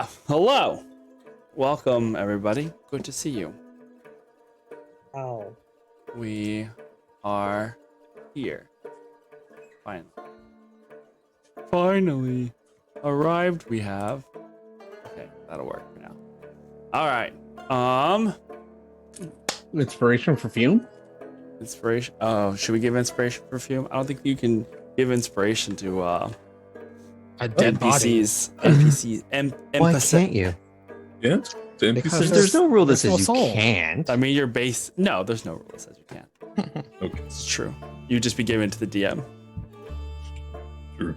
Hello. Welcome, everybody. Good to see you. Oh. We are here. Finally. Arrived we have. Okay, that'll work for now. All right. Inspiration for Fume? Inspiration. Oh, should we give inspiration for Fume? I don't think you can give inspiration to A dead NPCs. NPCs. Why can't you? Yeah, the Because NPCs. There's no rule that there's no says you soul. can't. I mean, your base. No, there's no rule that says you can't. Okay, It's true. You just be given to the DM, sure.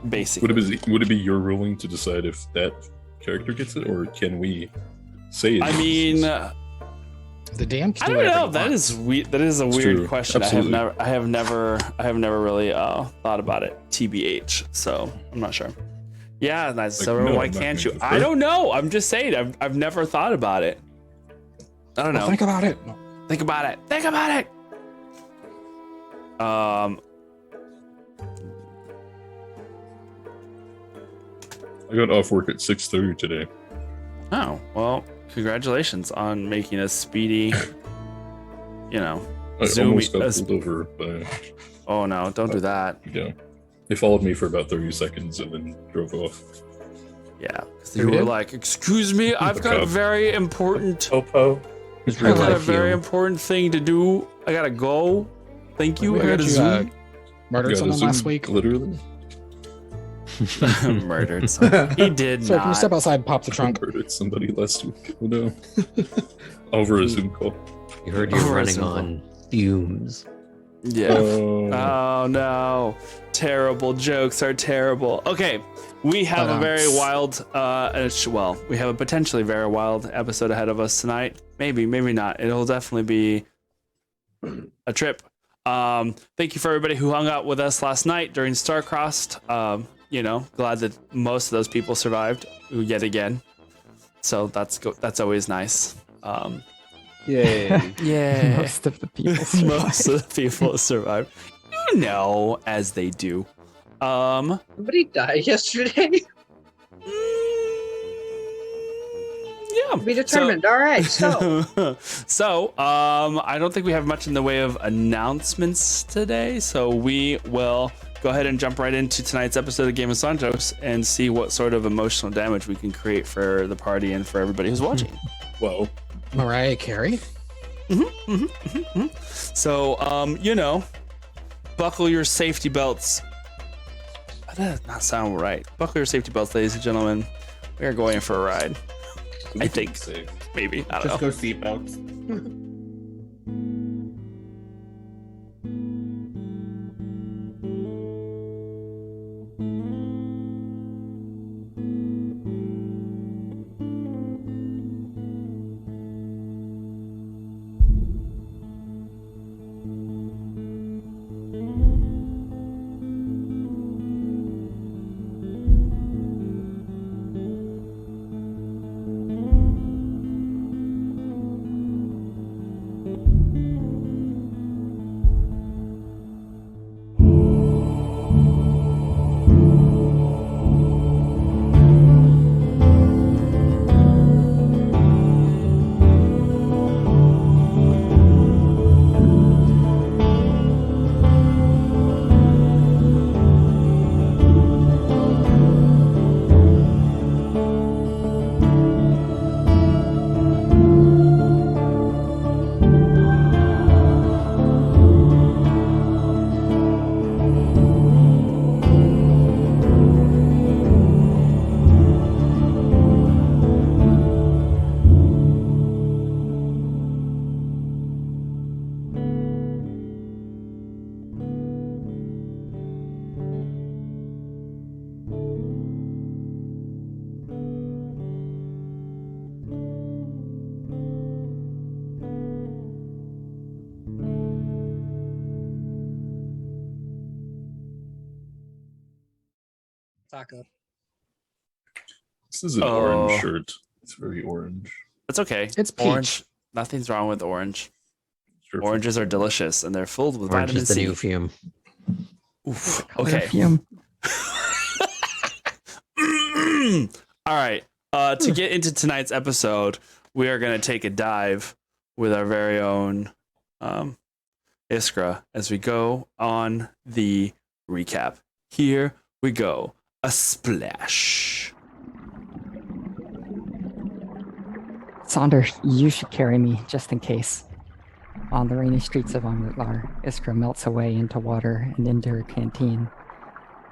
basically. Would it be your ruling to decide if that character gets it, or can we say it? I mean, The DM can I do don't whatever know. they That want. is that is a It's weird true. question. Absolutely. I have never really thought about it. TBH. So I'm not sure. Yeah, that's Like, so. no, Why I'm not can't gonna you? defer. I don't know. I'm just saying. I've never thought about it. I don't know. Well, think about it. Think about it. Think about it. I got off work at 6:30 today. Oh well. Congratulations on making a speedy. You know. I Zoom almost got as- pulled over by. Oh no! Don't do that. Yeah, they followed me for about 30 seconds and then drove off. Yeah. 'Cause Who you were did? like, "Excuse me, I've got a cop. very important. Popo. It's I real got a life very Fume. important thing to do. I gotta go. Thank you. We I heard gotta you zoom." murdered Got a someone Zoom, last week. Literally. Murdered someone. He did So can you not. step outside and pop the trunk? Murdered somebody last week. Oh no. Over a Zoom call. You heard you're Over running simple. on fumes. Yeah. Oh. Oh no. Terrible jokes are terrible. Okay. We have a very wild we have a potentially very wild episode ahead of us tonight. Maybe not. It'll definitely be a trip. Thank you for everybody who hung out with us last night during Starcrossed. Glad that most of those people survived yet again. So that's always nice. Yay. Yeah. Most of the people. Most of the people survived. As they do. Somebody died yesterday? Yeah. To be determined. All right, so. So, I don't think we have much in the way of announcements today, so we will go ahead and jump right into tonight's episode of Game of Santos and see what sort of emotional damage we can create for the party and for everybody who's watching. Wow. Mariah Carey? So, buckle your safety belts. That does not sound right. Buckle your safety belts, ladies and gentlemen. We are going for a ride. I think. Safe. Maybe. I don't know. Just go seatbelts. Taco. This is an Oh. orange shirt. It's very orange. It's okay. It's peach. Orange. Nothing's wrong with orange. Sure. Oranges are delicious and they're filled with Orange vitamin is the C. new Fume. Oof. Color Okay. Fume. All right. To get into tonight's episode, we are going to take a dive with our very own Iskra as we go on the recap. Here we go. A splash. Saunders, you should carry me, just in case. On the rainy streets of Amrutlar, Iskra melts away into water and into her canteen.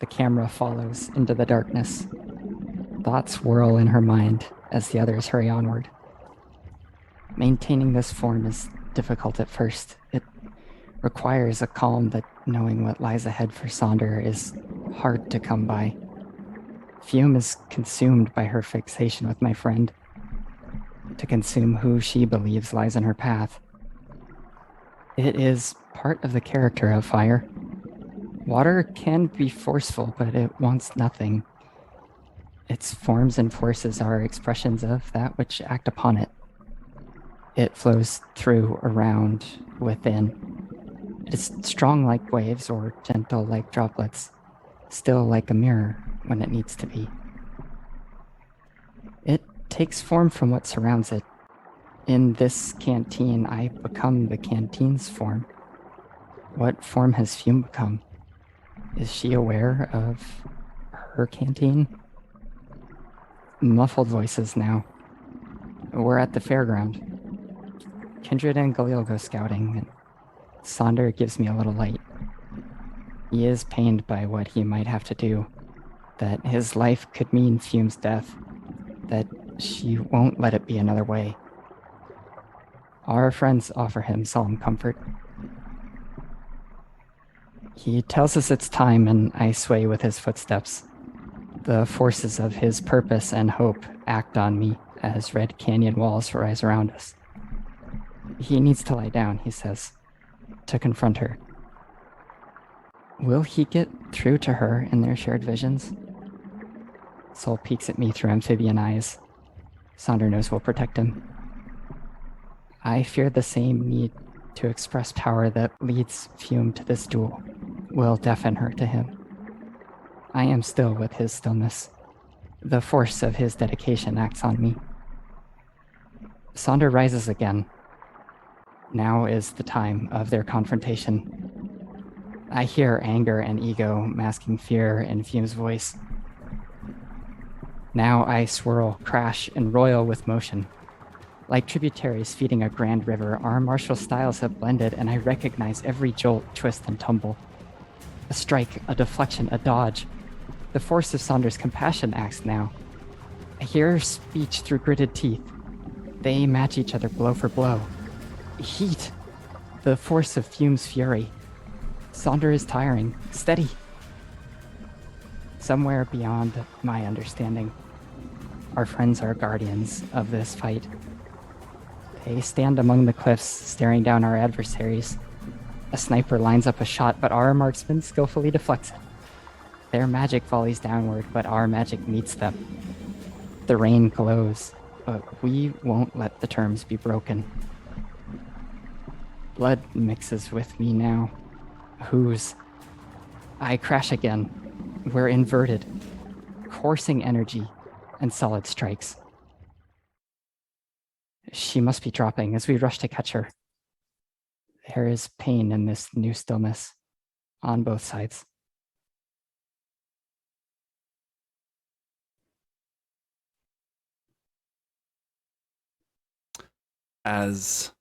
The camera follows into the darkness. Thoughts whirl in her mind as the others hurry onward. Maintaining this form is difficult at first. It requires a calm that, knowing what lies ahead for Sonder, is hard to come by. Fume is consumed by her fixation with my friend, to consume who she believes lies in her path. It is part of the character of fire. Water can be forceful, but it wants nothing. Its forms and forces are expressions of that which act upon it. It flows through, around, within. It is strong like waves or gentle like droplets, still like a mirror when it needs to be. It takes form from what surrounds it. In this canteen, I become the canteen's form. What form has Fume become? Is she aware of her canteen? Muffled voices now. We're at the fairground. Kindred and Galil go scouting, and Sonder gives me a little light. He is pained by what he might have to do, that his life could mean Fume's death, that she won't let it be another way. Our friends offer him solemn comfort. He tells us it's time, and I sway with his footsteps. The forces of his purpose and hope act on me as red canyon walls rise around us. He needs to lie down, he says, to confront her. Will he get through to her in their shared visions? Soul peeks at me through amphibian eyes. Sonder knows we'll protect him. I fear the same need to express power that leads Fume to this duel will deafen her to him. I am still with his stillness. The force of his dedication acts on me. Sonder rises again. Now is the time of their confrontation. I hear anger and ego masking fear in Fume's voice. Now I swirl, crash, and roil with motion. Like tributaries feeding a grand river, our martial styles have blended, and I recognize every jolt, twist, and tumble. A strike, a deflection, a dodge. The force of Sonder's compassion acts now. I hear her speech through gritted teeth. They match each other blow for blow. Heat. The force of Fume's fury. Sonder is tiring. Steady. Somewhere beyond my understanding, our friends are guardians of this fight. They stand among the cliffs, staring down our adversaries. A sniper lines up a shot, but our marksman skillfully deflects it. Their magic volleys downward, but our magic meets them. The rain glows, but we won't let the terms be broken. Blood mixes with me now. Whose? I crash again. We're inverted. Coursing energy and solid strikes. She must be dropping as we rush to catch her. There is pain in this new stillness on both sides. As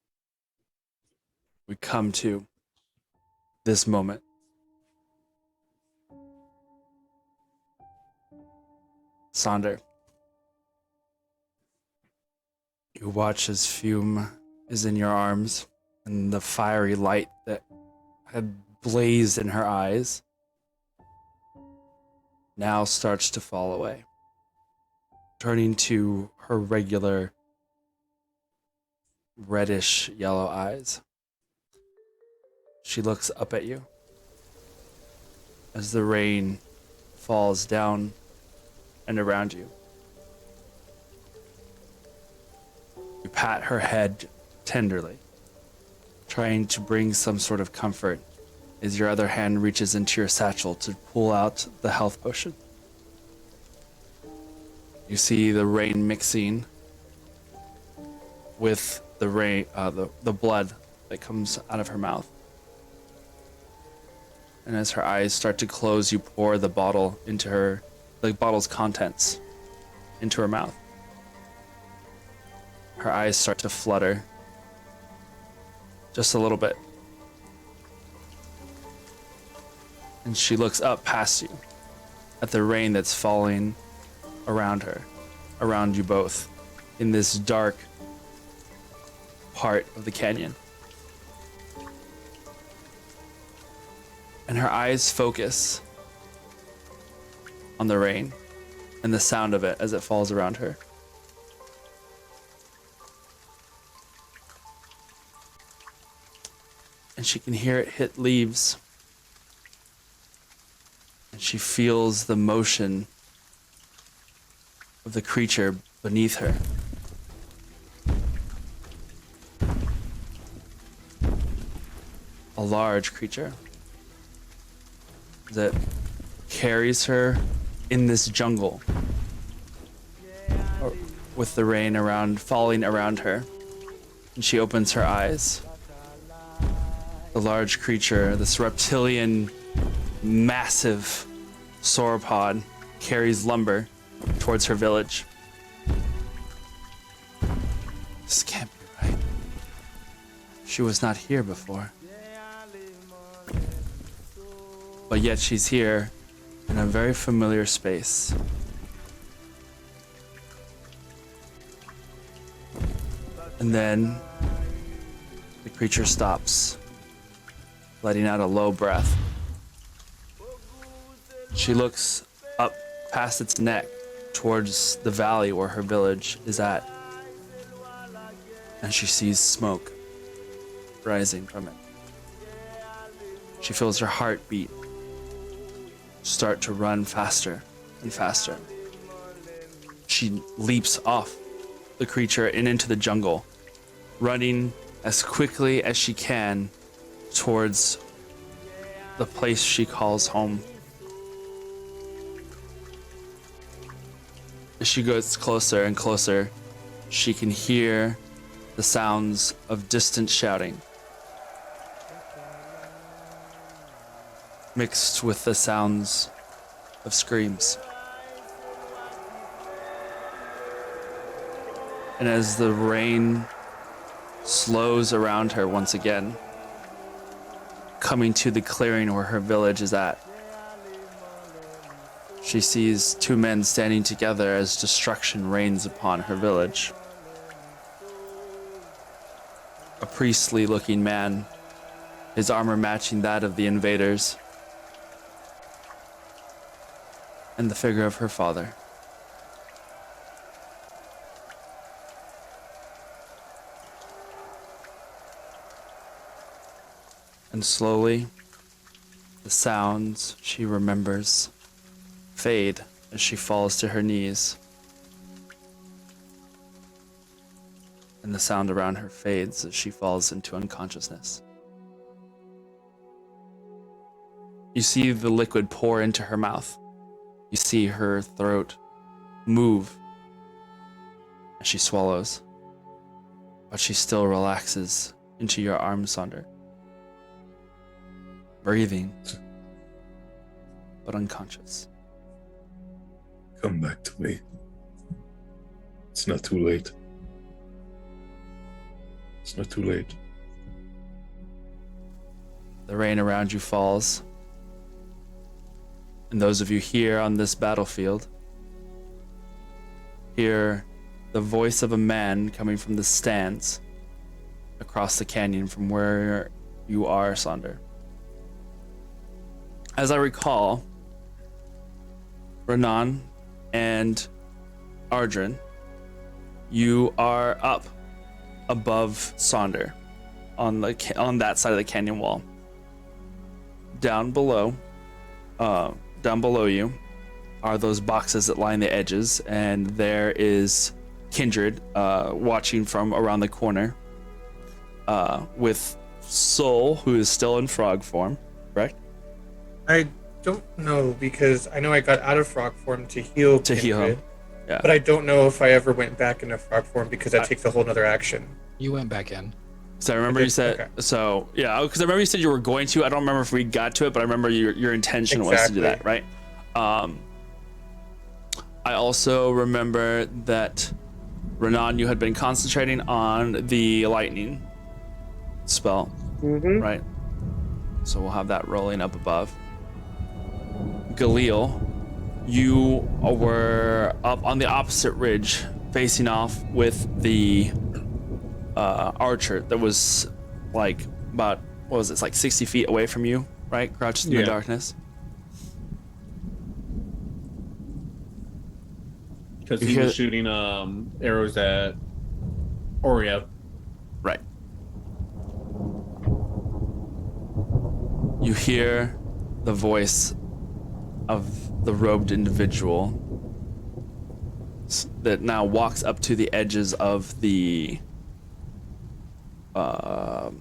we come to this moment, Sonder, you watch as Fume is in your arms, and the fiery light that had blazed in her eyes now starts to fall away, turning to her regular reddish yellow eyes. She looks up at you as the rain falls down and around you. You pat her head tenderly, trying to bring some sort of comfort as your other hand reaches into your satchel to pull out the health potion. You see the rain mixing with the rain, the blood that comes out of her mouth. And as her eyes start to close, you pour the bottle into her, the bottle's contents into her mouth. Her eyes start to flutter just a little bit. And she looks up past you at the rain that's falling around her, around you both, in this dark part of the canyon. And her eyes focus on the rain and the sound of it as it falls around her. And she can hear it hit leaves. And she feels the motion of the creature beneath her. A large creature that carries her in this jungle with the rain around falling around her. And she opens her eyes. The large creature, this reptilian, massive sauropod, carries lumber towards her village. This can't be right. She was not here before. But yet she's here in a very familiar space. And then the creature stops, letting out a low breath. She looks up past its neck towards the valley where her village is at. And she sees smoke rising from it. She feels her heartbeat start to run faster and faster. She leaps off the creature and into the jungle, running as quickly as she can towards the place she calls home. As she gets closer and closer, she can hear the sounds of distant shouting, mixed with the sounds of screams. And as the rain slows around her once again, coming to the clearing where her village is at, she sees two men standing together as destruction rains upon her village. A priestly-looking man, his armor matching that of the invaders, and the figure of her father. And slowly, the sounds she remembers fade as she falls to her knees. And the sound around her fades as she falls into unconsciousness. You see the liquid pour into her mouth. You see her throat move as she swallows, but she still relaxes into your arms, Sundered. Breathing, but unconscious. Come back to me. It's not too late. It's not too late. The rain around you falls. And those of you here on this battlefield hear the voice of a man coming from the stands across the canyon from where you are, Sundered. As I recall, Renan and Ardrin, you are up above Sundered on that side of the canyon wall. Down below you are those boxes that line the edges, and there is Kindred watching from around the corner with Soul, who is still in frog form, correct? I don't know, because I know I got out of frog form to heal. To heal him. Yeah. But I don't know if I ever went back into frog form because that takes a whole nother action. You went back in. So I remember you said, okay. so yeah, because I remember you said you were going to. I don't remember if we got to it, but I remember your intention was to do that, right? I also remember that Renan, you had been concentrating on the lightning spell, Mm-hmm. right? So we'll have that rolling up above. Galil, you were up on the opposite ridge, facing off with the archer that was like about, what was it, like 60 feet away from you, right? Crouched in the Yeah. darkness. Because You he hear- was shooting arrows at Oreo. Right. You hear the voice of the robed individual that now walks up to the edges of the oh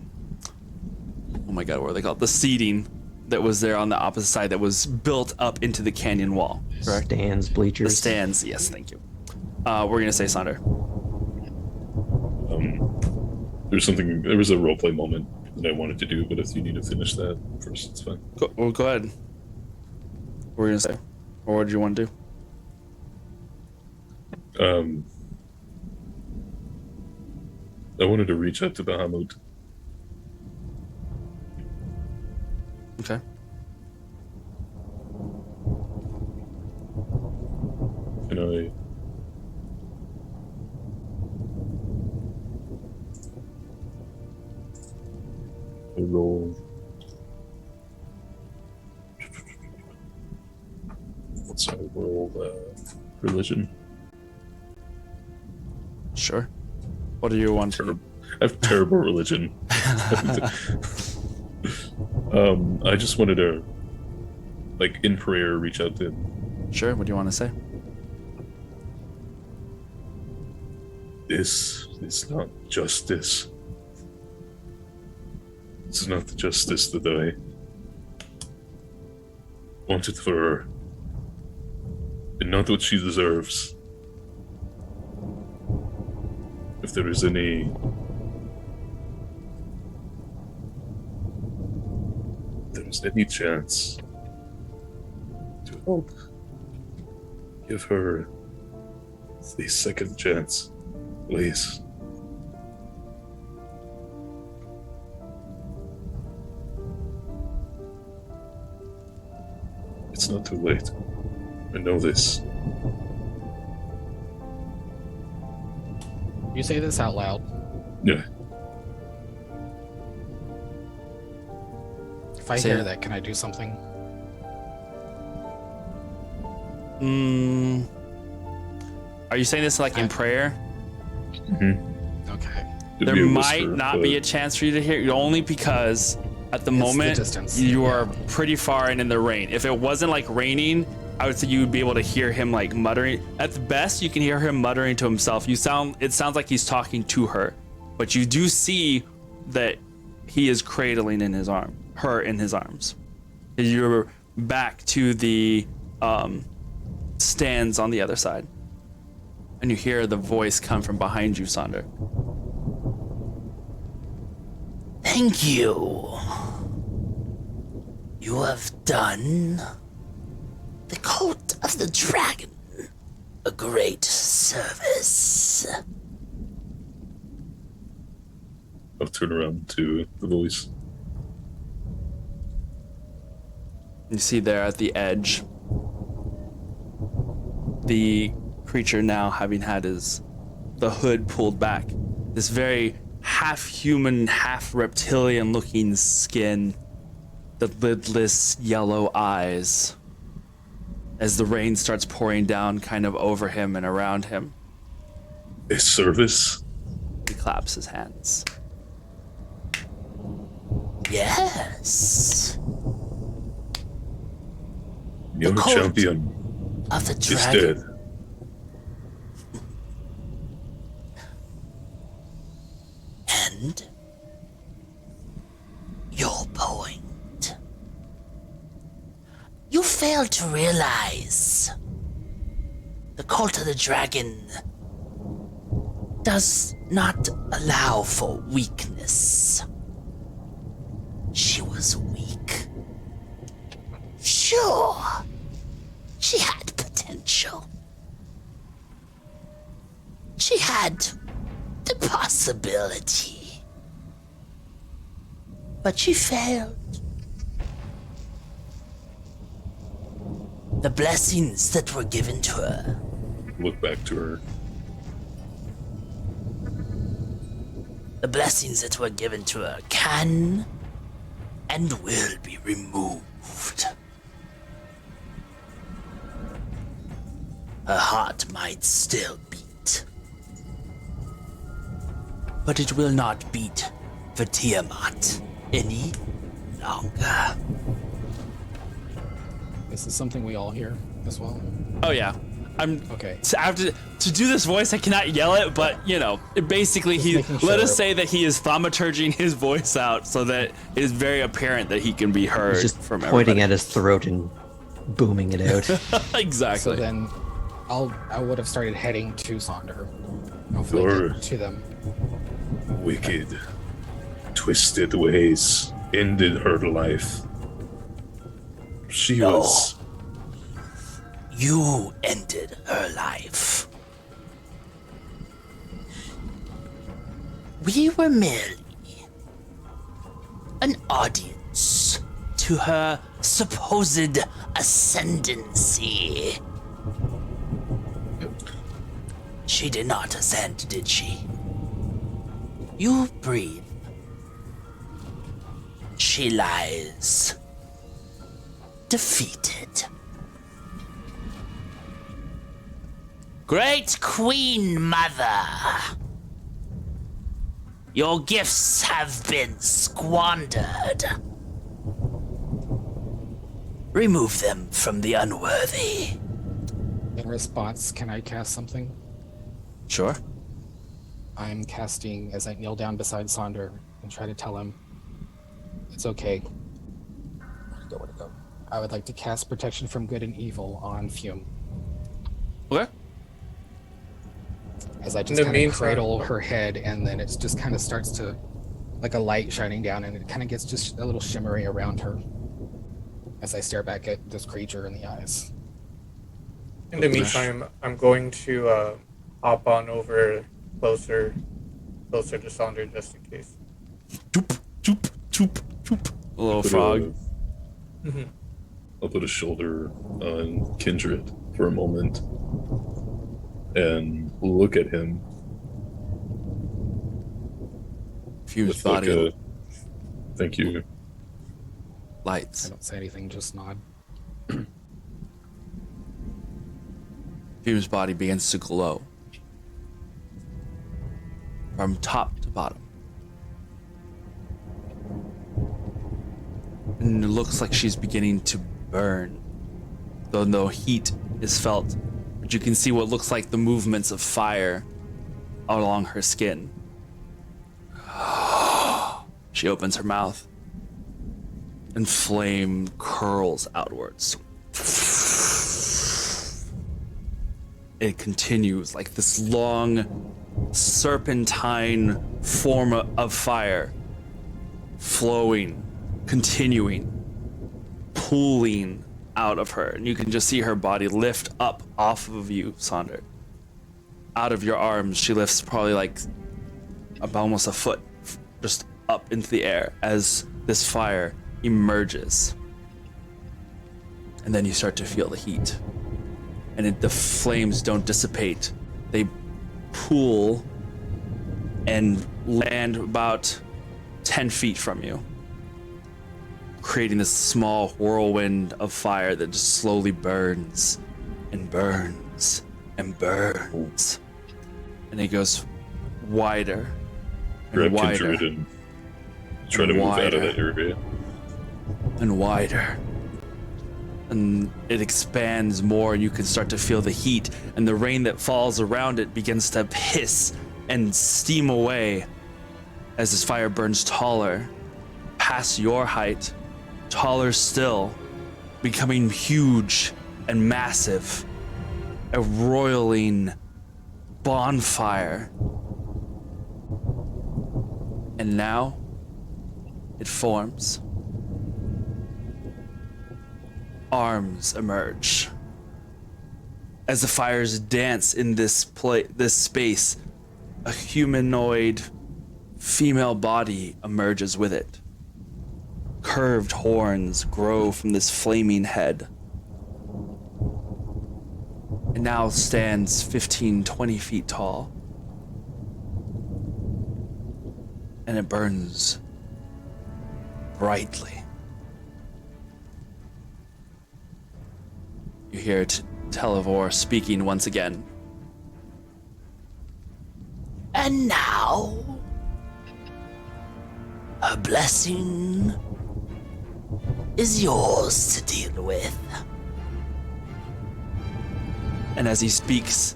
my god, what are they called? The seating that was there on the opposite side that was built up into the canyon wall. Correct? Stands, The bleachers. stands, yes, thank you. We're gonna say Sonder. There was a roleplay moment that I wanted to do, but if you need to finish that first, it's fine. Go ahead. What were you gonna say? Or what did you want to do? I wanted to reach out to Bahamut. Okay. Can I roll? Let's roll religion. Sure. What do you want to? I have terrible religion. I just wanted to, like, in prayer, reach out to him. Sure. What do you want to say? This is not justice. This is not the justice that I wanted for her. And not what she deserves. If there is any chance to hope, give her the second chance, please. It's not too late. I know this. You say this out loud. Yeah. If I Say hear it. that, can I do something? Are you saying this like in prayer? Okay. There might not be a chance for you to hear, only because at the It's the moment distance. you are pretty far in the rain. If it wasn't like raining, I would say you would be able to hear him like muttering. At the best, you can hear him muttering to himself. It sounds like he's talking to her, but you do see that he is cradling her in his arms. You're back to the stands on the other side, and you hear the voice come from behind you, Sonder. Thank you. You have done the cult of the dragon a great service. I'll turn around to the voice. You see there at the edge, the creature now having had the hood pulled back. This very half human, half reptilian looking skin, the lidless yellow eyes. As the rain starts pouring down kind of over him and around him, A service? he claps his hands. Yes. Your cult champion of the is dragon. dead. And your point. You fail to realize the cult of the dragon does not allow for weakness. She was weak. Sure, she had potential. She had the possibility. But she failed. The blessings that were given to her. Look back to her. The blessings that were given to her can and will be removed. Her heart might still beat, but it will not beat for Tiamat any longer. This is something we all hear as well. Oh yeah, I'm Okay. So I have to do this voice. I cannot yell it, but you know, basically Just he making let sure. us say that he is thaumaturging his voice out so that it is very apparent that he can be heard He's just from pointing everybody. at his throat and booming it out. Exactly. So then, I would have started heading to Sonder. Hopefully Sure. get to them. Wicked, twisted ways ended her life. She No. was. You ended her life. We were merely an audience to her supposed ascendancy. She did not ascend, did she? You breathe. She lies defeated. Great Queen Mother, your gifts have been squandered. Remove them from the unworthy. In response, can I cast something? Sure. I'm casting as I kneel down beside Sonder and try to tell him it's okay. Where'd it go? I would like to cast protection from good and evil on Fume. Okay. As I In just the kind of meantime- cradle her head, and then it just kind of starts to, like a light shining down, and it kind of gets just a little shimmery around her as I stare back at this creature in the eyes. In the meantime, I'm going to hop on over closer to Sonder just in case. Choop, choop, choop, choop. A little Put frog. I'll put a shoulder on Kindred for a moment and look at him Fume's with like body a. Thank you. I lights. don't say anything, just nod. Fume's body begins to glow from top to bottom. And it looks like she's beginning to burn, though no heat is felt. But you can see what looks like the movements of fire along her skin. She opens her mouth, and flame curls outwards. It continues like this long serpentine form of fire, flowing, continuing, pulling out of her. And you can just see her body lift up off of you, Sonder. Out of your arms, she lifts probably like about almost a foot, just up into the air as this fire emerges. And then you start to feel the heat. And the flames don't dissipate. They pool and land about 10 feet from you, creating this small whirlwind of fire that just slowly burns and burns and burns. And it goes wider and Grab wider Kindred and try to move out of wider. that area. and wider. And it expands more, and you can start to feel the heat, and the rain that falls around it begins to hiss and steam away as this fire burns taller, past your height, taller still, becoming huge and massive. a roiling bonfire. And now it forms. Arms emerge. As the fires dance in this space, a humanoid female body emerges with it. Curved horns grow from this flaming head. It now stands 15, 20 feet tall. And it burns brightly. You hear Televor speaking once again. And now, a blessing is yours to deal with. And as he speaks,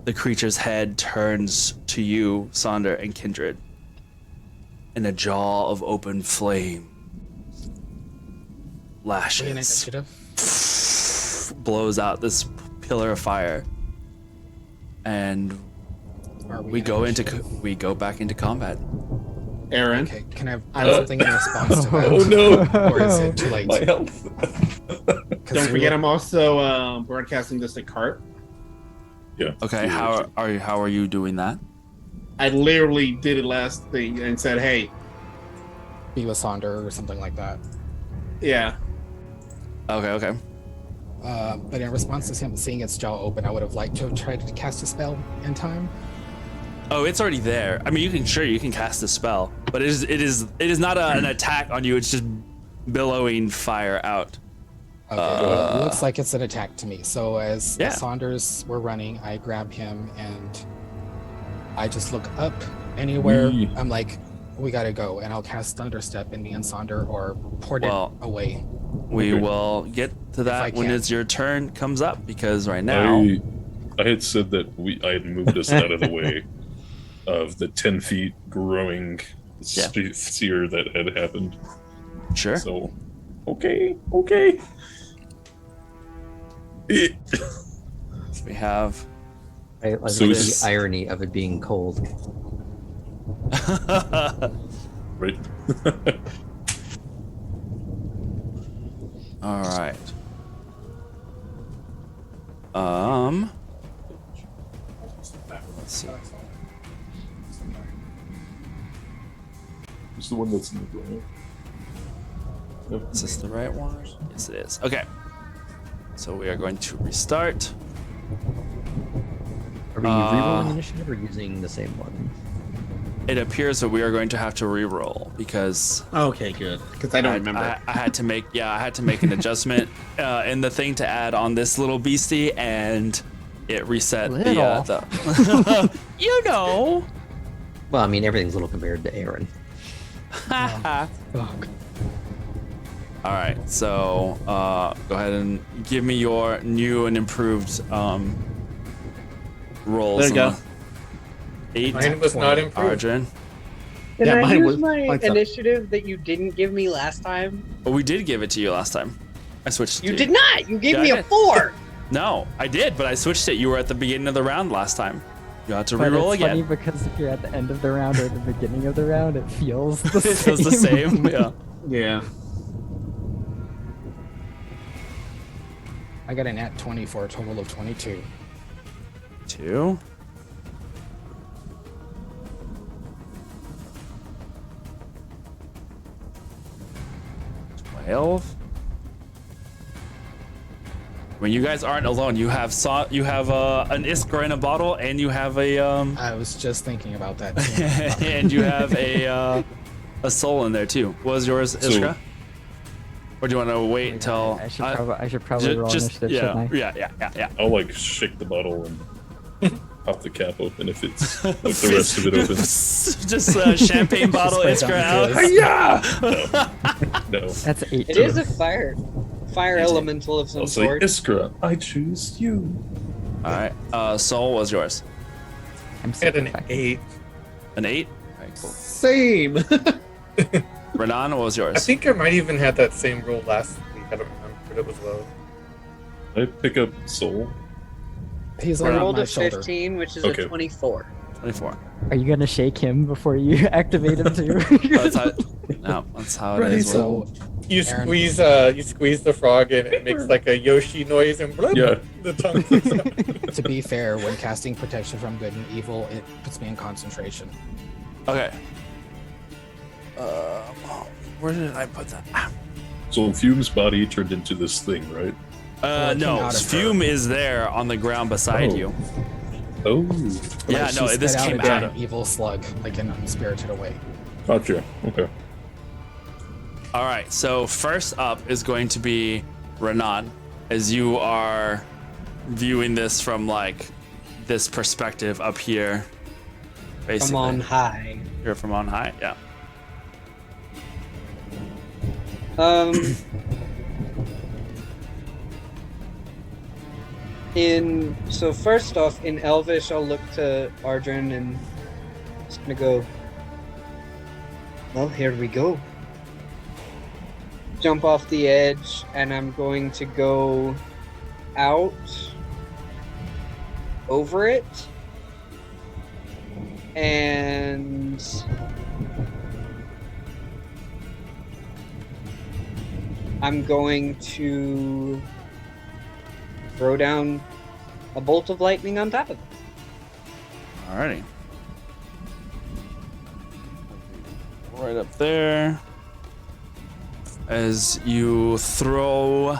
the creature's head turns to you, Sonder and Kindred. And a jaw of open flame lashes, Initiative. blows out this pillar of fire, and we go back into combat. Aaron. Okay, can I have something in response to that? Oh no! Or is it too late? My health. Don't forget, I'm also broadcasting this to Cart. Yeah. Okay, how are you doing that? I literally did it last thing and said, "Hey, Be with Sonder or something like that. yeah." Okay. But in response to him seeing its jaw open, I would have liked to have tried to cast a spell in time. Oh, it's already there. I mean, you can cast a spell, but it is not an attack on you. It's just billowing fire out. Okay, it looks like it's an attack to me. So as Saunders were running, I grab him and I just look up anywhere. I'm like, we gotta go, and I'll cast Thunderstep in me and Sonder or port it away. We will get to that when it's your turn comes up, because right now I had said that I had moved us out of the way of the 10 feet growing sphere that had happened. Sure. So, okay. We have. I like So the irony of it being cold. Right. All right. Let's see. It's the one that's in the ground. Yep. Is this the right one? Yes, it is. Okay. So we are going to restart. Are we rerolling initiative or using the same one? It appears that we are going to have to re-roll because Okay, good. Because I don't remember. I had to make an adjustment in the thing to add on this little beastie, and it reset the you know. Well, I mean, everything's little compared to Aaron. All right, so go ahead and give me your new and improved rolls. There you go. 8. Mine was not improved. Arjun. Can Yeah, I mine use was- my mine's up. initiative that you didn't give me last time? But we did give it to you last time. I switched it. You to did not. You gave Yeah, me I a did. 4. No, I did, but I switched it. You were at the beginning of the round last time. You had to But re-roll it's again. funny because if you're at the end of the round or the beginning of the round, it feels the It same. feels the same. Yeah. Yeah. I got an at 20 for a total of 22. 2. When you guys aren't alone, you have an Iskra in a bottle, and you have a I was just thinking about that too. and you have a soul in there too. What was yours, Iskra? Or do you want to wait until I should probably roll initiative, shouldn't I? Yeah. I'll like shake the bottle and pop the cap open if it's like the rest of it opens. Just champagne bottle Iskra out. No. That's 18. It is a fire elemental of some I'll say, sort. Iskra, I choose you. All right. Soul was yours. I'm At an sick. 8. An 8. All right, cool. Same. Renan, what was yours? I think I might even had that same roll last week. I don't remember, but it was low. I pick up soul. He's I on rolled my a shoulder. 15, which is Okay. a 24. 24. Are you gonna shake him before you activate him too? That's how, no, that's how it Ready, is. So You Aaron. squeeze the frog and it makes like a Yoshi noise and Yeah. the tongue comes out. to be fair, when casting protection from good and evil, it puts me in concentration. Okay. Where did I put that? Ah. So Fume's body turned into this thing, right? it came No, out of her. Fume is there on the ground beside Oh. you. Oh, Yeah, Like, no, she this spit came out out an of. evil slug, like in Unspirited Away. gotcha. Okay. All right, so first up is going to be Renan, as you are viewing this from like this perspective up here. Basically, From on high. You're from on high, yeah. So first off, in Elvish, I'll look to Ardrin and just gonna go. Well, here we go. Jump off the edge, and I'm going to go out over it, and I'm going to throw down a bolt of lightning on top of it. Alrighty. Right up there. As you throw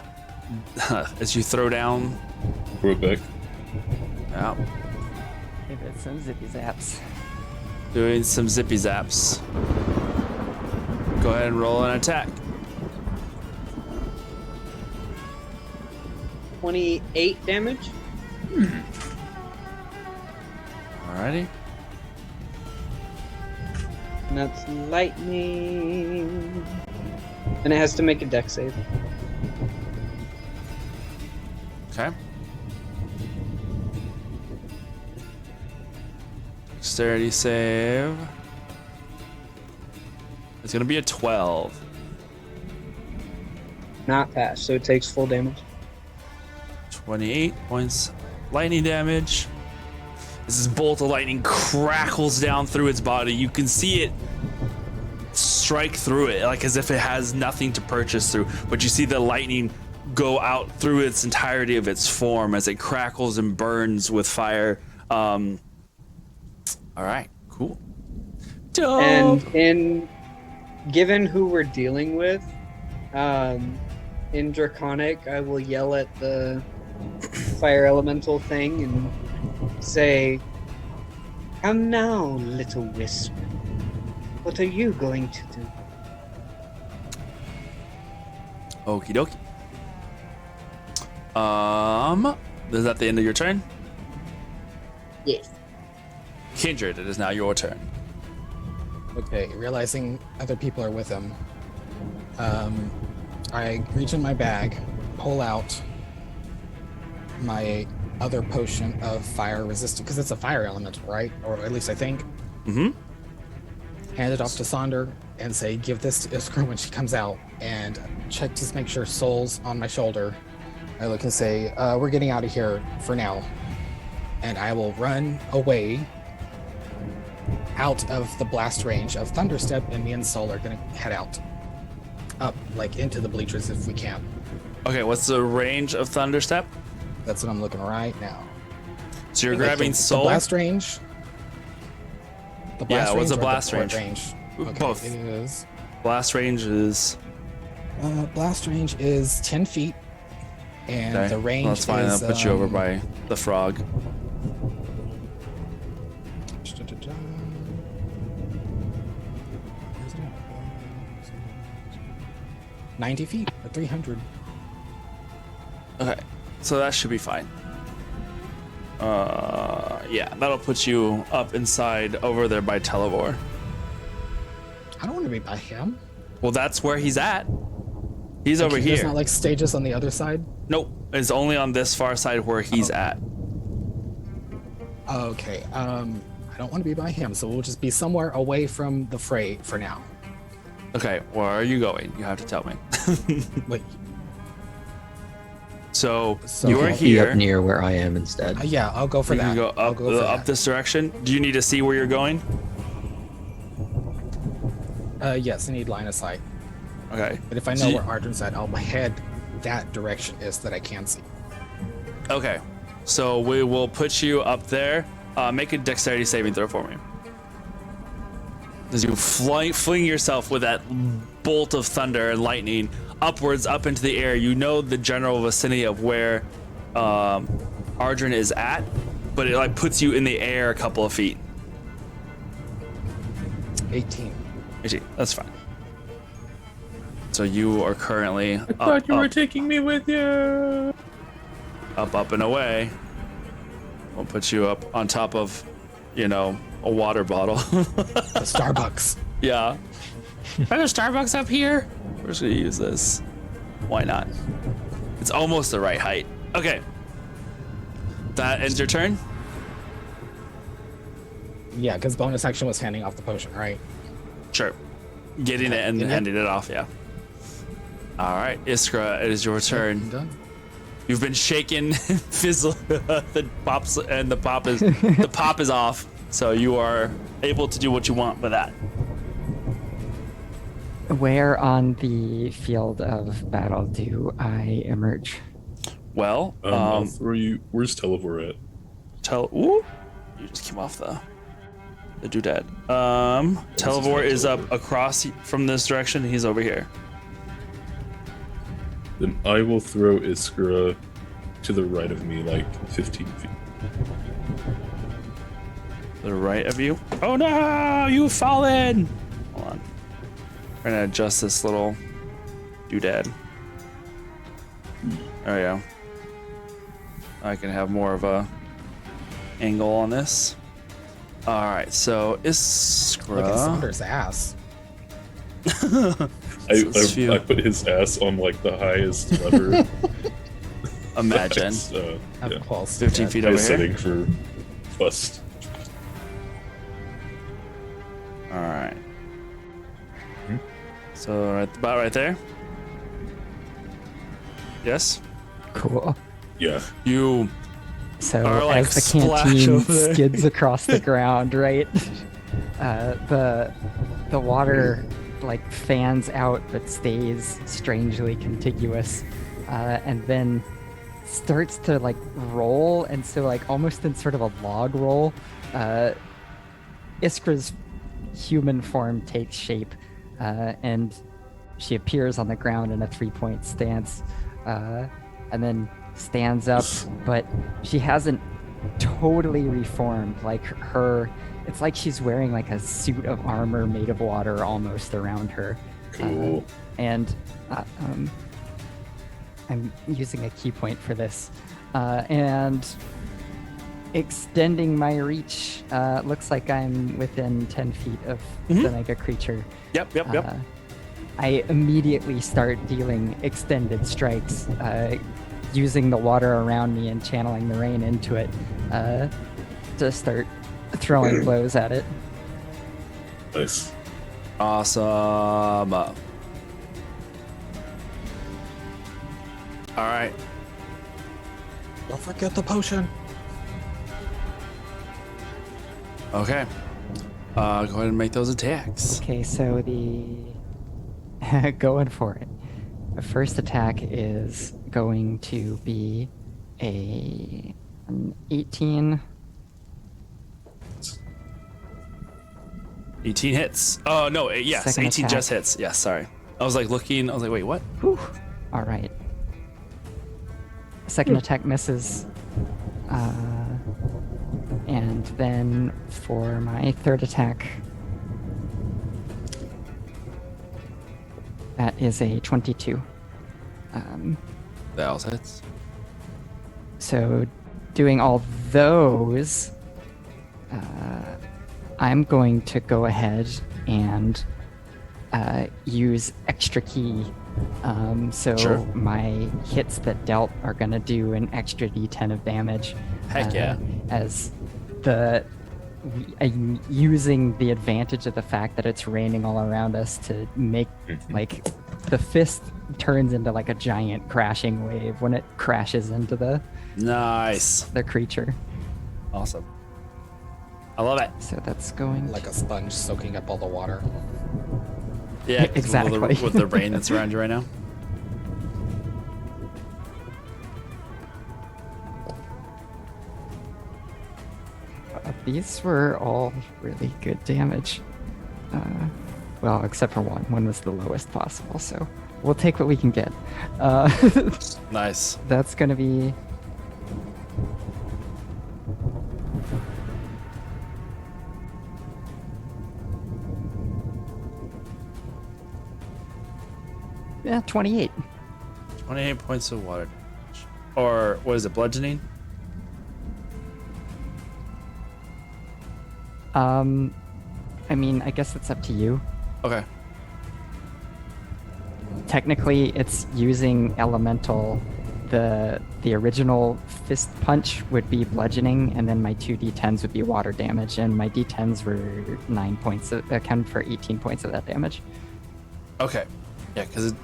down. Throw it back. Yeah. Give it some zippy zaps. Doing some zippy zaps. Go ahead and roll an attack. 28 damage. Alrighty. And that's lightning. And it has to make a dex save. Okay. Dexterity save. It's gonna be a 12. Not pass, so it takes full damage. 28 points lightning damage. This bolt of lightning crackles down through its body. You can see it strike through it, like as if it has nothing to purchase through. But you see the lightning go out through its entirety of its form as it crackles and burns with fire. All right, cool. Dope. And given who we're dealing with, in Draconic, I will yell at the fire elemental thing and say, "Come now, little wisp. What are you going to do?" Okie dokie. Is that the end of your turn? Yes. Kindred, it is now your turn. Okay, realizing other people are with him, I reach in my bag, pull out my other potion of fire resistant, because it's a fire elemental, right? Or at least I think. Mm-hmm. Hand it off to Sonder and say, give this to Iskra when she comes out, and check to make sure Soul's on my shoulder. I look and say, we're getting out of here for now. And I will run away out of the blast range of Thunderstep, and me and Soul are gonna head out. Up, like, into the bleachers if we can. Okay, what's the range of Thunderstep? That's what I'm looking right now. So you're Like, grabbing the Soul? blast range? The Yeah, what's the or blast port range? Okay, Both. it is. Blast range is... Blast range is 10 feet. And Okay, the range that's fine. is... That'll put you over by the frog. 90 feet, or 300. Okay, so that should be fine. Yeah, that'll put you up inside over there by Televor. I don't want to be by him. Well, that's where he's at. He's over There's here. not like stages on the other side? Nope, it's only on this far side where he's at. Okay, I don't want to be by him, so we'll just be somewhere away from the fray for now. Okay, where are you going? You have to tell me. Wait. So you are I'll Be up here. near where I am instead. Yeah, I'll go for You that. can go I'll up, go for up that. this direction. Do you need to see where you're going? Yes, I need line of sight. Okay. But if I know where Arjun's at, I'll head that direction is that I can see. Okay. So we will put you up there. Make a dexterity saving throw for me. As you fling yourself with that bolt of thunder and lightning upwards, up into the air, you know the general vicinity of where Arjun is at, but it like puts you in the air a couple of feet. 18. That's fine. So you are currently I thought you were taking me with you. up and away. We'll put you up on top of, a water bottle. The Starbucks. Yeah. There's a Starbucks up here. We're just gonna use this. Why not? It's almost the right height. Okay. That ends your turn. Yeah, because bonus action was handing off the potion, right? Sure. Getting it and handing it off, yeah. All right, Iskra, it is your turn. Done. You've been shaken, fizzle. The pop is off. So you are able to do what you want with that. Where on the field of battle do I emerge? Well, I'll throw you. Where's Televor at? Ooh, you just came off the doodad. Televor is up across from this direction. He's over here. Then I will throw Iskra to the right of me, like 15 feet. The right of you. Oh no, you've fallen. Hold on. We're gonna adjust this little doodad. There we go. I can have more of a angle on this. All right, so Iskra. Look at Saunders' ass. I put his ass on like the highest lever. Imagine. Up close. 15 feet over Highest here. setting for bust. All right. So about right there. Yes. Cool. Yeah. You So Or, like, as the splash canteen over there. skids across the ground, right? The water like fans out but stays strangely contiguous, and then starts to like roll, and so like almost in sort of a log roll, Iskra's human form takes shape, and she appears on the ground in a 3-point stance, and then stands up, but she hasn't totally reformed. Like it's like she's wearing like a suit of armor made of water almost around her. Cool. And I'm using a key point for this, and extending my reach. Looks like I'm within 10 feet of the mega creature. Yep. I immediately start dealing extended strikes, using the water around me and channeling the rain into it, to start throwing blows at it. Nice. Awesome. All right. Don't forget the potion. Okay. Go ahead and make those attacks. Okay, so the going for it. The first attack is going to be an 18. 18 hits. Oh no, yes, Second 18 attack. just hits. Yes, sorry. I was like looking. I was like, wait, what? Whew. All right. Second attack misses. And then for my third attack, that is a 22. That also hits. So doing all those, I'm going to go ahead and use extra key. So Sure. my hits that dealt are going to do an extra d10 of damage. Heck yeah. As I'm using the advantage of the fact that it's raining all around us to make like the fist turns into like a giant crashing wave when it crashes into the Nice. creature. Awesome. I love it. So that's going Like a sponge soaking up all the water. Yeah, 'cause Exactly. With the rain that's around you right now. These were all really good damage. Well, except for one. One was the lowest possible, so we'll take what we can get. Nice. That's gonna be... Yeah, 28. 28 points of water damage. Or what is it, bludgeoning? I mean, I guess it's up to you. Okay. Technically, it's using elemental. The original fist punch would be bludgeoning, and then my 2 d10s would be water damage, and my d10s were 9 points, accounted for 18 points of that damage. Okay. Yeah, because it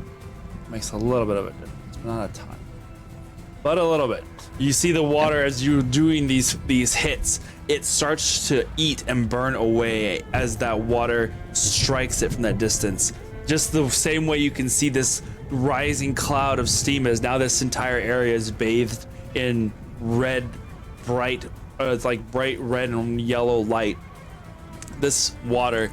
makes a little bit of a difference, but not a ton. But a little bit. You see the water as you're doing these hits, it starts to eat and burn away as that water strikes it from that distance. Just the same way you can see this rising cloud of steam as now this entire area is bathed in red, it's like bright red and yellow light. This water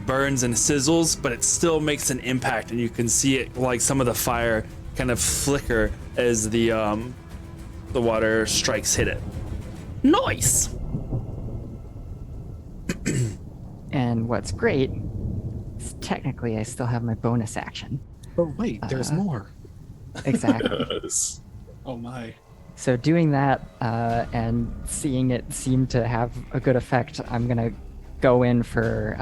burns and sizzles, but it still makes an impact, and you can see it like some of the fire kind of flicker as the water strikes hit it. Nice. And what's great is technically I still have my bonus action. Oh wait, there's more. Exactly. Yes. Oh my. So doing that and seeing it seem to have a good effect, I'm gonna go in for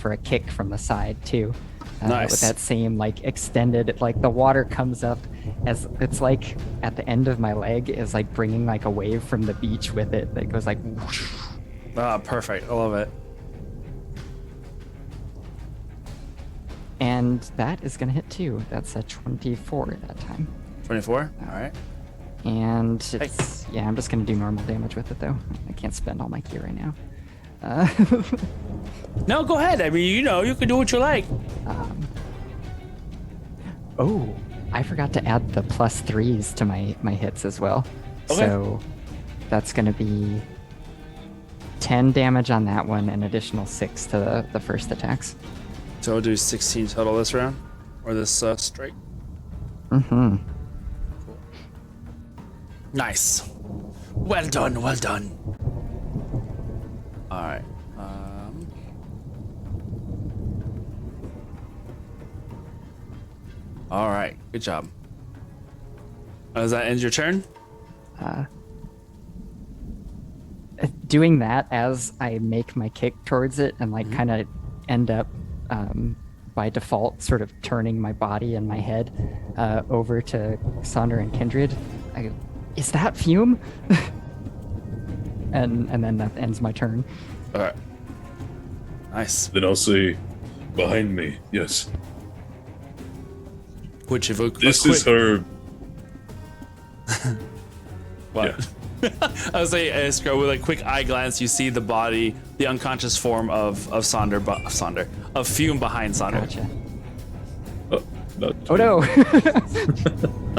a kick from the side too. Nice. With that same like extended, like the water comes up as it's like at the end of my leg is like bringing like a wave from the beach with it that goes like whoosh. Ah, perfect. I love it. And that is gonna hit too. That's a 24 at that time. 24. All right. And it's, yeah, I'm just gonna do normal damage with it though. I can't spend all my key right now. No, go ahead. I mean, you can do what you like. Oh, I forgot to add the +3s to my hits as well. Okay. So that's gonna be 10 damage on that one, and additional 6 to the first attacks. So we'll do 16 total this round, or this strike. Mm-hmm. Nice. Well done. Well done. All right. All right. Good job. Does that end your turn? Doing that as I make my kick towards it and like kind of end up by default sort of turning my body and my head over to Sonder and Kindred. I go, is that Fume? and then that ends my turn. All right. Nice. Then I'll say, behind me. Yes. Which if This is her. What? I was saying, Iskra, with a quick eye glance, you see the body, the unconscious form of of Fume behind Sonder. Gotcha. Not Oh no!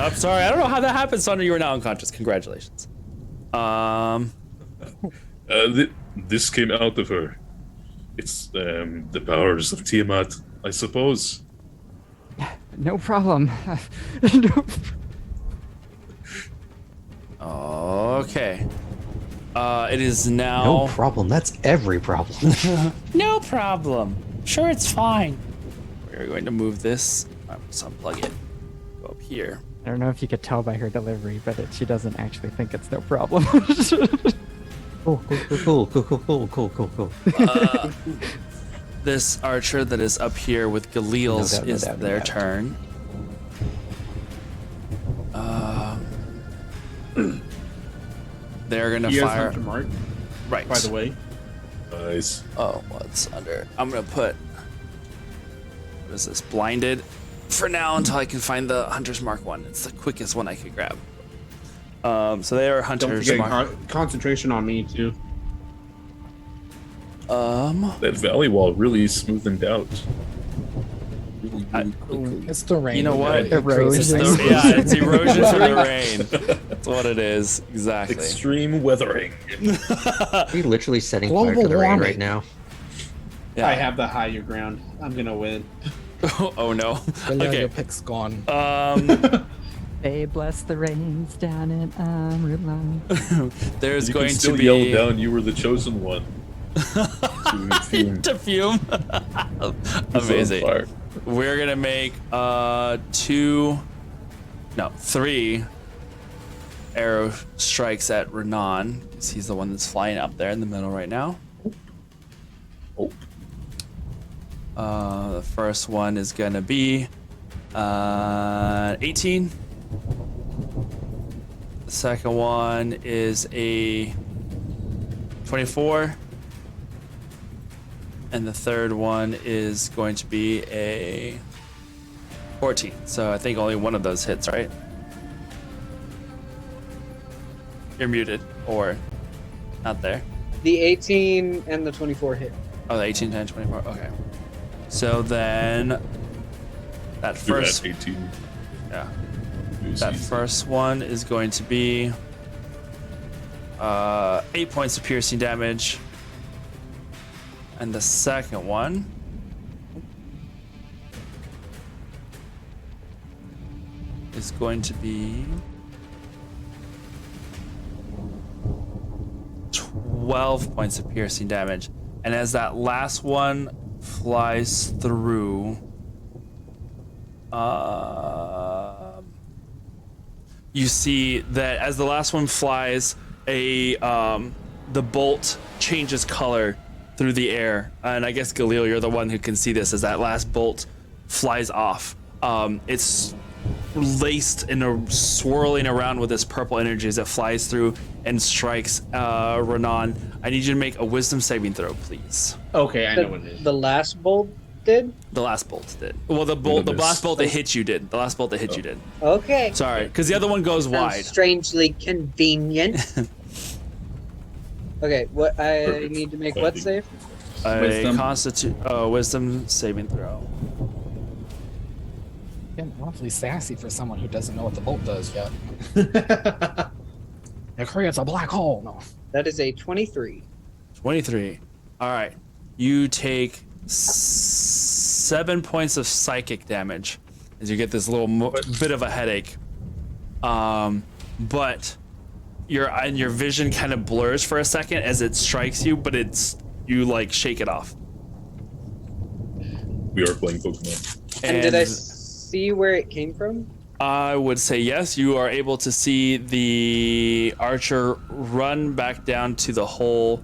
I'm sorry, I don't know how that happened, Sonder. You are now unconscious. Congratulations. This came out of her. It's the powers of Tiamat, I suppose. No problem. Okay. It is now. No problem. That's every problem. No problem. Sure, it's fine. We're going to move this. Let's unplug it. Go up here. I don't know if you could tell by her delivery, but she doesn't actually think it's no problem. Cool. This archer that is up here with Galil's No doubt, no is doubt, no their doubt. turn. They're gonna He has fire. Hunter Mark, Right. by the way. Nice. Oh, what's under? I'm gonna put. What is this? Blinded. for now until I can find the Hunter's Mark one. It's the quickest one I could grab. So they are Don't Hunter's forget Mark. concentration on me too. That valley wall really smoothened out. Really, really quickly. It's the rain. You know what? It creates Erosion. nice- Yeah, it's erosion from the rain. That's what it is. Exactly. Extreme weathering. Are we literally setting Global fire to the rain warming. right now? Yeah. I have the higher ground. I'm gonna win. Oh no. Your Okay. pick's gone. They bless the rains down in Amarillo. There's You going can to still be yell down, "You were the chosen one." To fume. to fume. It's on Amazing. fire. We're gonna make 3 arrow strikes at Renan, because he's the one that's flying up there in the middle right now. Oh, The first one is gonna be 18. The second one is a 24. And the third one is going to be a 14. So I think only one of those hits, right? You're muted or not there. The 18 and the 24 hit. Oh, the 18, 10, 24. Okay. So then that you're first, at 18. yeah, It was that easy. first one is going to be 8 points of piercing damage. And the second one is going to be 12 points of piercing damage. And as that last one flies through, you see that as the last one flies, the bolt changes color through the air. And I guess Galil, you're the one who can see this as that last bolt flies off. It's laced and swirling around with this purple energy as it flies through and strikes Renan. I need you to make a wisdom saving throw, please. Okay, I know what it is. The last bolt did? The last bolt did. Well, the last miss. bolt that hit you did. The last bolt that hit you did. Okay. Sorry, because the other one goes Sounds wide. strangely convenient. Okay, what I Perfect. need to make what save? Wisdom. Wisdom saving throw. Getting awfully sassy for someone who doesn't know what the bolt does yet. It creates a black hole. No. That is a 23. 23. All right. You take 7 points of psychic damage as you get this little bit of a headache. But your vision kind of blurs for a second as it strikes you, but you like shake it off. We are playing Pokemon. And did I see where it came from? I would say yes. You are able to see the archer run back down to the hole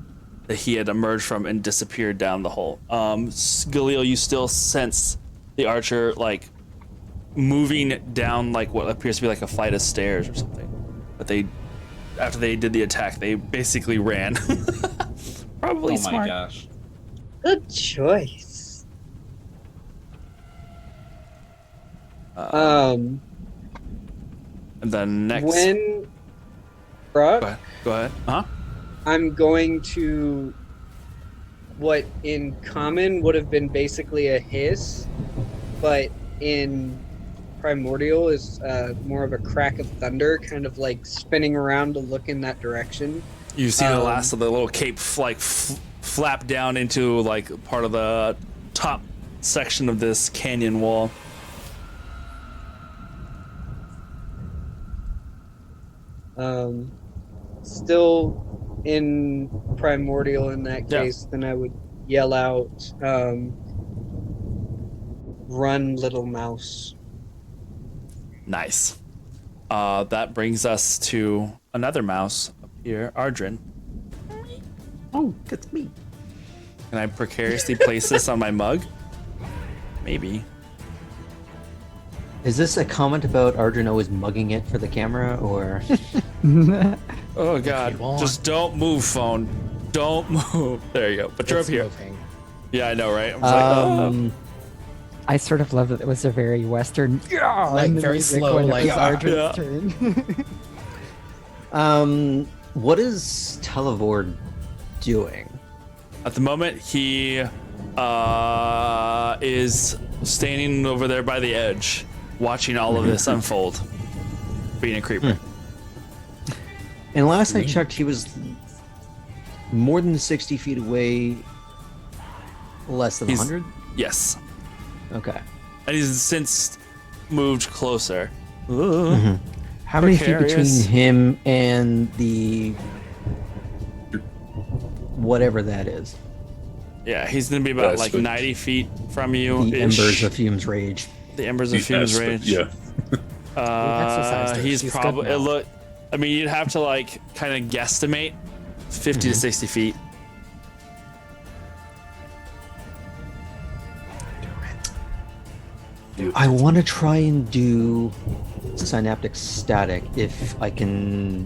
that he had emerged from and disappeared down the hole. Galil, you still sense the archer like moving down like what appears to be like a flight of stairs or something. But after they did the attack, they basically ran. Probably Oh smart. my gosh. Good choice. And then next. When Brock, Go ahead. Huh? I'm going to what in common would have been basically a hiss, but in primordial is more of a crack of thunder, kind of like spinning around to look in that direction. You see the last of the little cape flap down into like part of the top section of this canyon wall. Still in primordial in that Yeah. case, then I would yell out, "Run, little mouse!" Nice. That brings us to another mouse up here, Ardrin. Oh, that's me. Can I precariously place this on my mug? Maybe. Is this a comment about Arjun always mugging it for the camera, or? Oh god. want. Just don't move, phone. Don't move. There you go. But you're It's up here. moving. Yeah, I know, right? I was like, oh. I sort of love that it was a very Western, Like, and the very music slow, when it like, was yeah. Ardren's turn. What is Televord doing? At the moment, he is standing over there by the edge, watching all of this unfold, being a creeper. And last I checked, he was more than 60 feet away, less than He's- 100? Yes. Okay. And he's since moved closer. How many feet between Precarious. him and the whatever that is? Yeah, he's gonna be about That's like good. 90 feet from you. The Embers of Fume's Rage. The embers of Fume's Rage. Yeah. exercised her. He's She's good probably now. I mean, you'd have to like kind of guesstimate 50 to 60 feet. I want to try and do synaptic static if I can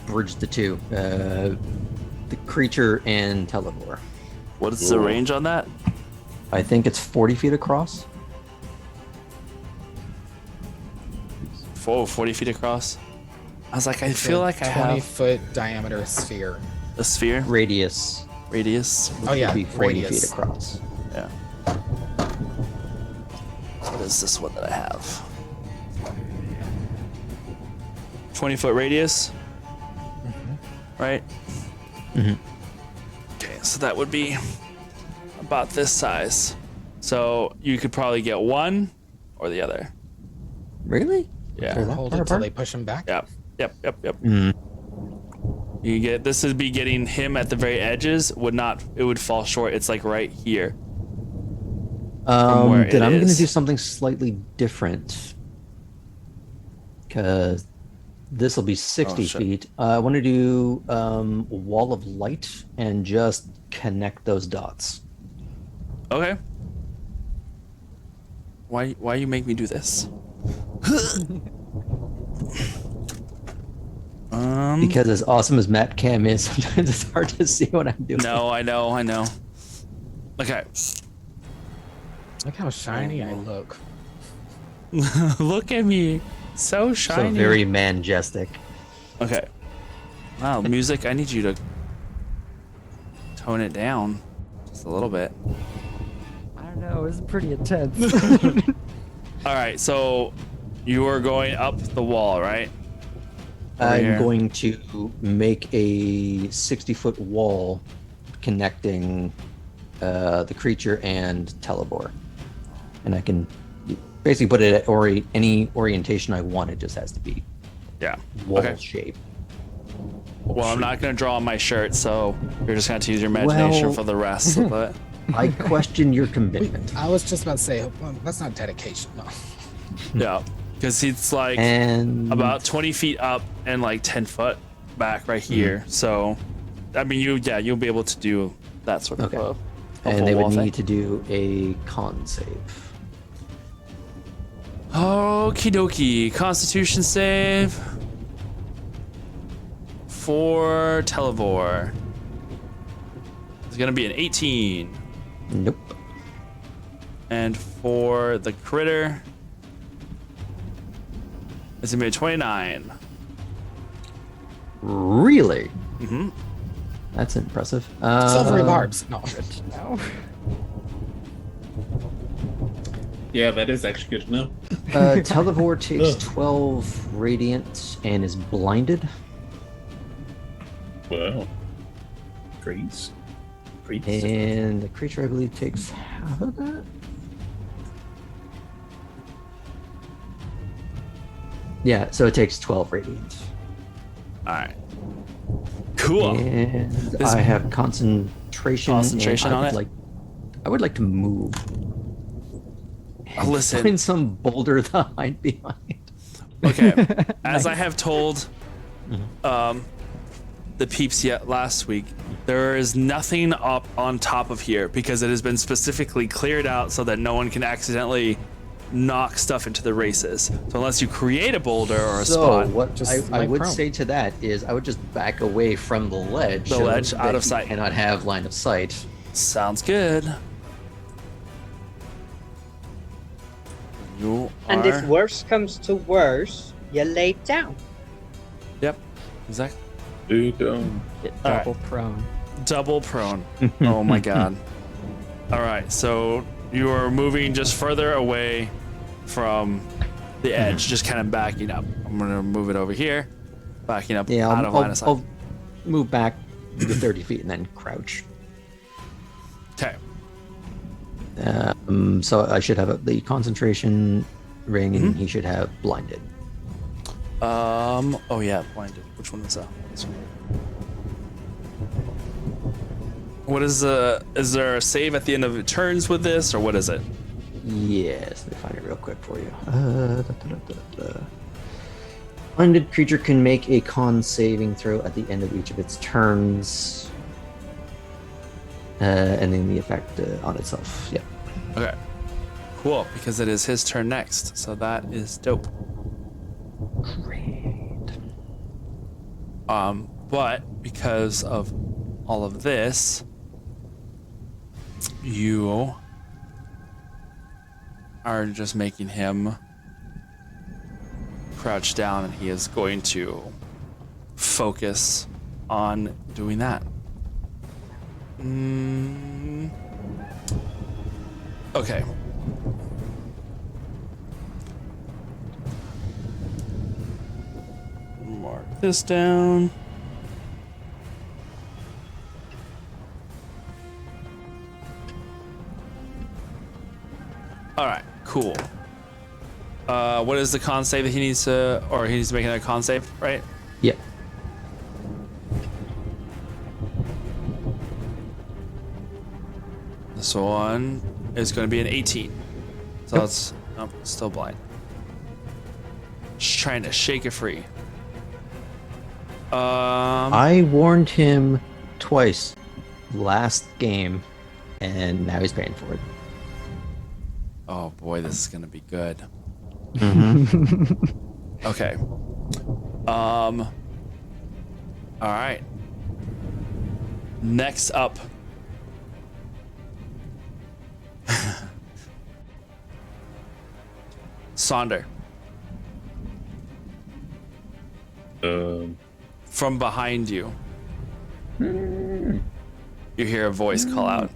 bridge the two, the creature and Televor. What is the range on that? I think it's 40 feet across. 40 feet across. I was like, I feel like I 20-foot have diameter sphere. a sphere Radius radius. Oh yeah, would be 40 radius. feet across. Yeah. What is this one that I have? 20-foot radius. Right. Okay, so that would be about this size. So you could probably get one or the other. Really? Yeah. They're that Hold far it till apart? they push him back. Yep. Yep. Mm. You get this would be getting him at the very edges. It would fall short. It's like right here. where Then it I'm going to is. do something slightly different. Because this will be 60 shit. feet. I want to do a wall of light and just connect those dots. Okay. Why you make me do this? Because as awesome as Matt Cam is, sometimes it's hard to see what I'm doing. No, I know. Okay. Look how shiny I look. Look at me. So So shiny. very majestic. Okay. Wow, music, I need you to tone it down just a little bit. I don't know. It was pretty intense. All right, so you are going up the wall, right? Over I'm here. going to make a 60-foot wall connecting the creature and Telebor. And I can basically put it at any orientation I want. It just has to be Yeah. wall Okay. shape. Well, I'm not going to draw on my shirt, so you're just going to use your imagination Well- for the rest of it. I question your commitment. I was just about to say, well, that's not dedication. No. Yeah. Because it's like And about 20 feet up and like 10 foot back right here. So, I mean, you'll be able to do that sort of Okay. a and they full would wall need thing. to do a con save. Okie dokie. Constitution save for Televor. It's going to be an 18. Nope. And for the critter, it's going to be a 29. Really? Mm-hmm. That's impressive. Silvery barbs. No. No. Yeah, that is actually good to know. Televor takes 12 radiant and is blinded. Wow. Great. And the creature, I believe, takes half of that. Yeah, so it takes 12 radiant. All right. Cool. And This- I have concentration. Concentration and on it? I would like to move. And Listen. find some boulder to hide behind. Okay. As I have told the peeps yet last week, there is nothing up on top of here because it has been specifically cleared out so that no one can accidentally knock stuff into the races. So unless you create a boulder or a So spot, what Just I like would prone. say to that is I would just back away from the ledge. The so ledge, that out of he sight. Cannot have line of sight. sounds good. You And if are- worse comes to worse, you lay down. Yep. Exactly. Dude, Get All right. double prone. Double prone. Oh my god. All right, so you are moving just further away from the edge, just kind of backing up. I'm gonna move it over here, backing up Yeah, out of line of sight. I'll move back to 30 feet and then crouch. Okay. So I should have the concentration ring, and he should have blinded. Oh yeah, blinded. Which one is that? This one. What is is there a save at the end of turns with this, or what is it? Yes, let me find it real quick for you. Blinded creature can make a con saving throw at the end of each of its turns, and then the effect on itself. Yeah. Okay. Cool, because it is his turn next, so that is dope. Great. But because of all of this, you are just making him crouch down, and he is going to focus on doing that. Okay. Mark this down. All right, cool. What is the con save that he needs to, or he needs to make a con save, right? Yep. This one is going to be an 18. So that's still blind. Just trying to shake it free. I warned him twice last game, and now he's paying for it. Oh boy, this is gonna be good. Mm-hmm. Okay. All right. Next up. Sonder. From behind you, you hear a voice call out.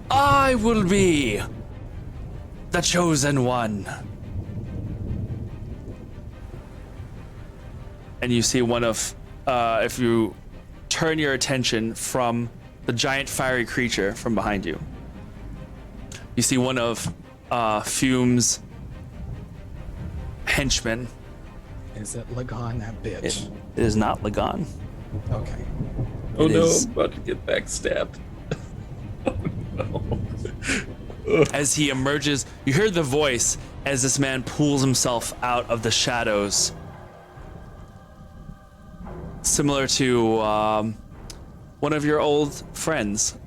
I will be the chosen one. And you see one of, if you turn your attention from the giant fiery creature from behind you, you see one of Fume's henchmen. Is it Lagon, that bitch? It is not Lagon. Okay. oh It no, is- I'm about to get backstabbed. Oh no. As he emerges, you hear the voice as this man pulls himself out of the shadows. Similar to one of your old friends,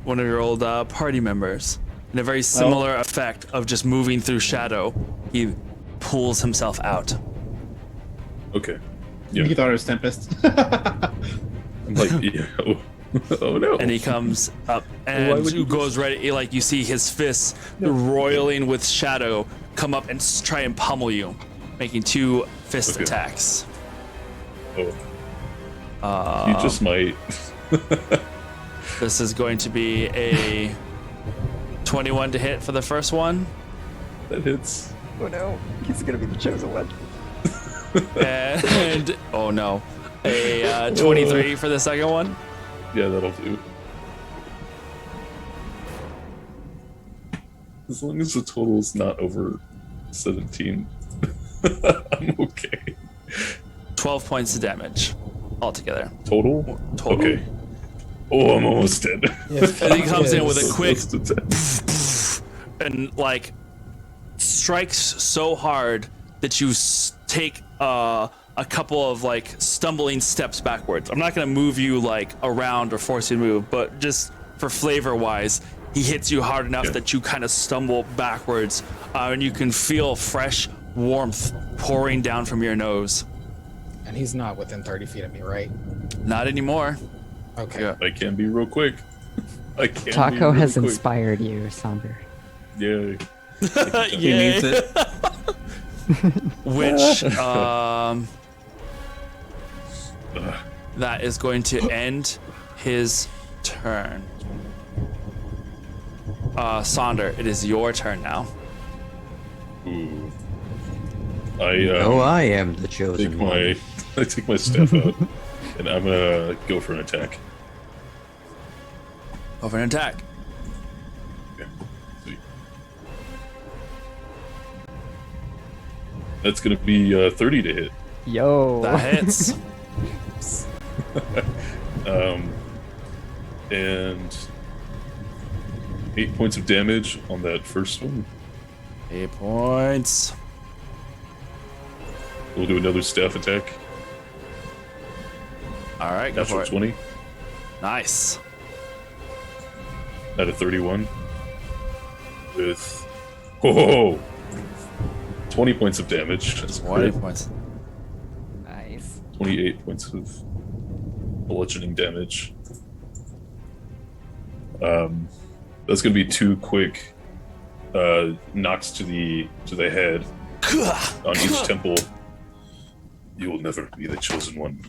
one of your old party members. In a very similar effect of just moving through shadow, he pulls himself out. Okay. You Yeah. thought it was Tempest. I'm like, yeah. Oh no. And he comes up Why and would you goes right. Like you see his fists roiling with shadow come up and try and pummel you, making 2 fist Okay. attacks. Oh. You just might. This is going to be a 21 to hit for the first one, That hits. Oh no, he's gonna be the chosen one. and oh no, a 23 for the second one. Yeah, that'll do. As long as the total's not over 17, I'm okay. 12 points of damage altogether. Total? Total. Okay. Oh, I'm almost dead. And he comes in with a So quick close to 10. and like strikes so hard that you take a couple of like stumbling steps backwards. I'm not gonna move you like around or force you to move, but just for flavor wise, he hits you hard enough that you kind of stumble backwards, and you can feel fresh warmth pouring down from your nose. And he's not within 30 feet of me, right? Not anymore. Okay. Yeah. I can be real quick. I can. Taco be has real quick. inspired you, Sonder. Yeah. He needs it. Which that is going to end his turn. Sonder, it is your turn now. Ooh. I am the chosen one. I take my staff out, and I'm gonna go for an attack. Go for an attack. Okay. Sweet. That's gonna be 30 to hit. Yo. That hits. And 8 points of damage on that first one. 8 points. We'll do another staff attack. All right, go Natural for it. 20 Nice. out of 31 with 20 points of damage. That's 20 crit. points. Nice. 28 points of bludgeoning damage. That's gonna be 2 quick knocks to the head on each temple. You will never be the chosen one.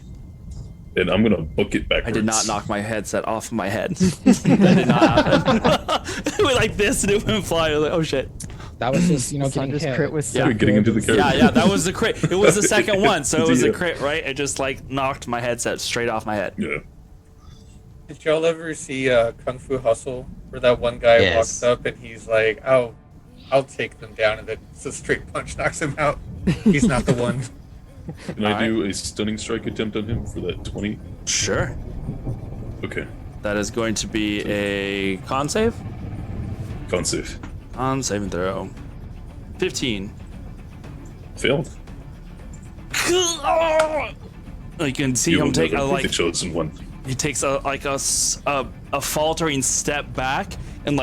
And I'm gonna book it backwards. I did not knock my headset off my head. That did not happen. It went like this and it went flying. I was like, oh shit. That was just, getting Sander's hit. crit was Yeah. so Getting into the good. character. Yeah, that was the crit. It was the second one, so it was a Yeah. crit, right? It just like knocked my headset straight off my head. Yeah. Did y'all ever see Kung Fu Hustle, where that one guy Yes. walks up and he's like, "I'll take them down," and then it's a straight punch knocks him out. He's not the one. Can I do a stunning strike attempt on him for that 20? Sure. Okay. That is going to be a con save. Con save. Con save and throw. 15. Failed. You can see You him will take never a be the like. chosen one. He takes a faltering step back and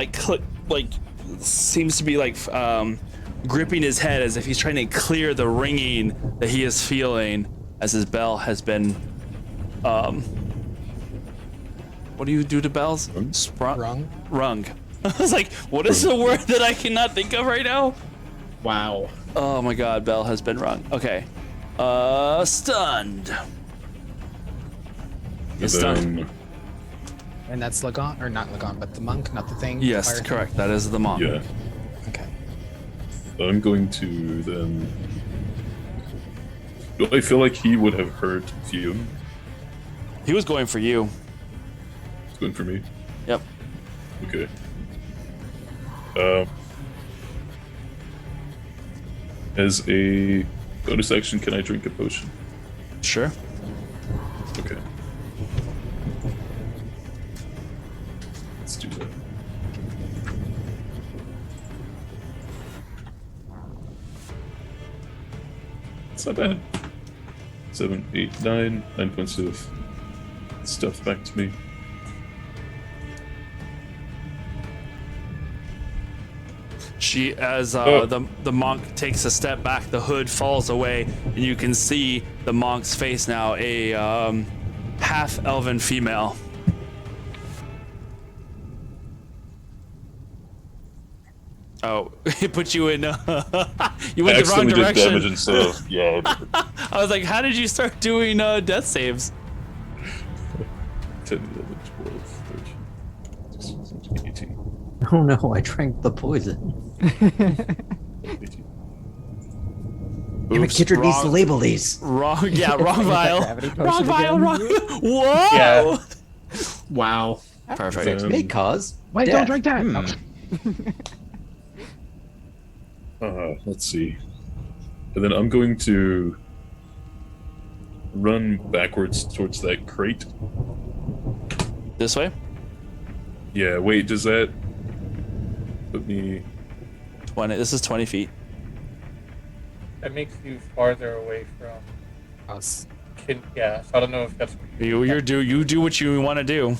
seems to be gripping his head as if he's trying to clear the ringing that he is feeling as his bell has been what do you do to bells? Rung. I was like, what is the word that I cannot think of right now? Wow. Oh my god, bell has been rung. Okay. Stunned. He's stunned. Then, And that's Lagon, or not Lagon, but the monk, not the thing. Yes, Fire thing? correct. That is the monk. yeah. Okay. I'm going to then. Do I feel like he would have hurt Fume? He was going for you. It's going for me. Yep. Okay. As a bonus action, can I drink a potion? Sure. Okay. Let's do that. It's not bad. 7, 8, 9 points of stuff back to me. As Oh. the monk takes a step back, the hood falls away, and you can see the monk's face now, a half-elven female. Oh, it put you in. You went the wrong Accidentally did damage direction. instead of yeah. I was like, how did you start doing death saves? 10, 11, 12, 13, 16, 17, 18. Oh no, I drank the poison. 18. Damn it, Kittred needs to label these. Wrong, yeah, wrong vial. Gravity potion Wrong vial, again. wrong. Whoa! Yeah. Wow. Perfect. May cause. Wait, death. don't drink that! Let's see. And then I'm going to run backwards towards that crate. This way? Yeah, wait, does that put me... 20. This is 20 feet. That makes you farther away from Us. Yeah, so I don't know if that's You do what you want to do.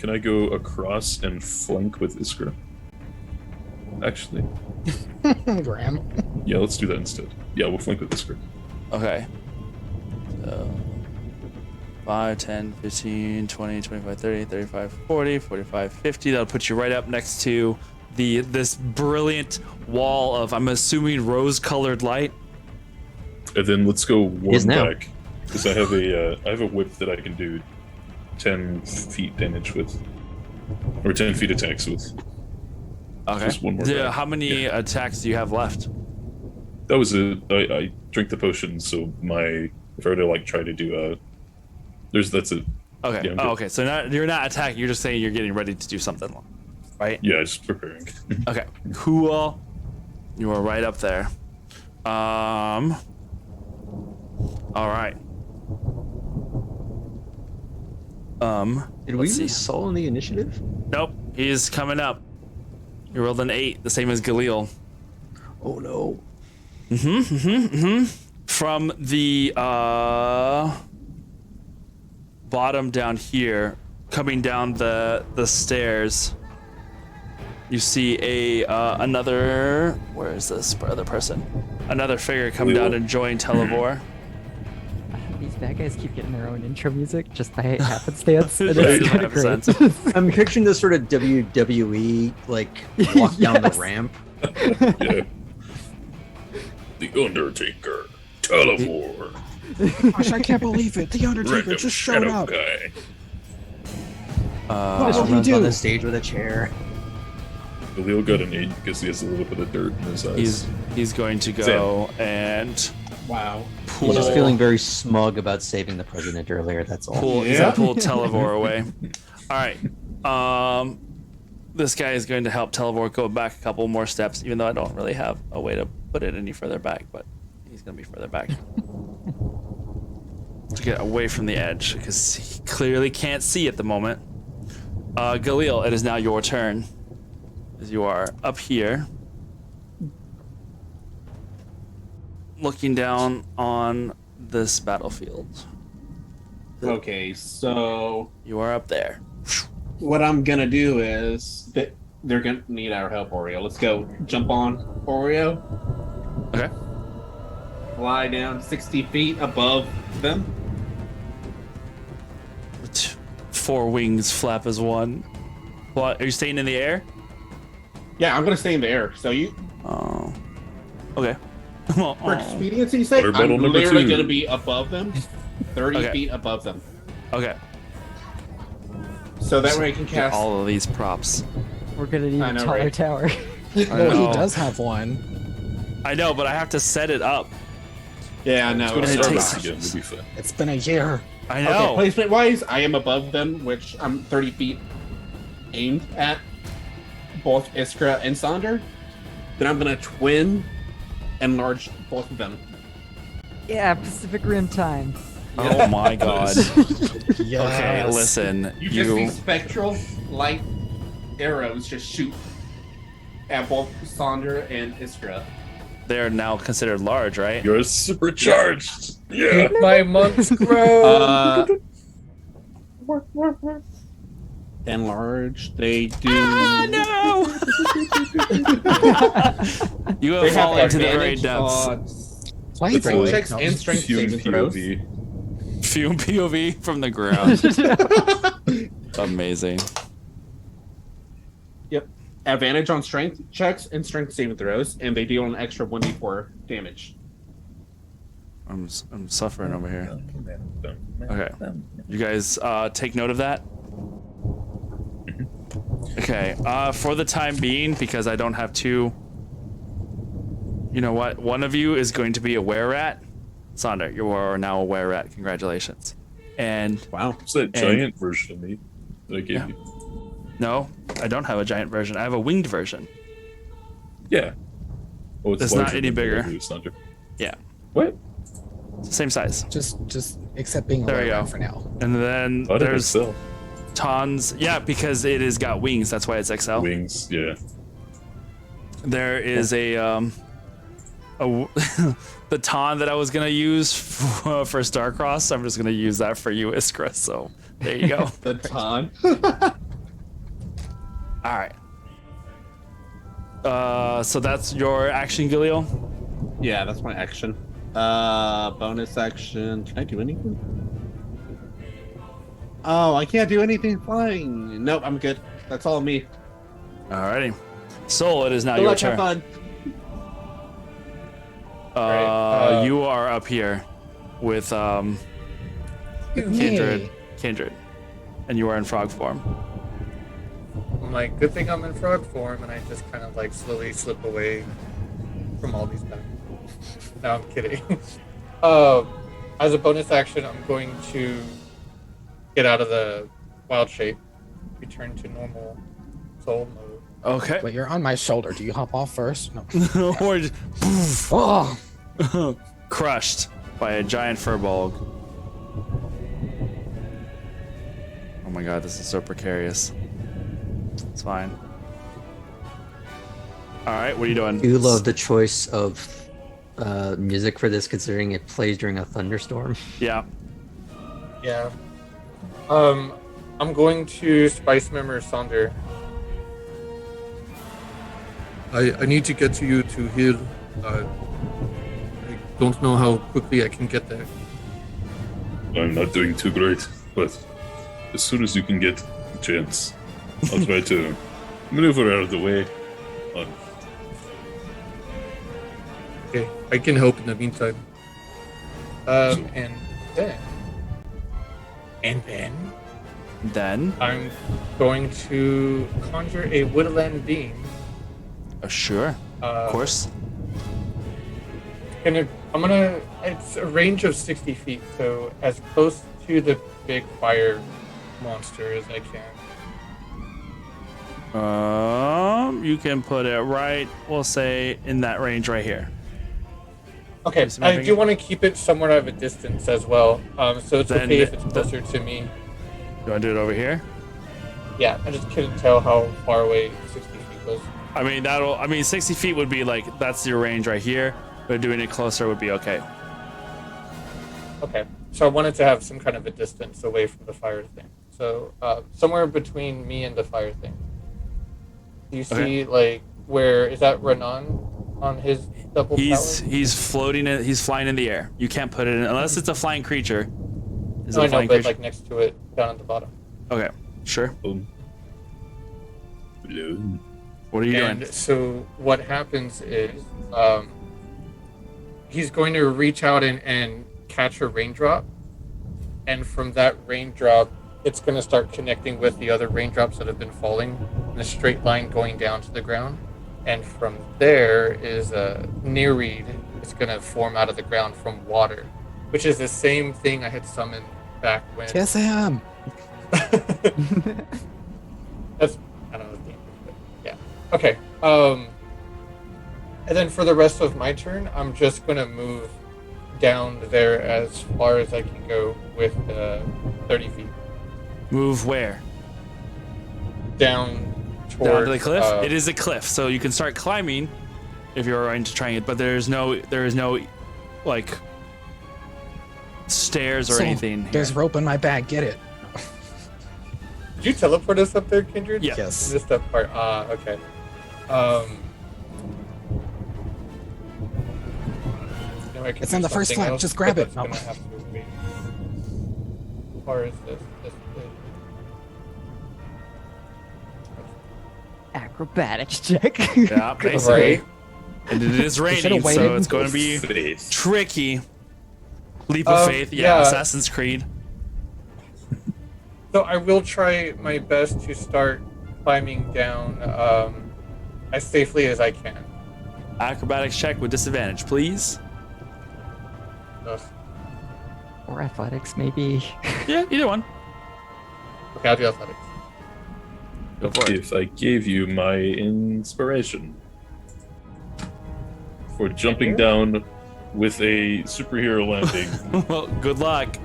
Can I go across and flank with Iskra? Actually, Graham. yeah, let's do that instead. Yeah, we'll flank with Iskra. Okay. 5, 10, 15, 20, 25, 30, 35, 40, 45, 50. That'll put you right up next to this brilliant wall of, I'm assuming, rose-colored light. And then let's go Is one now. back because I have a whip that I can do 10 feet damage with, or 10 feet attacks with. Okay. Just one more back. How many attacks do you have left? That was it. I drink the potion, so if I were to like try to do that's it. Okay. Yeah, I'm good. Okay. So you're not attacking. You're just saying you're getting ready to do something, right? Yeah, just preparing. Okay. Cool. You are right up there. All right. Did we let's see. use Saul in the initiative? Nope. He's coming up. You rolled an 8, the same as Galil. Oh no. From the bottom down here, coming down the stairs, you see another. Where is this other person? Another figure come down and join Televor. These bad guys keep getting their own intro music just by happenstance. And Right, it's kind of great. happenstance. I'm picturing this sort of WWE like walk down the Yes. ramp. Yeah. The Undertaker, Televor, Gosh, I can't believe it. The Undertaker random just showed shadow up. guy. Just will he runs do? on the stage with a chair. Leo got an 8 because he has a little bit of dirt in his eyes. He's going to go and Wow. pull. He's just feeling very smug about saving the president earlier. That's all. He's gonna pull Televor away. All right. This guy is going to help Televor go back a couple more steps, even though I don't really have a way to put it any further back, but he's gonna be further back to get away from the edge because he clearly can't see at the moment. Galil, it is now your turn, as you are up here, looking down on this battlefield. Okay, so You are up there. what I'm gonna do is that they're gonna need our help, Oreo. Let's go. Jump on Oreo. Okay. Fly down 60 feet above them. 4 wings flap as one. What? Are you staying in the air? Yeah, I'm gonna stay in the air. So you, Oh. Okay. for expediency's sake, Water bottle I'm number literally 2. gonna be above them, 30 Okay. feet above them. Okay. So that way I can Get cast. all of these props. We're gonna need I a know, taller right? tower. Well, know. he does have one. I know, but I have to set it up. Yeah, no. Gonna it start takes- this again. We'll be fine. It's been a year. I Okay, know. placement wise, I am above them, which I'm 30 feet aimed at both Iskra and Sonder. Then I'm gonna twin enlarge both of them. Yeah, Pacific Rim time. Oh my god. Yes. Okay, listen. You just see spectral light arrows just shoot at both Sonder and Iskra. They're now considered large, right? You're supercharged. Yeah. My monks grow. Enlarge. They do. No! You have They have fallen into the very advantage depths. on Play strength boy. checks and strength Fume saving throws. POV. Fume POV from the ground. Amazing. Yep. Advantage on strength checks and strength saving throws, and they deal an extra 1d4 damage. I'm suffering over here. Okay. You guys take note of that? Okay. For the time being, because I don't have two. You know what? One of you is going to be a were-rat. Sonder, you are now a were-rat. Congratulations. And Wow. It's that giant version of me that I gave Yeah. you. no, I don't have a giant version. I have a winged version. Yeah. Oh, it's It's not larger any than bigger. the Thunder. Yeah. What? It's the same size. Just accept being a There we robot go. for now. And then How did it there's sell? Tons. Yeah, because it has got wings. That's why it's XL. Wings, yeah. There is the Ton that I was gonna use for Starcross. I'm just gonna use that for you, Iskra. So there you go. The ton. All right. So that's your action, Galil. Yeah, that's my action. Bonus action. Can I do anything? Oh, I can't do anything flying. Nope, I'm good. That's all me. Alrighty. Soul, it is now Good your luck, have turn. fun. You are up here with Kindred, and you are in frog form. I'm like, good thing I'm in frog form, and I just kind of like slowly slip away from all these guys. No, I'm kidding. As a bonus action, I'm going to get out of the wild shape, return to normal soul mode. Okay. But you're on my shoulder. Do you hop off first? No. Or just, Oh, crushed by a giant furbolg. Oh my god, this is so precarious. It's fine. Alright, what are you doing? Do you love the choice of music for this, considering it plays during a thunderstorm? Yeah. Yeah. I'm going to Spice Member Sonder. I need to get to you to heal. I don't know how quickly I can get there. I'm not doing too great, but as soon as you can get a chance, I'll try to maneuver out of the way. Okay, I can help in the meantime. And then I'm going to conjure a woodland beam. Sure. Of course. It's a range of 60 feet, so as close to the big fire monster as I can. You can put it right, we'll say, in that range right here. Okay, I do want to keep it somewhere of a distance as well. So it's Then okay if it's closer to me. You want to do it over here? Yeah, I just couldn't tell how far away 60 feet was. I mean, 60 feet would be like, that's your range right here, but doing it closer would be okay. Okay, so I wanted to have some kind of a distance away from the fire thing. So somewhere between me and the fire thing. Do you see, like, where, is that Renan on his double tower? He's floating, he's flying in the air. You can't put it in, unless it's a flying creature. Is No, it I a know, flying but creature? like next to it, down at the bottom. Okay, sure. Hello. What are you And doing? so what happens is he's going to reach out and catch a raindrop, and from that raindrop it's going to start connecting with the other raindrops that have been falling in a straight line going down to the ground, and from there is a nereid. It's going to form out of the ground from water, which is the same thing I had summoned back when. yes, I am. That's, I don't know the name, but yeah. Okay. And then for the rest of my turn, I'm just gonna move down there as far as I can go with 30 feet Move where? down towards Down to the cliff? It is a cliff, so you can start climbing if you're going to try it, but there is no like stairs or So, anything here. There's rope in my bag. Get it. Did you teleport us up there, Kindred? Yeah. Yes. Just that part. Okay. You know, I can It's do on the first something flag, else, just grab but it. that's No. gonna have to wait. As far as this Acrobatics check. Yeah, basically. right? And it is raining, should've so waited. it's going to be Faith. tricky. Leap of faith, yeah, yeah. Assassin's Creed. So I will try my best to start climbing down as safely as I can. Acrobatics check with disadvantage, please. Ugh. Or athletics, maybe. Yeah, either one. Okay, I'll do athletics. Go for it. If I gave you my inspiration for jumping down with a superhero landing, Well, good luck.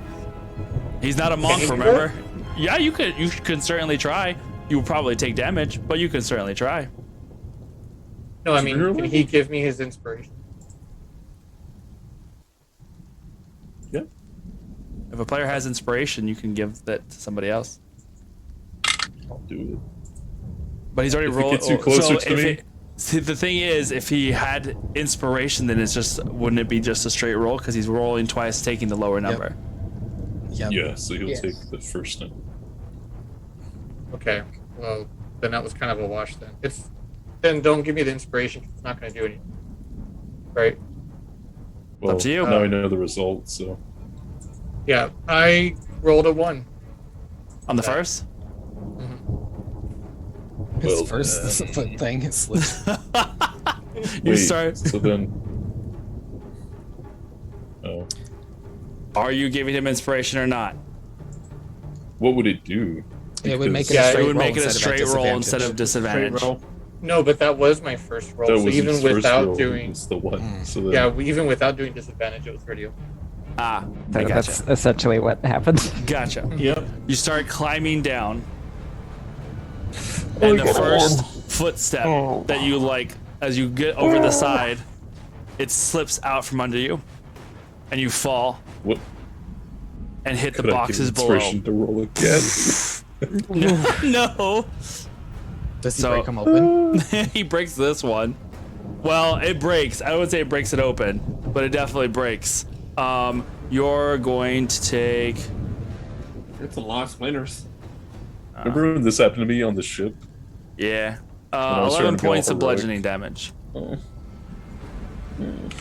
He's not a monk, you do remember? Yeah, you could certainly try. You will probably take damage, but you can certainly try. No, I mean, Superhero can he give me his inspiration? yeah, If a player has inspiration, you can give that to somebody else. I'll do But he's already If it rolled. gets you closer to me? See, the thing is, if he had inspiration, then it's just wouldn't it be just a straight roll because he's rolling twice, taking the lower number. it. Yep. Yeah, so he'll Yes. take the first number. Okay. Well, then that was kind of a wash then. Then don't give me the inspiration. 'Cause it's not going to do anything. Right? Well, up to you. Now I know the result, so Yeah. I rolled a 1. On the first? His Well, first foot thing is slipped. You wait, start. So then, oh, Are you giving him inspiration or not? what would it do? It would make it Yeah, a it straight It would roll make it a instead of straight roll instead of Straight disadvantage. roll. No, but that was my first roll. That So was even his first without roll. doing, It's the one. So then, yeah, even without doing disadvantage, it was pretty okay. Ah, So I that's gotcha. essentially what happened. Gotcha. Yep. You start climbing down, and the first footstep that you like, as you get over the side, it slips out from under you, and you fall what and hit the could I get boxes below. inspiration to roll again? No, Does he So- break them open? he breaks this one. Well, it breaks. I would say it breaks it open, but it definitely breaks. You're going to take. It's a lot of splinters. Remember when this happened to me on the ship? Yeah. I was 11 trying to go points of heroic. bludgeoning damage Oh.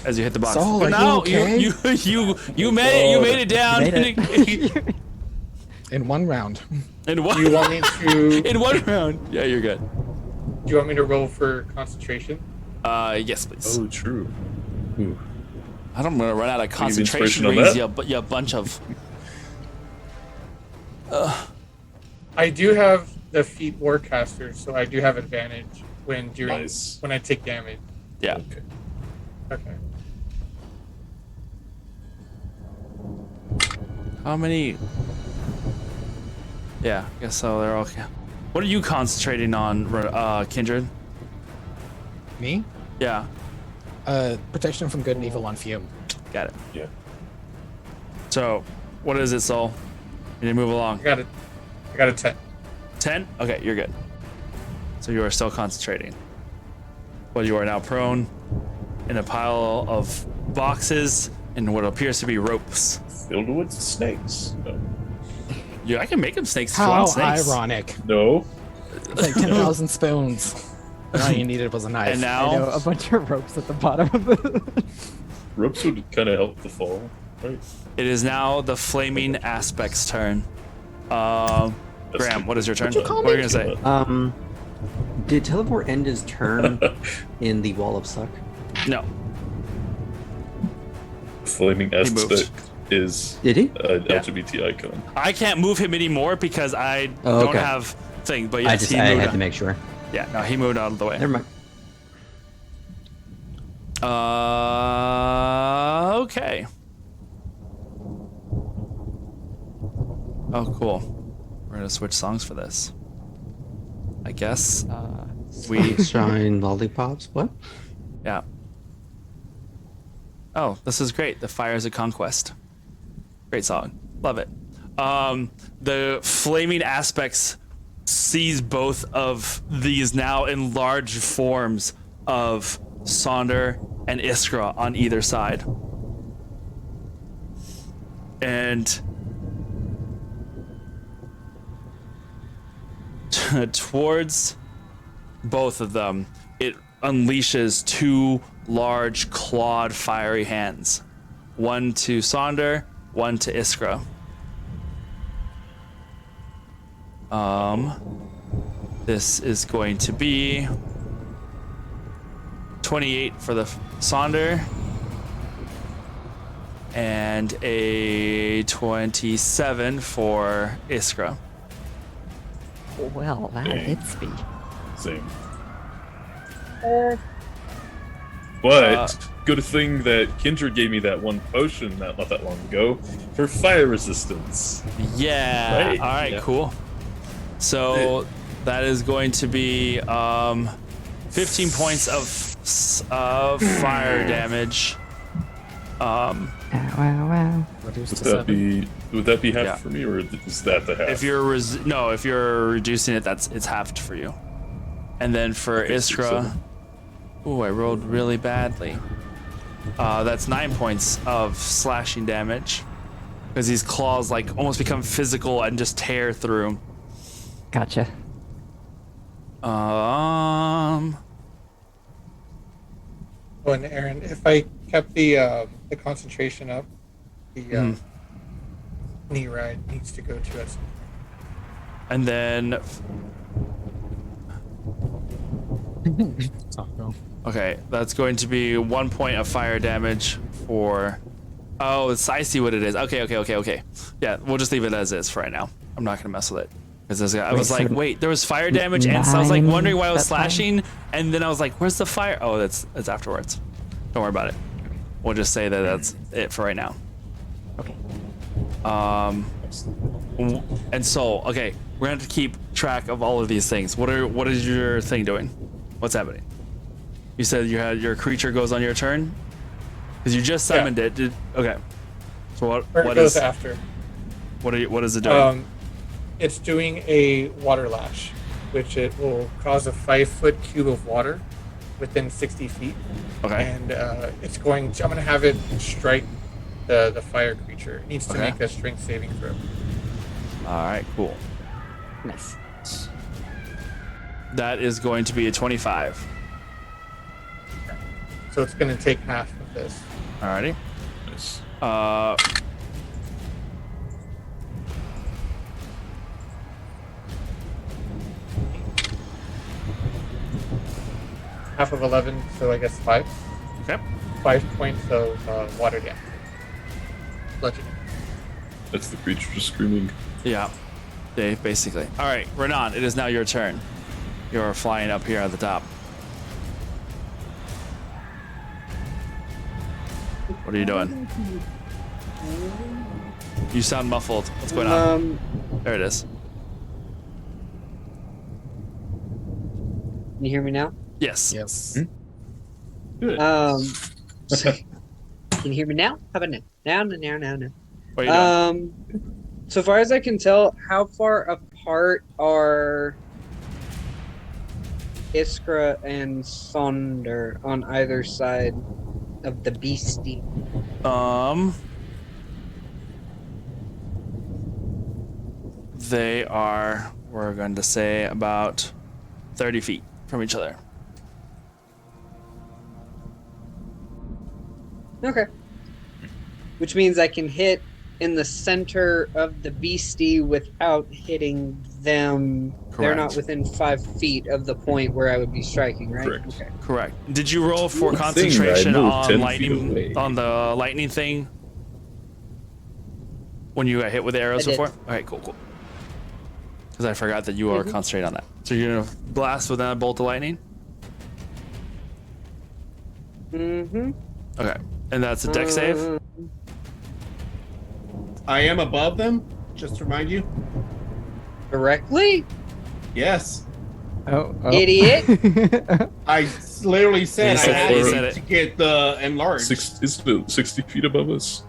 as you hit the box. Saul, But are no, you okay? you made it. You made it down. Made it. In one round. in one Do you want me to? in one round. Yeah, you're good. Do you want me to roll for concentration? Yes, please. Oh, true. Ooh. I don't want to run out of give concentration inspiration on rings, that? you bunch of. I do have the feat warcaster, so I do have advantage when Nice. when I take damage. Yeah. Okay. Okay. How many? Yeah, I guess so. They're all. What are you concentrating on, Kindred? Me? Yeah, Protection from good and evil on Fume. got it. Yeah. So, what is it, Soul? You need to move along. I got a 10. 10? Okay, you're good. So you are still concentrating. Well, you are now prone in a pile of boxes and what appears to be ropes. Filled with snakes. No. Yeah, I can make them snakes if you How want snakes. ironic. No. Like 10,000 spoons. And all you needed was a knife. And I know now, a bunch of ropes at the bottom of the. Ropes would kind of help the fall, right? it is now the flaming aspect's turn. Graham, what is your turn? What are you gonna say? Did Teleport end his turn in the Wall of Suck? No. Flaming moved. aspect is Did he? an Yeah. LGBT icon. I can't move him anymore because I Oh, don't okay. have thing. But I yes, just he I moved had on. to make sure. Yeah, no, he moved out of the way. Never mind. Okay. Oh, cool. We're gonna switch songs for this. I guess we. Shine lollipops. What? Yeah. Oh, this is great. The Fires of Conquest. Great song. Love it. The flaming aspects sees both of these now enlarged forms of Sonder and Iskra on either side. And towards both of them, it unleashes two large clawed fiery hands. One to Sonder, one to Iskra. This is going to be 28 for the Sonder and a 27 for Iskra. Well, that Dang. hits me. Same. But good thing that Kindred gave me that one potion not that long ago for fire resistance. Yeah. Right. All right. Yeah. Cool. So that is going to be 15 points of fire damage. Wow. Reduced to Would that 7. be half Yeah. for me, or is that the half? If you're if you're reducing it, it's halved for you. And then for Okay, Iskra, 7. ooh, I rolled really badly. That's 9 points of slashing damage because these claws like almost become physical and just tear through. Gotcha. Oh, and Aaron, if I kept the concentration up, the knee ride needs to go to us. And then, Taco. okay, that's going to be 1 point of fire damage for. Oh, I see what it is. Okay. Yeah, we'll just leave it as is for right now. I'm not gonna mess with it. Because I was like, wait, there was fire damage, and so I was like wondering why I was slashing, and then I was like, where's the fire? Oh, it's afterwards. Don't worry about it. We'll just say that that's it for right now. Okay. And so, okay, we're gonna have to keep track of all of these things. What is your thing doing? What's happening? You said you had your creature goes on your turn? Because you just summoned it. Okay. So what It goes after. What is it doing? It's doing a water lash, which it will cause a 5-foot cube of water within 60 feet. Okay. And it's going to, I'm going to have it strike the fire creature. It needs to make a strength saving throw. All right, cool. Nice. That is going to be a 25. So it's going to take half of this. Alrighty. Nice. Half of 11, so I guess 5. Okay. 5 points of water damage. Bludgeoning. That's the creature just screaming. Yeah. Dave, basically. All right, Renan, it is now your turn. You're flying up here at the top. What are you doing? You sound muffled. What's going on? There it is. Can you hear me now? Yes. Yes. Good. Can you hear me now? How about now? Now. What are you doing? So far as I can tell, how far apart are Iskra and Sonder on either side of the beastie? They are, we're going to say, about 30 feet from each other. Okay. Which means I can hit in the center of the beastie without hitting them. They're not within 5 feet of the point where I would be striking, right? Correct. Okay. Correct. Did you roll for Good thing concentration I moved on 10 feet lightning, away. on the lightning thing? When you got hit with the arrows I did. before? Alright, cool. Because I forgot that you are concentrating on that. So you're gonna blast with that bolt of lightning? Mm-hmm. Okay. And that's a deck save? I am above them, just to remind you. Directly? Yes. Oh. Idiot. I literally said He I had said it. to get the enlarged. It's about 60 feet above us.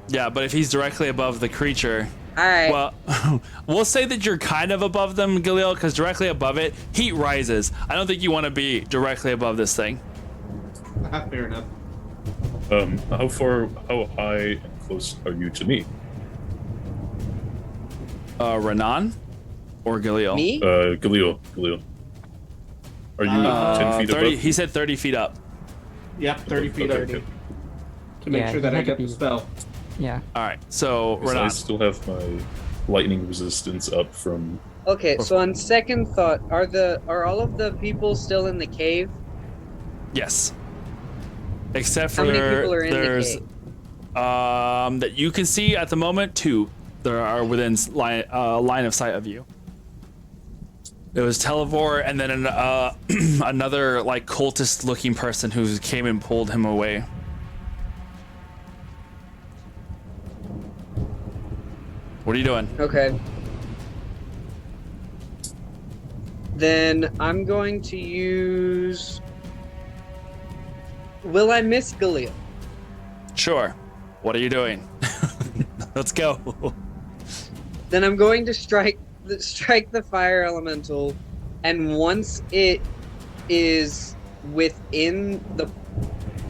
Yeah, but if he's directly above the creature, Alright. well, we'll say that you're kind of above them, Galil, because directly above it, heat rises. I don't think you want to be directly above this thing. Fair enough. How high and close are you to me? Renan or Galil? Me? Galil. Are you 10 feet 30, above? he said 30 feet up. Yep, 30 feet Okay. up. To make Yeah, sure that you I had to get the be- spell. Yeah. All right, so Because I Renan. still have my lightning resistance up from. Okay, so on second thought, are all of the people still in the cave? Yes. Except for How many people are in the there's cave? That you can see at the moment, 2. There are within line of sight of you. It was Televor and then another like cultist looking person who came and pulled him away. What are you doing? Okay. Then I'm going to use... Will I miss Galil? Sure. What are you doing? Let's go. Then I'm going to strike the fire elemental, and once it is within the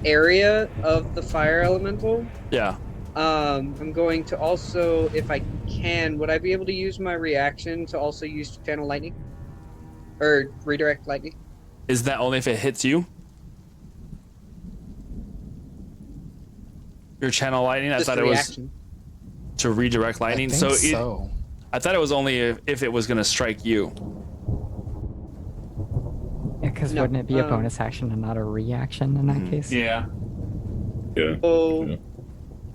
area of the fire elemental, Yeah. I'm going to also, if I can, would I be able to use my reaction to also use channel lightning? Or redirect lightning. Is that only if it hits you? Your channel lightning? I Just thought a it was reaction. to redirect lightning. I think so. I thought it was only if it was going to strike you. Yeah, because No, wouldn't it be a bonus action and not a reaction in that case? Yeah. Yeah. So,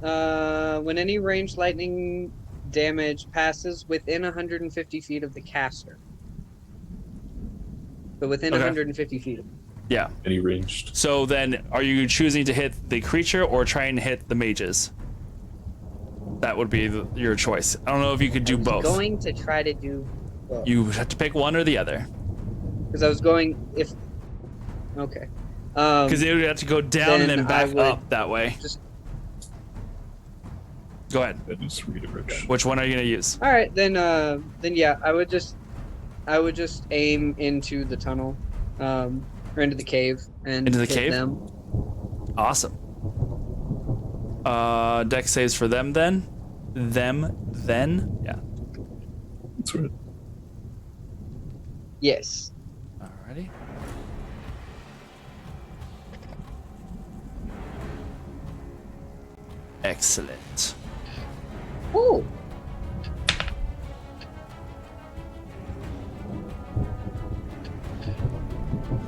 Yeah. when any ranged lightning damage passes within 150 feet of the caster. But within Okay. 150 feet of Yeah. Any ranged? So then, are you choosing to hit the creature or try and hit the mages? That would be your choice. I don't know if you could do both. going to try to do both. You have to pick one or the other. Because I was going if okay. Because they would have to go down and then then I back would up that way. just Go ahead. That is redirection. Which one are you gonna use? all right, then yeah, I would just aim into the tunnel, or into the cave and Into the hit cave? them. Awesome. Dex saves for them then. Yeah. That's right. Yes. Alrighty. Excellent. Ooh.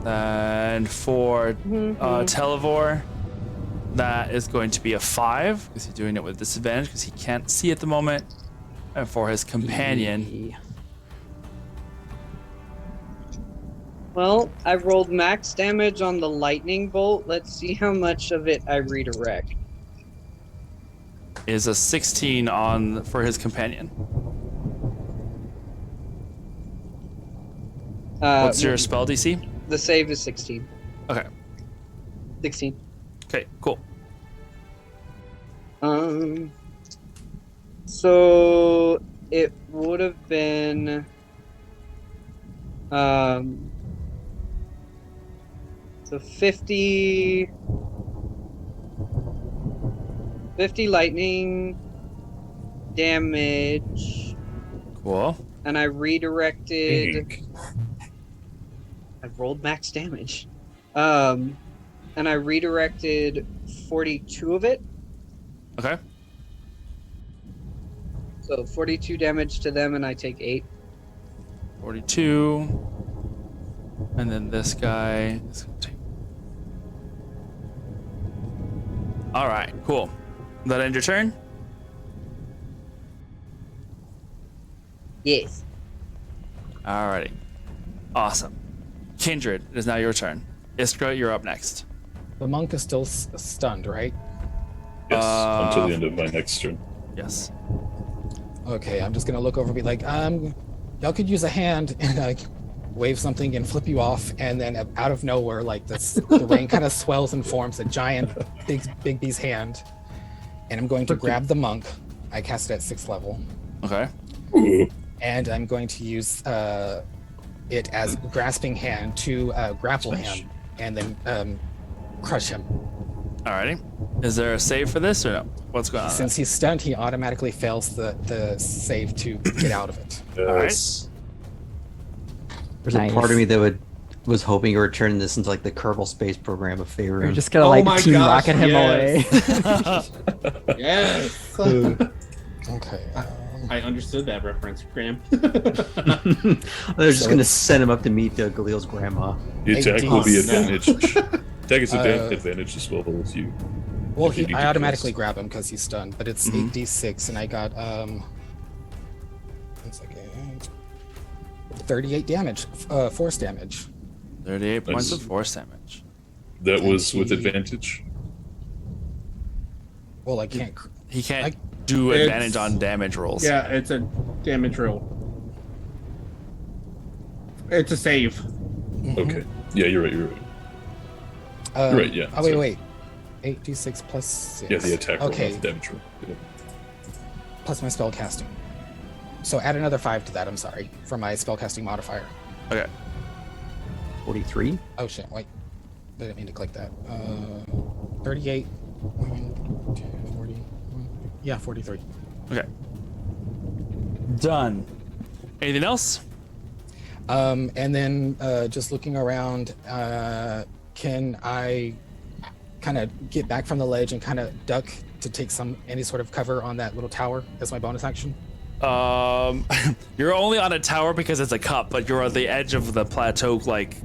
And for Televor, that is going to be a 5 because he's doing it with disadvantage because he can't see at the moment. And for his companion, Well, I rolled max damage on the lightning bolt. Let's see how much of it I redirect. is a 16 on for his companion. What's your spell DC? The save is 16. Okay. 16. Okay, cool. So it would have been so 50 lightning damage, Cool. and I redirected. Pink. I rolled max damage. And I redirected 42 of it. Okay. So 42 damage to them, and I take 8. 42. And then this guy is going to take. All right, cool. That end your turn? Yes. Alrighty. Awesome. Kindred, it is now your turn. Iskra, you're up next. The monk is still stunned, right? Yes, until the end of my next turn. Yes. Okay, I'm just gonna look over and be like, y'all could use a hand, and like wave something and flip you off, and then out of nowhere, like the rain kind of swells and forms a giant big bee's hand, and I'm going to grab the monk. I cast it at 6th level, Okay. and I'm going to use it as grasping hand to grapple him, and then crush him. Alrighty. Is there a save for this or no? What's going on? Since he's stunned, he automatically fails the save to get out of it. Yes. There's Nice. a part of me that was hoping you were turning this into like the Kerbal Space Program of We're Faerun. just gonna Oh like my team gosh, rocket him yes. away. Yes. Okay. I understood that reference, Graham. They're just gonna send him up to meet Galil's grandma. The attack will be Oh, no. advantage. Attack is advantage as well as you. Well, If you need I to automatically cast. grab him because he's stunned, but it's 8d6, and I got 38 damage, force damage. 38 points Nice. of force damage. That was with advantage. Well, I can't. He can't I- do It's- advantage on damage rolls. Yeah, it's a damage roll. It's a save. Okay. Yeah, you're right. You're right. You're right, yeah, Oh, wait, so- wait. 8d6 plus 6. Yeah, the attack roll, Okay, not the damage roll. Yeah. plus my spell casting. So add another 5 to that, I'm sorry, for my spell casting modifier. Okay. 43. Oh shit, wait. Didn't mean to click that. 38. 40. Yeah, 43. Okay. Done. Anything else? And then just looking around, can I kind of get back from the ledge and kind of duck to take any sort of cover on that little tower as my bonus action? You're only on a tower because it's a cup, but you're at the edge of the plateau, like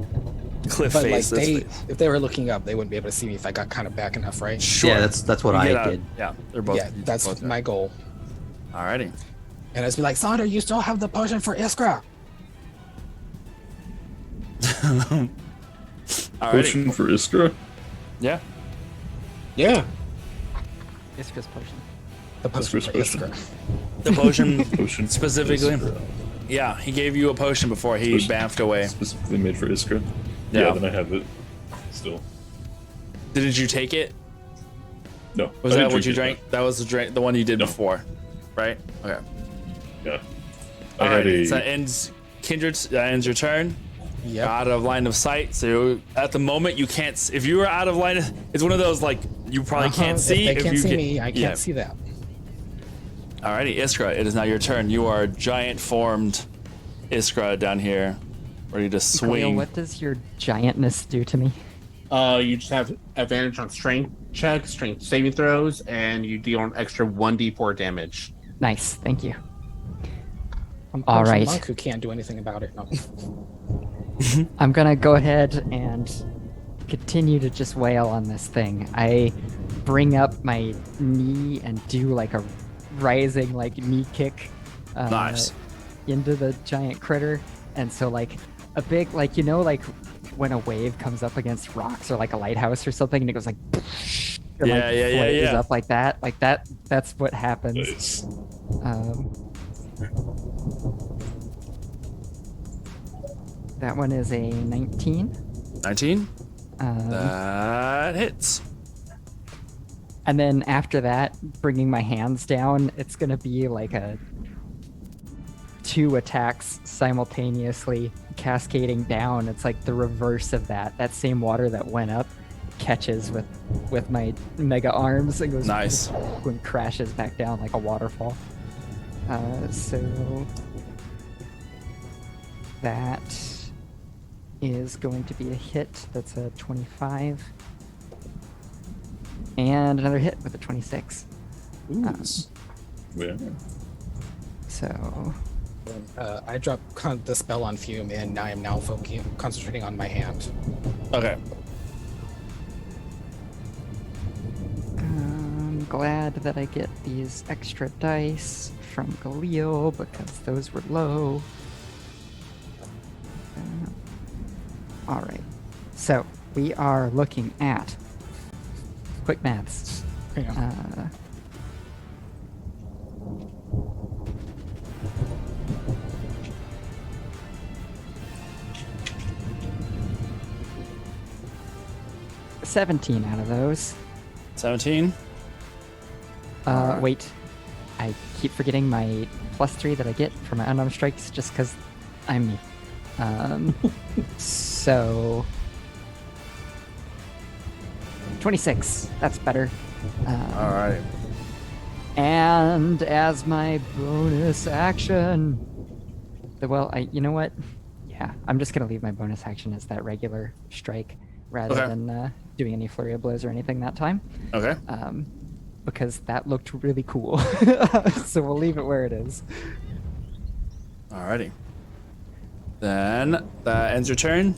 cliff But like face. if they were looking up, they wouldn't be able to see me if I got kind of back enough, right? Sure. Yeah, that's what I did. Yeah, they're both. Yeah, that's both my goal. Alrighty. And I'd be like, Sonder, you still have the potion for Iskra. Alrighty. Potion for Iskra? Yeah. Yeah. Iskra's potion. The potion Iskra's for potion. Iskra. The potion Potion specifically. Iskra. Yeah, he gave you a potion before he Potion bamfed away. Specifically made for Iskra? Yeah. Yeah, then I have it. Still. Didn't you take it? No. Was I that didn't what you it, drank? That was the one you did No. before, right? Okay. no. Yeah. I had a. So that ends Kindred. That ends your turn. Yep. You're out of line of sight. So at the moment you can't. If you were out of line, it's one of those like you probably can't see. If they can't you see can- me, I can't see that. Alrighty, Iskra, it is now your turn. You are giant formed Iskra down here, ready to Galil, swing. what does your giantness do to me? You just have advantage on strength checks, strength saving throws, and you deal an extra 1d4 damage. Nice, thank you. I'm All punching a right. monk who can't do anything about it. No. I'm gonna go ahead and continue to just wail on this thing. I bring up my knee and do like a rising like knee kick Nice. into the giant critter. And so like a big like like when a wave comes up against rocks or like a lighthouse or something and it goes like or, like, flares yeah. up like that's what happens. Nice. That one is a 19. 19. Um, That hits. And then after that, bringing my hands down, it's going to be like a 2 attacks simultaneously cascading down. It's like the reverse of that. That same water that went up catches with my mega arms and goes Nice. and crashes back down like a waterfall. So that is going to be a hit. That's a 25. And another hit with a 26. Yeah. So I dropped the spell on Fume, and I am now concentrating on my hand. Okay. I'm glad that I get these extra dice from Galil because those were low. All right. So we are looking at quick maths. Yeah. 17 out of those. 17. Wait. I keep forgetting my +3 that I get for my unarmed strikes just because I'm me. So 26. That's better. All right. And as my bonus action, you know what? Yeah, I'm just gonna leave my bonus action as that regular strike rather Okay. than doing any flurry of blows or anything that time. Okay. Because that looked really cool. So we'll leave it where it is. Alrighty. Then that ends your turn.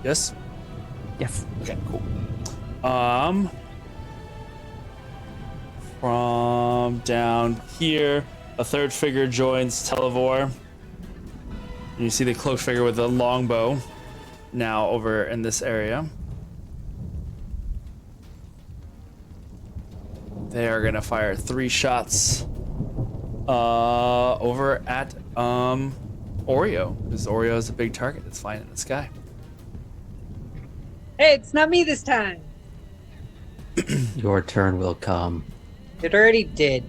Yes. Yes. Okay. Cool. From down here, a third figure joins Televor. And you see the cloaked figure with the longbow now over in this area. They are gonna fire 3 shots over at Oreo, because Oreo is a big target that's flying in the sky. Hey, it's not me this time. Your turn will come. It already did.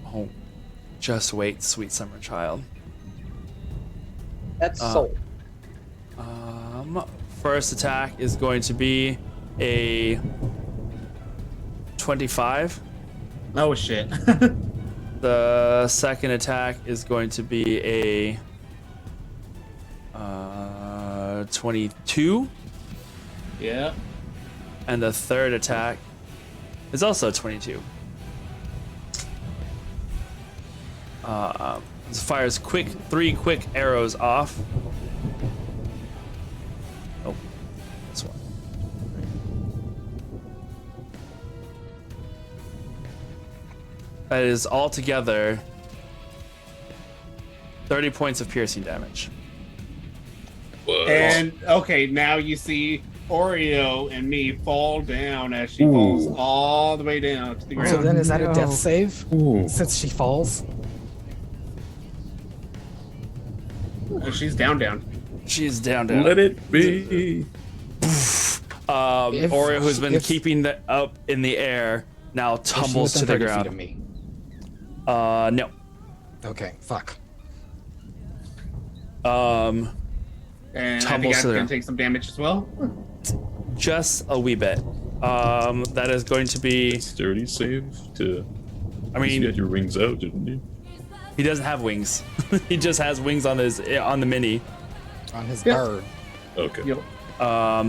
Oh, just wait, sweet summer child. That's soul. First attack is going to be a 25. Oh shit. The second attack is going to be a 22. Yeah. And the third attack is also 22. Fires three quick arrows off. Oh, this one. That is altogether 30 points of piercing damage. What? And okay, now you see Oreo and me fall down as she falls all the way down to the So ground. then is that a no. death save? Ooh. Since she falls? And she's down. She's down. Let it be. Oreo, who's been keeping that up in the air, now tumbles to the ground. Of me. No. Okay, fuck. And I think Tumbles to I'm the gonna take some damage as well. Just a wee bit. That is going to be. Dexterity save to. I You mean, had your rings out, didn't you? he doesn't have wings. He just has wings on the mini. On his Yeah. bird. Okay. Yep.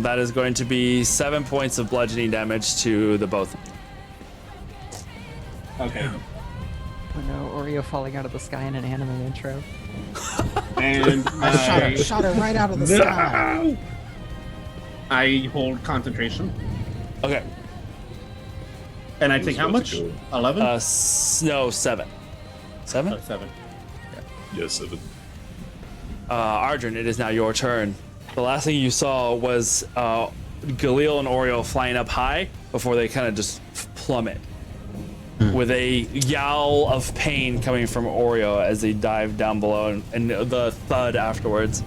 That is going to be 7 points of bludgeoning damage to the both. Okay. Oh no, Oreo falling out of the sky in an anime intro. And I shot her right out of the sky. I hold concentration. Okay. And I I was take how about much? to go. 11? No, 7. 7? 7. Yes, 7. Ardrin, it is now your turn. The last thing you saw was Galil and Oreo flying up high before they kind of just plummet. With a yowl of pain coming from Oreo as they dive down below and the thud afterwards.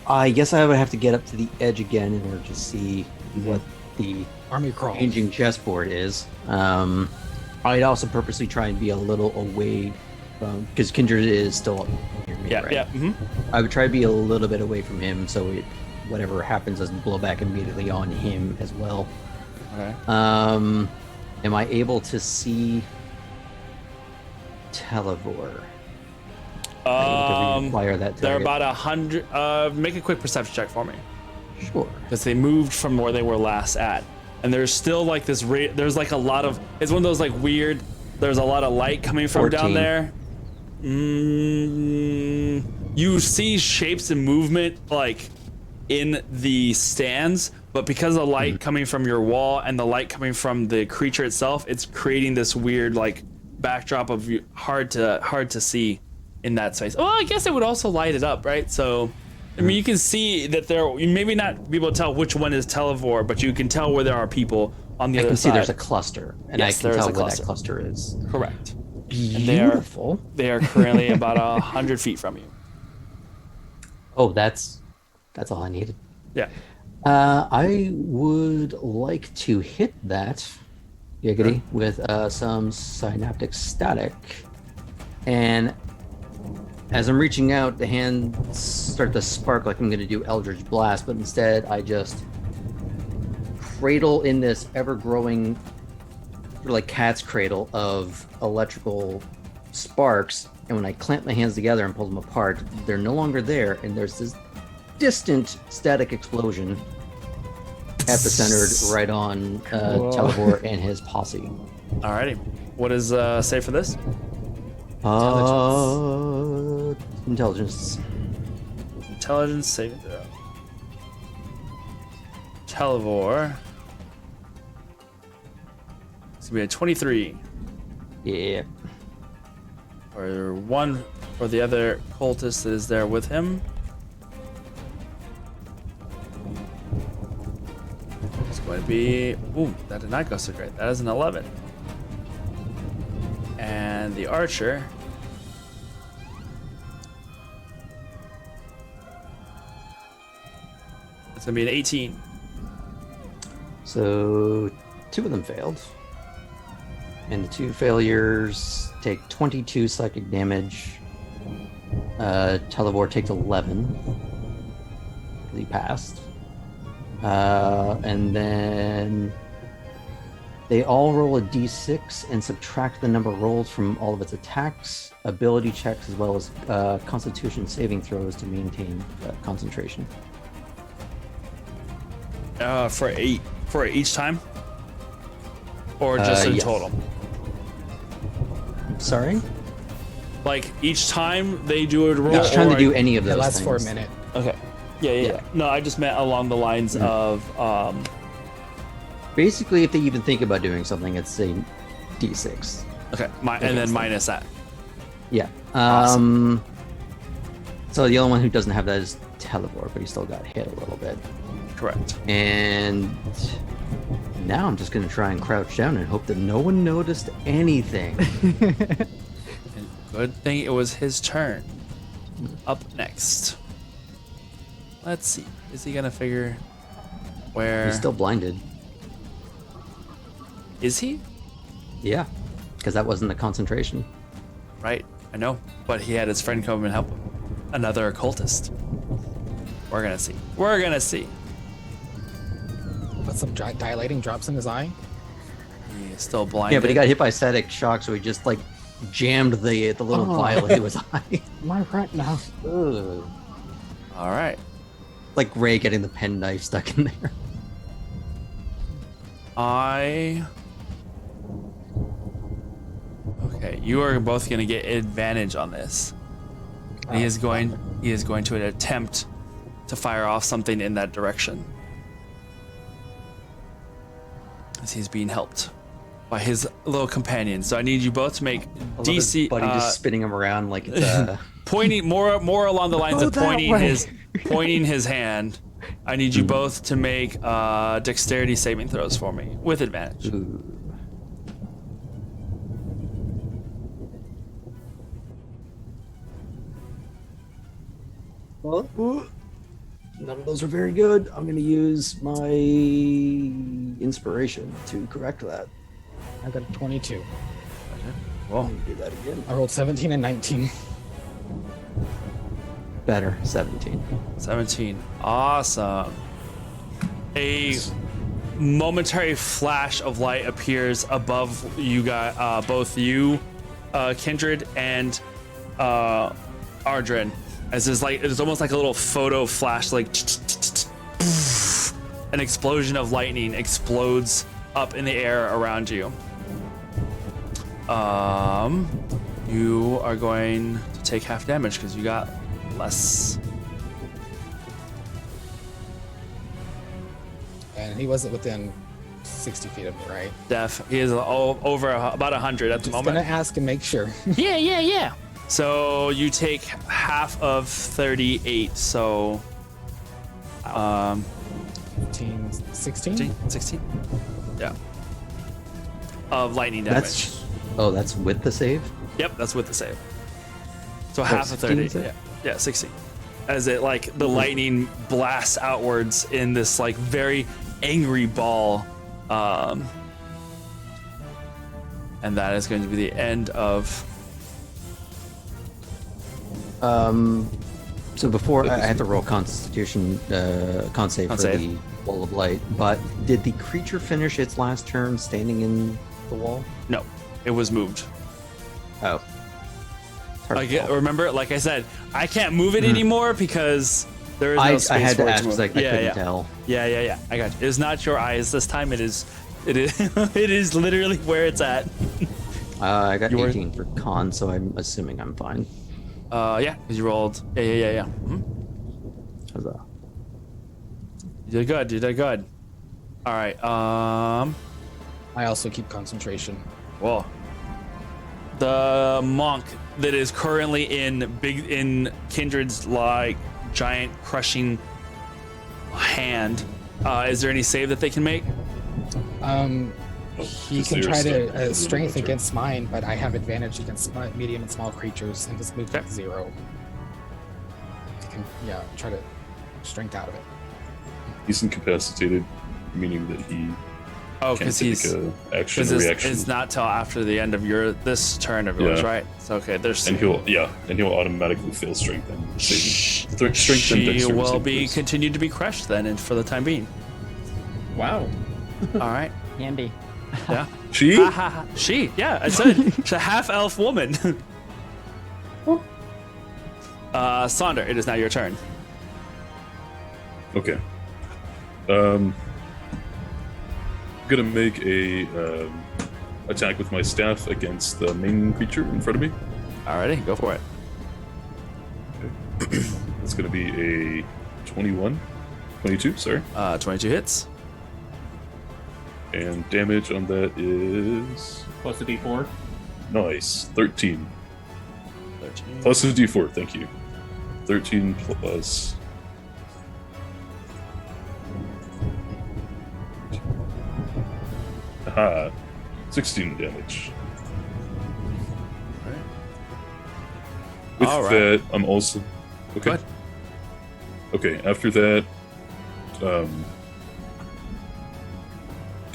I guess I would have to get up to the edge again in order to see what the Army crawl. changing chessboard is. I'd also purposely try and be a little away from, because Kindred is still near me, Yeah, right? yeah. I would try to be a little bit away from him so whatever happens doesn't blow back immediately on him as well. Okay. Am I able to see Televor? Fire that They're target? about 100. Make a quick perception check for me, Sure. because they moved from where they were last at, and there's still like this. There's like a lot of. It's one of those like weird. There's a lot of light coming from down 14. there. You see shapes and movement like in the stands, but because of the light coming from your wall and the light coming from the creature itself, it's creating this weird like backdrop of hard to see in that space. Well, I guess it would also light it up, right? So, I mean, you can see that you maybe not be able to tell which one is Televor, but you can tell where there are people on the I other can side. see there's a cluster, and Yes, I there can is tell a where cluster. that cluster is. Correct. Beautiful. They are currently about 100 feet from you. Oh, that's all I needed. Yeah. I would like to hit that giggity with some synaptic static, and as I'm reaching out, the hands start to spark like I'm going to do Eldritch Blast, but instead I just cradle in this ever-growing, sort of like cat's cradle of electrical sparks, and when I clamp my hands together and pull them apart, they're no longer there, and there's this distant static explosion epicentered right on Televor and his posse. Alrighty. What is say for this? Intelligence. Intelligence saving throw. Televor. It's gonna be a 23. Yeah. Or one for the other cultist that is there with him. It's going to be. Ooh, that did not go so great. That is an 11. And the archer. It's going to be an 18. So 2 of them failed. And the 2 failures take 22 psychic damage. Televor takes 11. He passed. And then they all roll a d6 and subtract the number rolled from all of its attacks, ability checks, as well as Constitution saving throws to maintain concentration. For each time, or just in yes. total. Sorry? Like each time they do a roll. Each time or they do any of It those lasts things. for a minute. Okay. Yeah. No, I just meant along the lines of Basically, if they even think about doing something, it's a d6. okay, and then minus that. Yeah. Awesome. So the only one who doesn't have that is Telebor, but he still got hit a little bit. Correct. And now I'm just going to try and crouch down and hope that no one noticed anything. And good thing it was his turn. Up next. Let's see. Is he gonna figure where? He's still blinded. Is he? Yeah, because that wasn't the concentration. Right. I know. But he had his friend come and help him. Another occultist. We're gonna see. We're gonna see. Put some dilating drops in his eye. He's still blinded. Yeah, but he got hit by static shock, so he just like jammed the little vial into his eye. My retina. Ugh. All right. Like Ray getting the penknife stuck in there. Okay, you are both gonna get advantage on this. And he is going to attempt to fire off something in that direction. As he's being helped by his little companion. So I need you both to make DC Buddy just spinning him around like it's a... pointing more along the lines of pointing his hand. I need you both to make dexterity saving throws for me with advantage. Ooh. Well, None of those are very good. I'm going to use my inspiration to correct that. I got a 22. Well, let me do that again. I rolled 17 and 19. Better, 17. 17. Awesome. A momentary flash of light appears above you guys, both you, Kindred, and Ardrin. As it's almost like a little photo flash, like an explosion of lightning explodes up in the air around you. You are going to take half damage because you got less. And he wasn't within 60 feet of me, right? He is over about 100 at the Just moment. gonna ask and make sure. Yeah. So you take half of 38. So 15, 16? 16? Yeah. Of lightning damage. That's with the save? Yep, that's with the save. So half of 30. Yeah, 16. As it the lightning blasts outwards in this very angry ball. And that is going to be the end of. So before I had to roll Constitution con save for the wall of light, but did the creature finish its last turn standing in the wall? No, it was moved. Oh. Remember, like I said, I can't move it anymore because there is no space I had for to it ask to move. because I couldn't tell. Yeah. I got you. It's not your eyes this time. It is it is literally where it's at. I got 18 for con, so I'm assuming I'm fine. Yeah, because you rolled. Yeah. Mm-hmm. Huzzah. You did good. All right. I also keep concentration. Well, the monk that is currently in Kindred's giant crushing hand. Is there any save that they can make? He can try to strength against mine, but I have advantage against medium and small creatures, and this moves at 0. He can, try to strength out of it. He's incapacitated, meaning that he because he's action because reaction. it's not till after the end of this turn of yours, right? So okay, there's and he'll automatically fail strength and saving. Strength and she dexterity will saving be throws. continued to be crushed then, and for the time being. Wow. All right. Handy. Yeah. She? Ha, ha, ha. She. Yeah, I said she's a half elf woman. Sonder, it is now your turn. Okay. Gonna make a attack with my staff against the main creature in front of me. Alrighty, go for it. It's gonna be a 22, sorry. 22 hits. And damage on that is Plus a D4. nice. 13. 13. Plus a D4, thank you. 13 plus. Aha. 16 damage. With All right. that, I'm also. Go Okay. ahead. Okay, after that,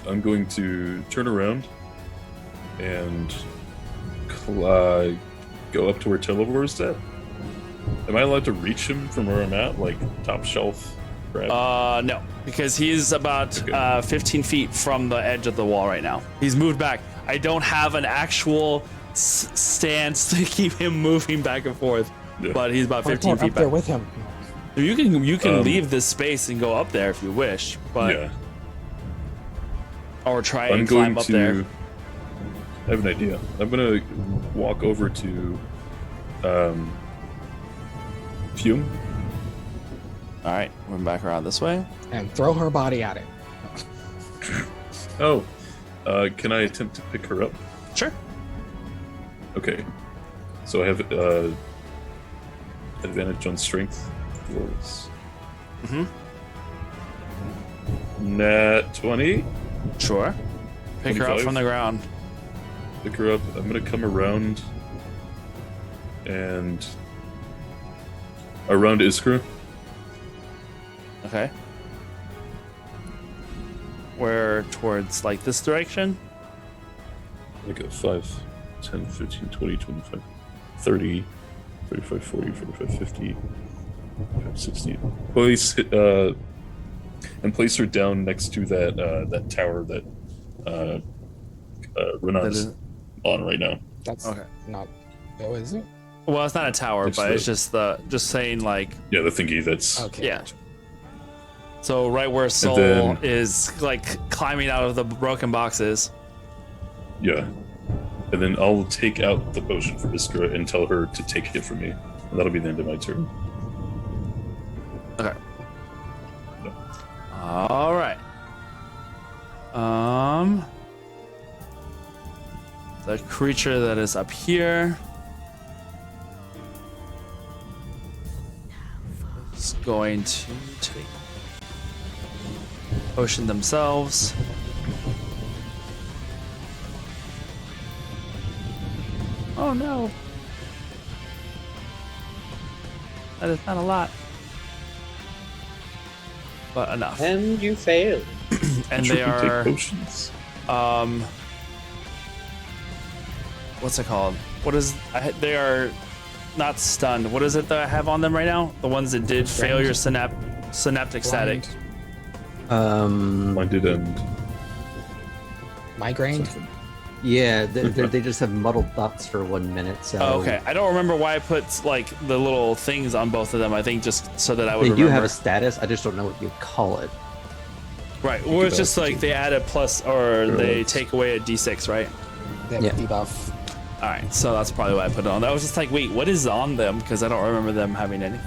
I'm going to turn around and go up to where Televor is at. Am I allowed to reach him from where I'm at, like top shelf? Grab? No, because he's about Okay. 15 feet from the edge of the wall right now. He's moved back. I don't have an actual stance to keep him moving back and forth, Yeah. but he's about 15 Parkour feet up there back. with him. You can leave this space and go up there if you wish, but Yeah. or try I'm and going climb up to. there. I have an idea. I'm gonna walk over to Fume. All right, we're back around this way. And throw her body at it. Oh, can I attempt to pick her up? Sure. Okay. So I have advantage on strength rolls. Mhm. Nat 20. Sure. Pick her up 25. from the ground. Pick her up. I'm gonna come around and around Iskra. Okay. Where towards like this direction? Like a 5, 10, 15, 20, 25, 30, 35, 40, 45, 50, 60. Place and place her down next to that tower that Renan's That is- Oh, on right now. That's Okay. not. Oh, is it? Well, it's not a tower, It's but the- it's just saying like Yeah, the thingy that's Okay. yeah. So right where Soul then- is like climbing out of the broken boxes. yeah. And then I'll take out the potion for Iskra and tell her to take it from me. And that'll be the end of my turn. Okay. All right. The creature that is up here is going to take potion themselves. Oh no. That is not a lot. But enough. And you failed. And Sure they can are take potions. what's it called? What is they are not stunned. What is it that I have on them right now? The ones that did failure synaptic static. Blinded and Migraine. something. Yeah, they just have muddled thoughts for 1 minute. So Oh, okay. I don't remember why I put like the little things on both of them. I think just so that I would They remember. do have a status. I just don't know what you call it. Right. Well, it's just like they add a plus or they Right. take away a d6, right? That Yeah. debuff. All right. So that's probably why I put it on. I was just like, wait, what is on them? Because I don't remember them having any.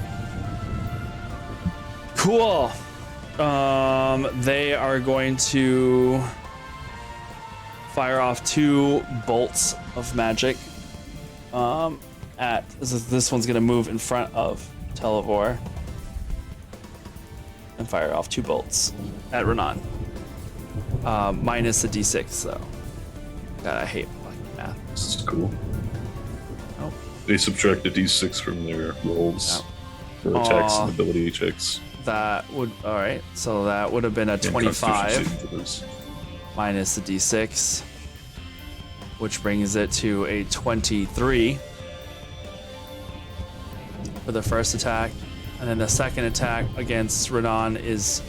Cool. They are going to fire off 2 bolts of magic. This one's gonna move in front of Televor and fire off 2 bolts at Renan. Minus a d6 though. God, I hate fucking math. This is cool. Oh. They subtract a d6 from their rolls for attacks Aw. and ability checks. That would all right. So that would have been a And Constitution 25 saving throws. minus the d6, which brings it to a 23 for the first attack, and then the second attack against Renan is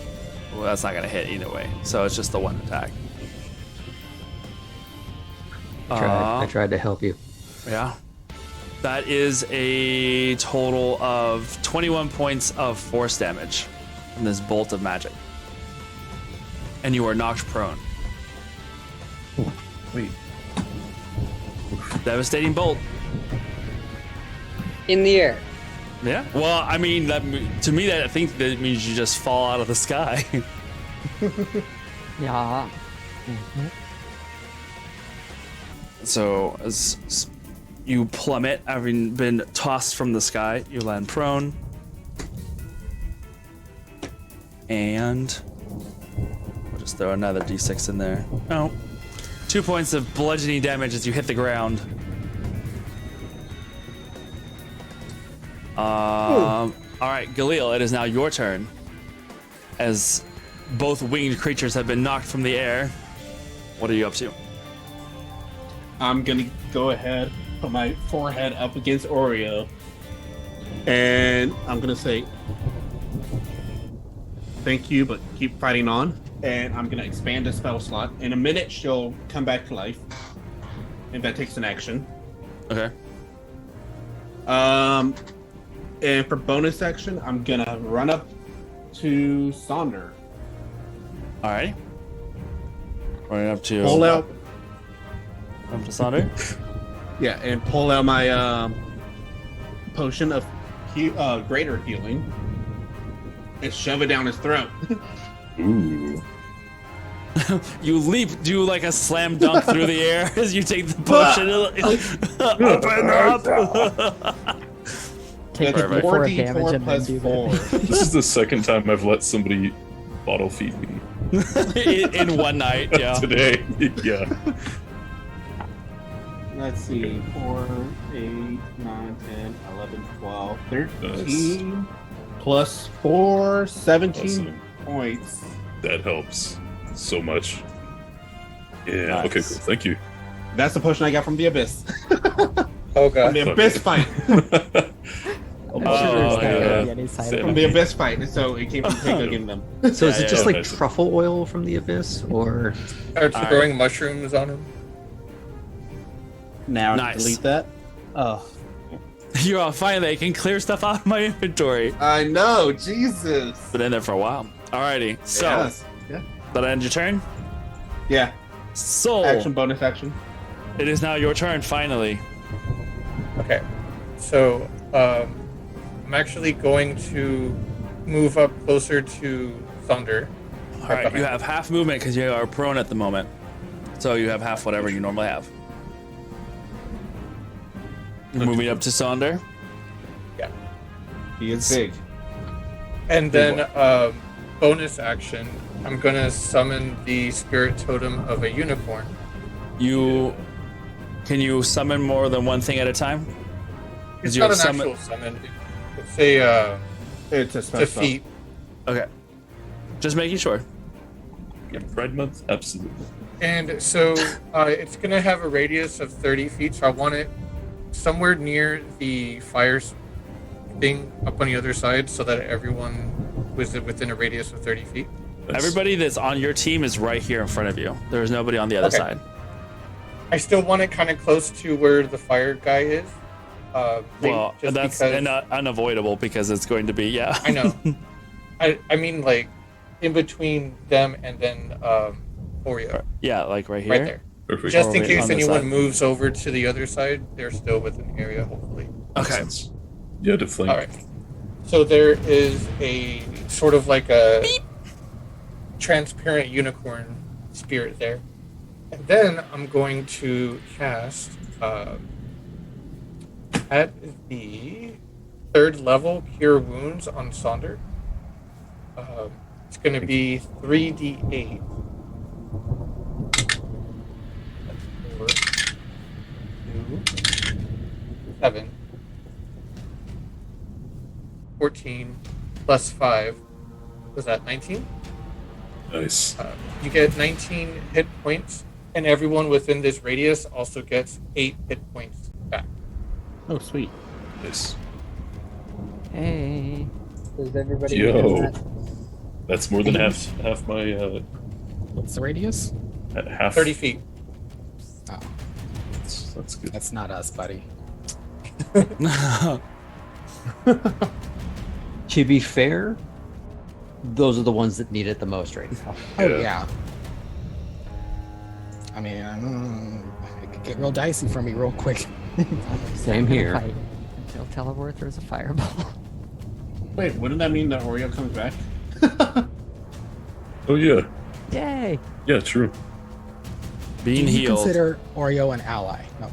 Well, that's not gonna hit either way. So it's just the one attack. I tried to help you. Yeah. That is a total of 21 points of force damage from this bolt of magic. And you are knocked prone. Wait. Devastating bolt. In the air. Yeah. Well, I mean, to me, I think that means you just fall out of the sky. Yeah. So as you plummet, having been tossed from the sky, you land prone. And we'll just throw another d6 in there. Oh. 2 points of bludgeoning damage as you hit the ground. All right, Galil, it is now your turn. As both winged creatures have been knocked from the air. What are you up to? I'm gonna go ahead, put my forehead up against Oreo, and I'm gonna say thank you, but keep fighting on. And I'm gonna expand the spell slot. In a minute, she'll come back to life, and that takes an action. Okay. And for bonus action, I'm gonna run up to Sonder. All right. Running up to Pull out. Up to Sonder. Yeah, and pull out my potion of greater healing and shove it down his throat. Ooh. You leap, do like a slam dunk through the air as you take the potion. Open up. Take That's the 4 4d4 damage and then plus do 4. This is the second time I've let somebody bottle feed me in one night, yeah. today. Yeah. Let's see, 4, 8, 9, 10, 11, 12, 13, plus 4, 17 Awesome. points. That helps so much. Yeah. Nice. Okay, cool. Thank you. That's the potion I got from the Abyss. Oh From god. the Abyss fight. I'm sure there's not yeah. gonna be any side Same. From effects. the Abyss fight, so it came from Tango getting them. So is Yeah, it just yeah. like truffle oil from the abyss, or Are throwing mushrooms on him? Now Nice. delete that. Oh, You're all finally, I can clear stuff out of my inventory. I know, Jesus. Been in there for a while. Alrighty, so Yes. that end your turn. Yeah, Soul, action, bonus action. it is now your turn. Finally, Okay. So, I'm actually going to move up closer to Thunder. all right. You have half movement because you are prone at the moment, so you have half whatever you normally have. You're moving up to Sonder. Yeah. He is big. And then, bonus action, I'm going to summon the spirit totem of a unicorn. Can you summon more than one thing at a time? It's you not have an summon- actual summon. It's a It's a special. defeat. Okay, just making sure. Yeah, Pride Month? Absolutely. And so it's going to have a radius of 30 feet, so I want it somewhere near the fire thing up on the other side so that everyone was within a radius of 30 feet. That's- Everybody that's on your team is right here in front of you. There's nobody on the other Okay. side. I still want it kind of close to where the fire guy is. Well, just that's because- unavoidable because it's going to be, yeah. I know. I mean, like, in between them and then Oreo. Yeah, like right here. Right there. Perfect. Just in Or case on this anyone side. moves over to the other side, they're still within the area, hopefully. Makes Okay. sense. Yeah, to flank. All right. So there is a sort of like a transparent unicorn spirit there. And then I'm going to cast at the 3rd level Cure Wounds on Sonder. It's going to be 3d8. That's 4, 2, 7, 14 plus 5. Was that 19? Nice. You get 19 hit points, and everyone within this radius also gets 8 hit points back. Oh, sweet. Nice. Hey. Does everybody Yo. know that? That's more than half my What's the radius? half 30 feet. Oh, That's good. that's not us, buddy. To be fair, those are the ones that need it the most right now. Oh yeah. I mean, it could get real dicey for me real quick. Same here. Fight until Telebor throws a fireball. Wait, wouldn't that mean that Oreo comes back? Oh yeah, Yay! yeah, true. Being Do you healed. consider Oreo an ally? No.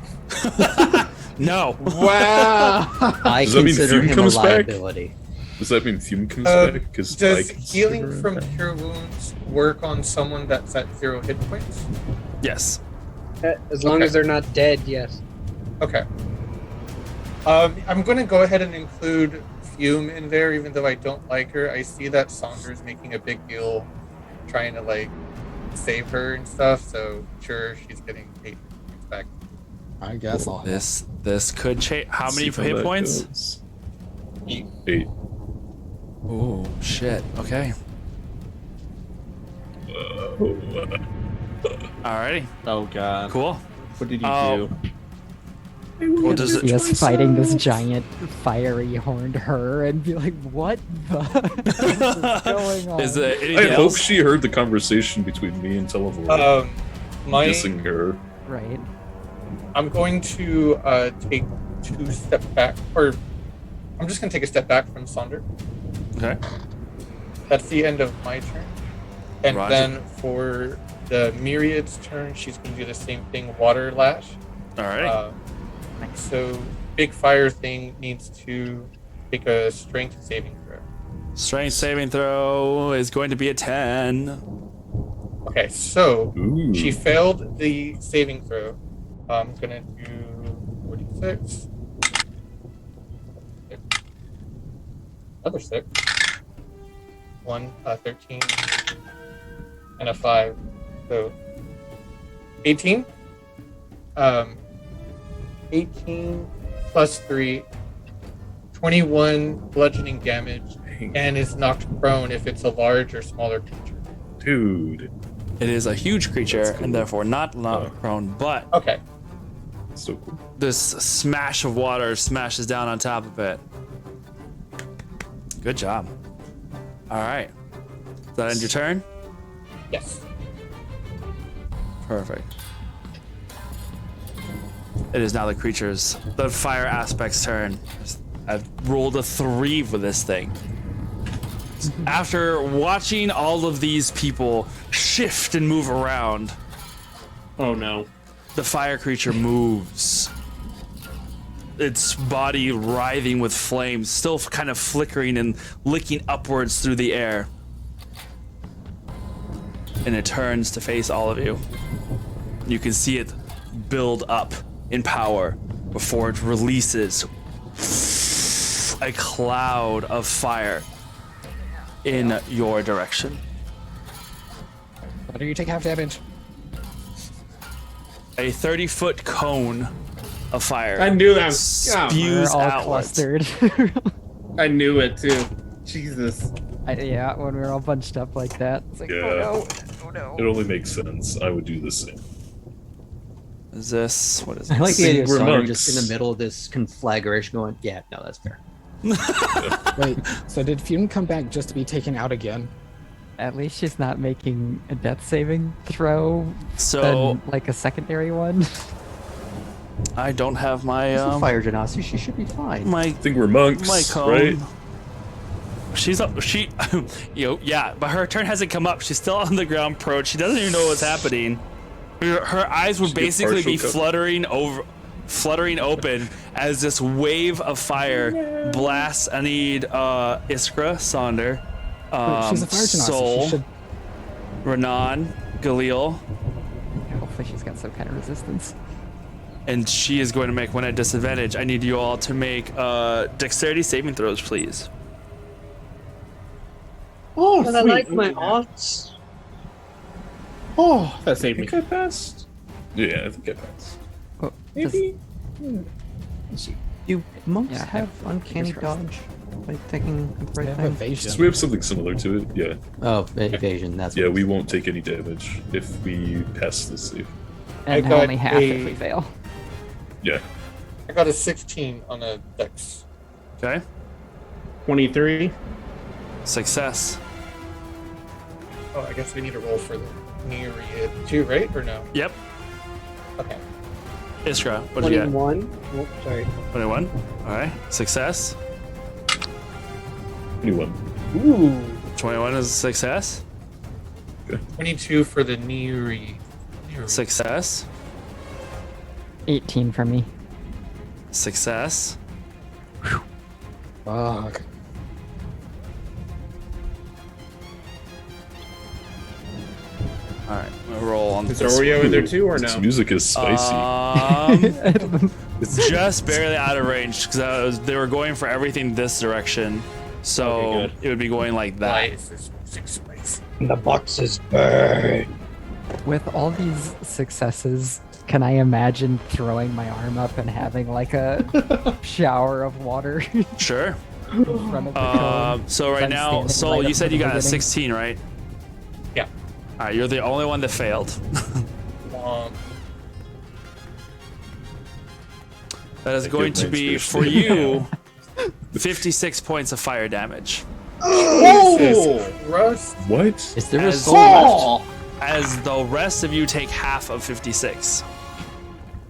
No. Wow. I Does that mean consider Fume him a comes back? liability. Does that mean Fume comes back? Because Does healing from cure wounds work on someone that's at 0 hit points? Yes. As long Okay. as they're not dead, yes. Okay. I'm going to go ahead and include Fume in there, even though I don't like her. I see that Saunders making a big deal trying to, like, save her and stuff, so sure, she's getting 8 points back. I guess I'll. This could change. How many hit points? 8. Oh shit. Okay. Alrighty. Oh god. Cool. What did you Oh. do? What does it? Yes, fighting this giant fiery horned her and be like, what the is going on? Is there I anything hope else? she heard the conversation between me and Televor, My dissing her. Right. I'm going to take 2 steps back, or I'm just going to take a step back from Sonder. Okay. That's the end of my turn. And Roger. then for the Myriad's turn, she's going to do the same thing, Water Lash. Alright. So Big Fire thing needs to take a Strength saving throw. Strength saving throw is going to be a 10. Okay, so Ooh. she failed the saving throw. I'm going to do 46. Another 6. 13, and a 5. So 18. 18 plus 3, 21 bludgeoning damage, and is knocked prone if it's a large or smaller creature. Dude. It is a huge creature cool. and therefore not prone, but Okay. So cool. this smash of water smashes down on top of it. Good job. Alright. Does that end your turn? Yes. Perfect. It is now the fire aspect's turn. I've rolled a 3 for this thing. After watching all of these people shift and move around, Oh no. the fire creature moves. Its body writhing with flames, still kind of flickering and licking upwards through the air. And it turns to face all of you. You can see it build up in power before it releases a cloud of fire in your direction. Why do you take half damage? A 30-foot cone of fire I knew that. We're spews all outwards. clustered. I knew it too. Jesus. Yeah, when we're all bunched up like that. It's like, Yeah. oh no. It only makes sense. I would do the same. Is this what is I like the this? idea of We're Sonder monks. just in the middle of this conflagration going, yeah, no, that's fair. Wait, so did Fume come back just to be taken out again? At least she's not making a death saving throw. So Then, like a secondary one. I don't have my It's a fire genasi, she should be fine. my I think we're monks, my cone. right? She's up. She, yeah, but her turn hasn't come up. She's still on the ground, prone. She doesn't even know what's happening. Her eyes would She gets basically be partial cover. fluttering open as this wave of fire blasts. I need Iskra, Sonder, She's a fire genasi. Soul, She should. Renan, Galil, Hopefully she's got some kind of resistance. and she is going to make one at disadvantage. I need you all to make dexterity saving throws, please. Oh, But I sweet. like my odds. Oh, that I saved me. think I passed. Yeah, I think I passed. Oh, Maybe. Do monks Yeah, have uncanny fingers crossed. dodge? Am I thinking of the I right have thing? evasion. So we have something similar to it. Yeah. Oh, evasion. That's Yeah, what we won't take any damage if we pass the save. And got only half if we a- fail. Yeah. I got a 16 on a dex. Okay. 23. Success. Oh, I guess we need to roll for the myriad too, right? Or no? Yep. Okay. Iskra, what did you get? 21. Oh, sorry. 21. All right. Success. 21. Ooh. 21 is a success. 22 for the myriad. Success. 18 for me. Success. Fuck. All right. I'm gonna roll on Is this. Oreo in there too, or This no? music is spicy. It's just barely out of range because they were going for everything this direction, so Okay, good. it would be going like that. Why is this music spicy? The boxes burn. With all these successes, can I imagine throwing my arm up and having like a shower of water in Sure. front of the cone? So right I'm now, standing Soul, right you up said to you the got a beginning. 16, right? Yeah. All right, you're the only one that failed. That is Thank going you, to thanks be for for you 56 points of fire damage. Oh! Rust. What? Is there a As- soul left? As the rest of you take half of 56.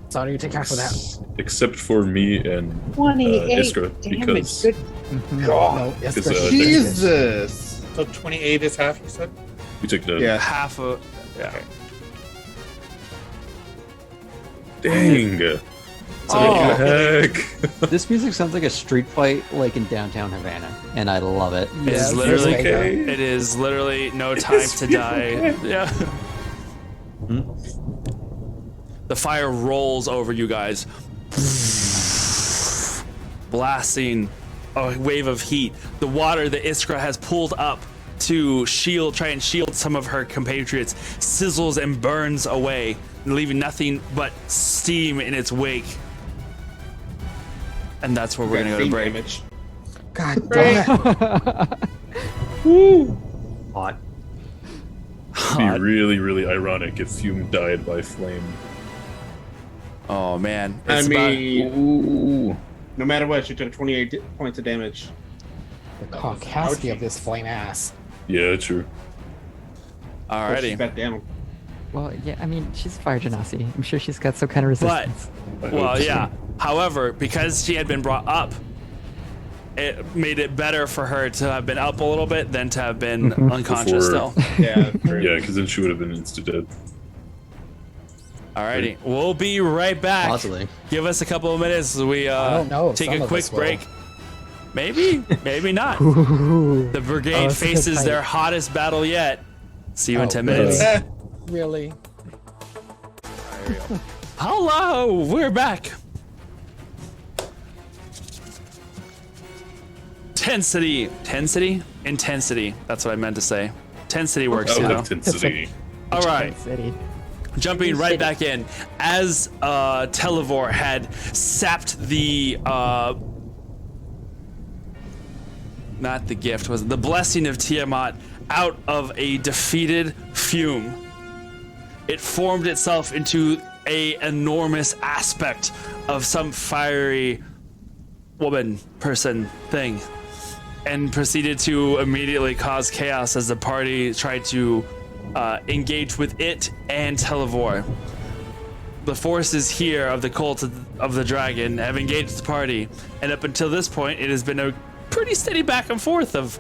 Sorry, you take half of that. Except for me and 28 Iskra, damage. because Good No, yes, Because, Chris. Jesus! So 28 is half, you said? we took the Yeah. Half of. Yeah. dang. What the heck? This music sounds like a street fight, like in downtown Havana, and I love it. It is literally. okay. It is literally no time to die. Yeah. The fire rolls over you guys, blasting a wave of heat. The water that Iskra has pulled up to try and shield some of her compatriots, sizzles and burns away, leaving nothing but steam in its wake. And that's where we're gonna go to break. Damage. God damn it. Hot. It'd be really, really ironic if Fume died by flame. Oh man! I It's about- mean, Ooh. no matter what, she took 28 points of damage. The caucasity of this flame ass. Yeah, true. But she's alrighty. back down. Well, yeah, I mean, she's fire genasi. I'm sure she's got some kind of But resistance. I well, hope so. yeah. However, because she had been brought up, it made it better for her to have been up a little bit than to have been unconscious Before- still. Yeah, true. Yeah, because then she would have been insta dead. Alrighty, we'll be right back. Possibly. Give us a couple of minutes. We I don't know if take some a of quick us will. break. Maybe, maybe not. Ooh. The brigade Oh, that's a good faces fight. their hottest battle yet. See you in Oh, 10 minutes. Really? Hello, we're back. Intensity. That's what I meant to say. Intensity works, Oh, you know. intensity. All right. City. Jumping right back in, as Televor had sapped the not the gift, was it the blessing of Tiamat out of a defeated Fume. It formed itself into a enormous aspect of some fiery woman, person, thing, and proceeded to immediately cause chaos as the party tried to engage with it and Televor. The forces here of the cult of the dragon have engaged the party, and up until this point, it has been a pretty steady back and forth of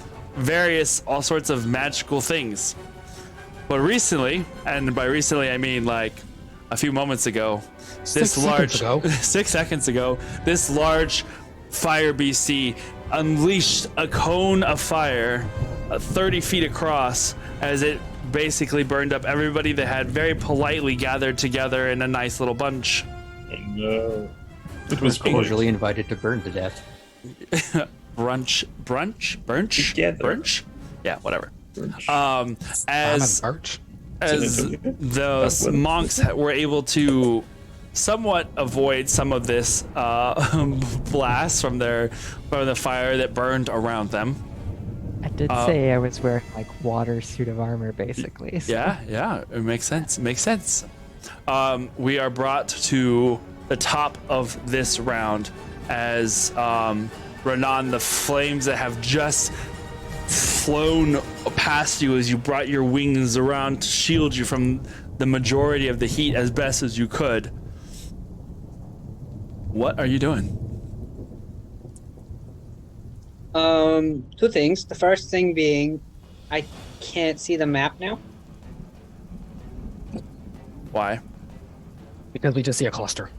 all sorts of magical things. But recently, and by recently I mean like a few moments ago, 6 seconds ago. 6 seconds ago, this large fire BC unleashed a cone of fire 30 feet across as it basically burned up everybody that had very politely gathered together in a nice little bunch. Oh, no. It was Cordially invited to burn to death. Brunch? Together. Brunch? Yeah, whatever. I'm As an arch. as those monks were able to somewhat avoid some of this blast from the fire that burned around them. I did say I was wearing like water suit of armor, basically. So. Yeah, it makes sense. It makes sense. We are brought to the top of this round as Renan, the flames that have just flown past you as you brought your wings around to shield you from the majority of the heat as best as you could. What are you doing? Two things. The first thing being, I can't see the map now. Why? Because we just see a cluster.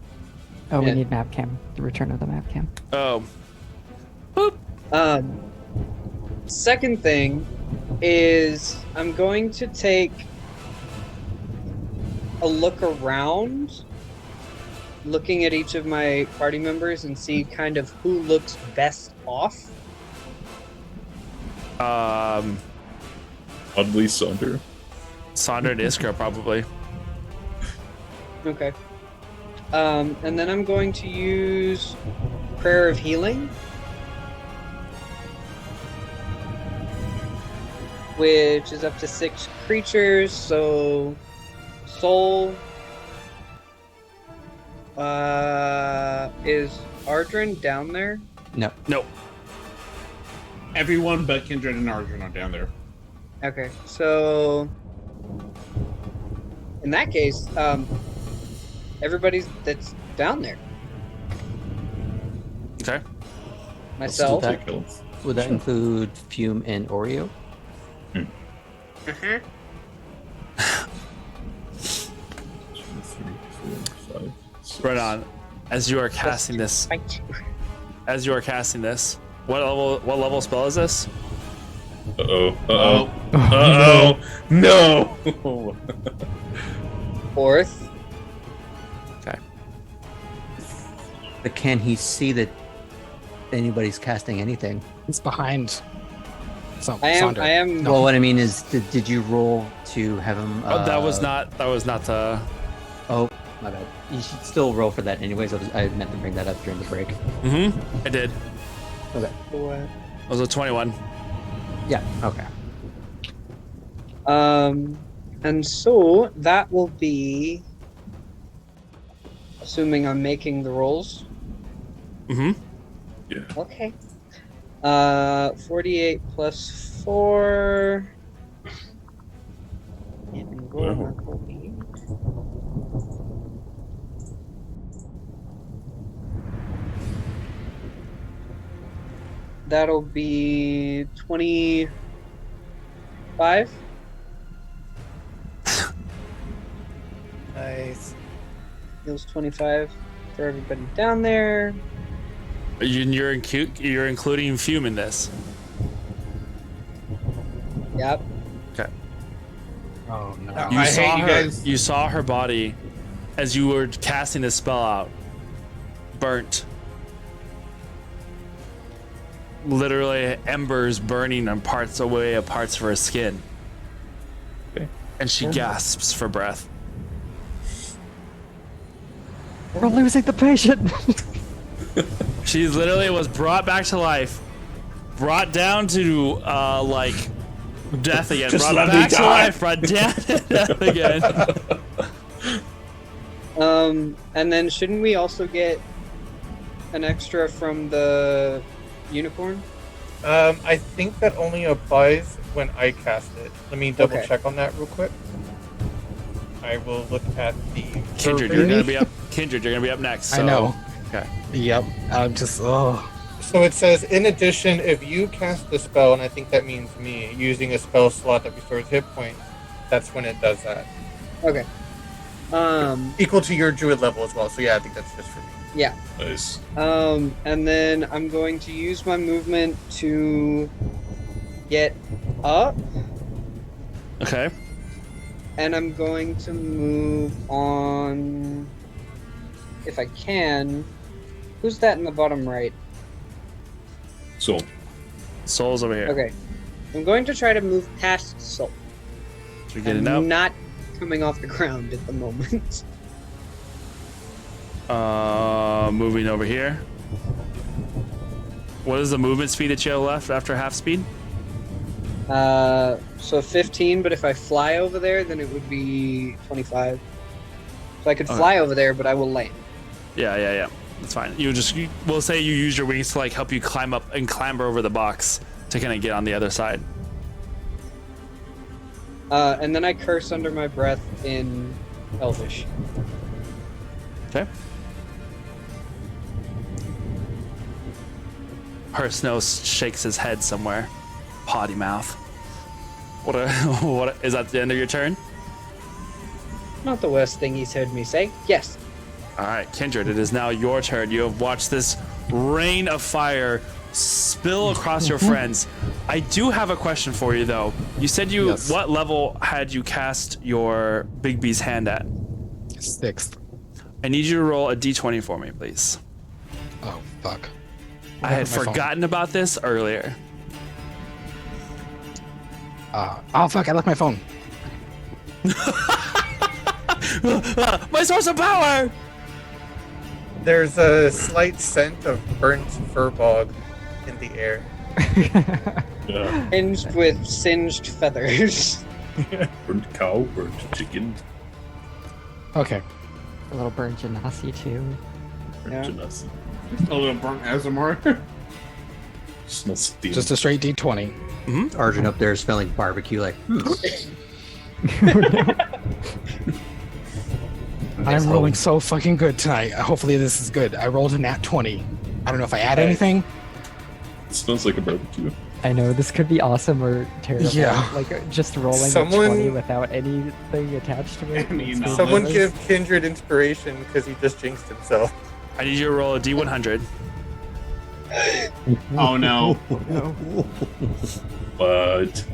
Oh, we Yeah. need map cam. The return of the map cam. Oh, Second thing is I'm going to take a look around, looking at each of my party members and see kind of who looks best off. Oddly, Sunder. Sundered Iskra probably. Okay. And then I'm going to use Prayer of Healing, which is up to 6 creatures, so Soul is Ardrin down there? No. No. Everyone but Kindred and Arjun are down there. Okay, so in that case, everybody's that's down there. Okay. Myself. That- Would that include Fume and Oreo? Uh-huh. 2, 3, 4, 5, 6. Renan, as you are casting this, what level spell is this? Uh-oh. No! Fourth. Okay. But can he see that anybody's casting anything? It's behind. So, I Sonder. am. Well, what I mean is, did you roll to have him? That was not the. Oh, my bad. You should still roll for that, anyways. I meant to bring that up during the break. I did. Okay. What? It was a 21. Yeah. Okay. And so that will be, assuming I'm making the rolls. Yeah. Okay. 48 plus 4. And go on, Kobe. That'll be 25. Nice. Feels 25 for everybody down there. You're including Fume in this. Yep. Okay. Oh no. I hate you guys. You saw her body as you were casting this spell out. Burnt. Literally embers burning on parts of her skin. Okay. And she gasps for breath. We're losing the patient. She literally was brought back to life, brought down to like death again, Just brought let me back to die. life, brought down to death again. And then shouldn't we also get an extra from the unicorn? I think that only applies when I cast it. Let me double Okay. check on that real quick. I will look at the Kindred, you're gonna be up. Kindred, you're gonna be up next. I so- know. Okay. Yep. I'm just. Oh. So it says, in addition, if you cast the spell, and I think that means me, using a spell slot that restores hit points, that's when it does that. Okay. Equal to your druid level as well. So yeah, I think that's just for me. Yeah. Nice. And then I'm going to use my movement to get up, Okay. and I'm going to move on, if I can. Who's that in the bottom right? So, Soul's over here. Okay. I'm going to try to move past Soul. Should we get it I'm out? not coming off the ground at the moment. Moving over here. What is the movement speed that you have left after half speed? So 15, but if I fly over there, then it would be 25. So I could fly over there, but I will land. Yeah. That's fine. We'll say you use your wings to like help you climb up and clamber over the box to kind of get on the other side. And then I curse under my breath in Elvish. Okay. Snow shakes his head somewhere. Potty mouth. What is that the end of your turn? Not the worst thing he's heard me say. Yes. All right, Kindred, it is now your turn. You have watched this rain of fire spill across your friends. I do have a question for you, though. You said Yes. What level had you cast your Big B's hand at? 6th. I need you to roll a d20 for me, please. Oh, fuck. I had my phone. forgotten about this earlier. Oh, fuck, I left my phone. My source of power! There's a slight scent of burnt fur bog in the air. Yeah. Tinged with singed feathers. Burnt cow, burnt chicken, Okay. A little burnt genasi too. burnt Yeah. genasi. A little burnt Azamar. Smells steam. Just a straight D20. Arjun up there smelling barbecue like, I'm rolling so fucking good tonight. Hopefully this is good. I rolled a nat 20. I don't know if I add anything. It smells like a barbecue. I know this could be awesome or terrible. Yeah. Like just rolling a Someone- 20 without anything attached to it. I mean, It's no. Someone ridiculous. give Kindred inspiration because he just jinxed himself. I need you to roll a d100. Oh no. But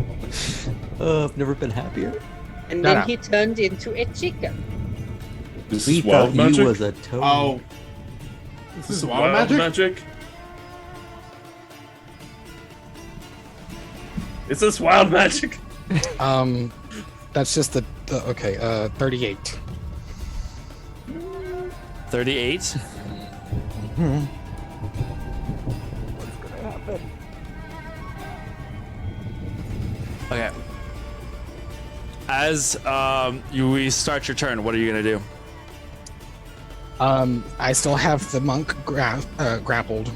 I've never been happier. And No, then no. he turned into a chicken. this We is wild thought magic. you was a toad. Oh. This is wild magic. Is this wild magic? That's just the okay, 38. 38. Okay. As we start your turn, what are you gonna do? I still have the monk grappled.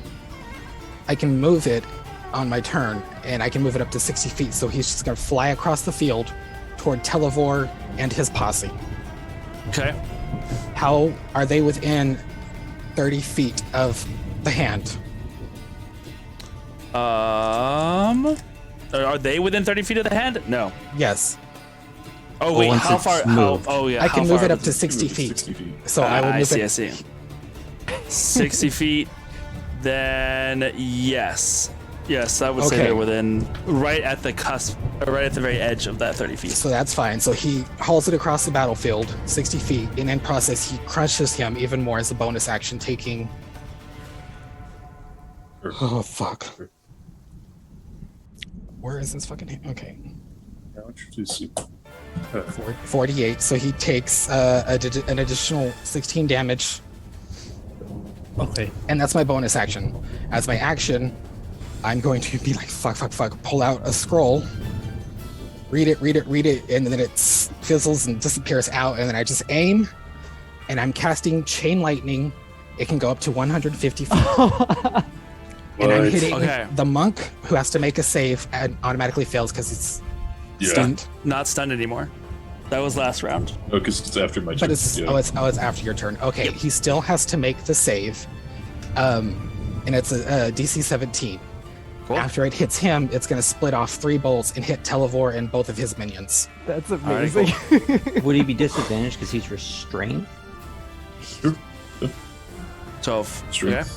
I can move it on my turn, and I can move it up to 60 feet, so he's just gonna fly across the field toward Televor and his posse. Okay. How are they within 30 feet of the hand? Are they within 30 feet of the hand? No. Yes. Oh wait, once how it's far? moved. Oh yeah. I how can move far it up was to 60 feet. 60 feet. So I will I move see. it. I see. 60 feet. Then yes, I would say Okay. they're within, right at the cusp, or right at the very edge of that 30 feet. So that's fine. So he hauls it across the battlefield, 60 feet, and in process he crushes him even more as a bonus action, taking. Oh fuck. Where is this fucking? Okay. Now introduce you. 48. So he takes an additional 16 damage, Okay. and that's my bonus action. As my action, I'm going to be like fuck, pull out a scroll, read it, and then it fizzles and disappears out, and then I just aim, and I'm casting chain lightning. It can go up to 150 feet. And I'm What? hitting Okay. the monk, who has to make a save and automatically fails because it's Yeah. stunned. Not stunned anymore. That was last round. Oh, because it's after my turn. But it's yeah. it's after your turn. Okay, he still has to make the save, and it's a DC 17. Cool. After it hits him, it's going to split off 3 bolts and hit Televor and both of his minions. That's right, amazing. Would he be disadvantaged because he's restrained? 12. Strength. Okay.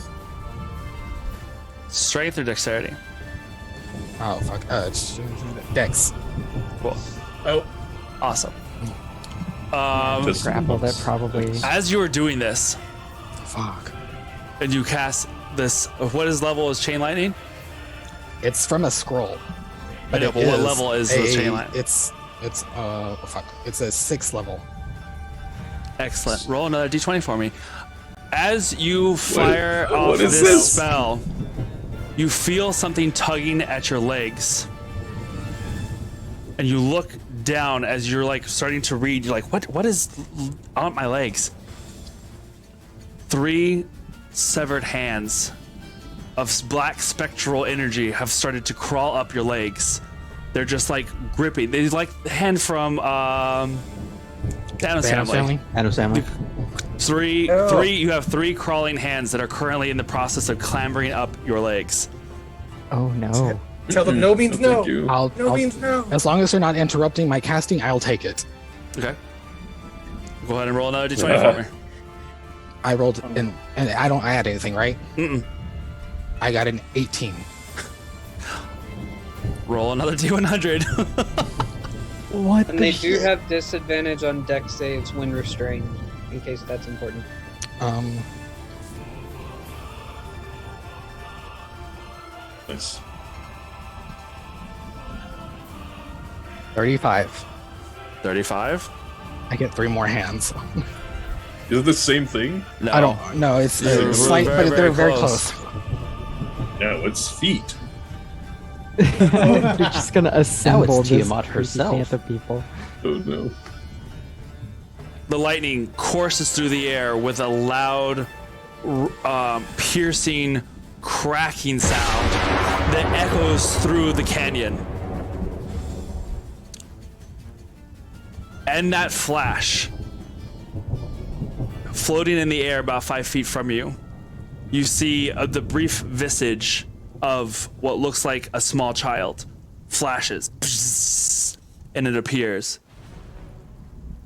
Strength or dexterity? Oh fuck! It's Dex. Cool. Oh. Awesome. Just Grapple that monks. probably. As you are doing this, Fuck! and you cast this, what is level is chain lightning? It's from a scroll. I know, it but what is level is the chain lightning? It's fuck! It's a 6th level. Excellent. Roll another d20 for me. As you fire off what is this this? spell, you feel something tugging at your legs. And you look down as you're like starting to read. You're like, what is on my legs? 3 severed hands of black spectral energy have started to crawl up your legs. They're just like gripping. They're like the hand from Adam's family. Adam's family. Three. You have 3 crawling hands that are currently in the process of clambering up your legs. Oh no. Tell them no means no. Thank you. I'll, No means no. as long as they're not interrupting my casting, I'll take it. Okay. Go ahead and roll another d20 for me. I rolled and I don't add anything, right? Mm-mm. I got an 18. Roll another d100. What? And they do have disadvantage on dex saves when restrained, in case that's important. Nice. 35. 35. I get 3 more hands. Is it the same thing? No. I don't know. It's You're slight, very, but they're very very close. close. No, it's feet. They're just gonna assemble this Tiamat creepy herself. panther people. Oh no. The lightning courses through the air with a loud, piercing, cracking sound that echoes through the canyon. And that flash, floating in the air about 5 feet from you, you see the brief visage of what looks like a small child. Flashes, and it appears.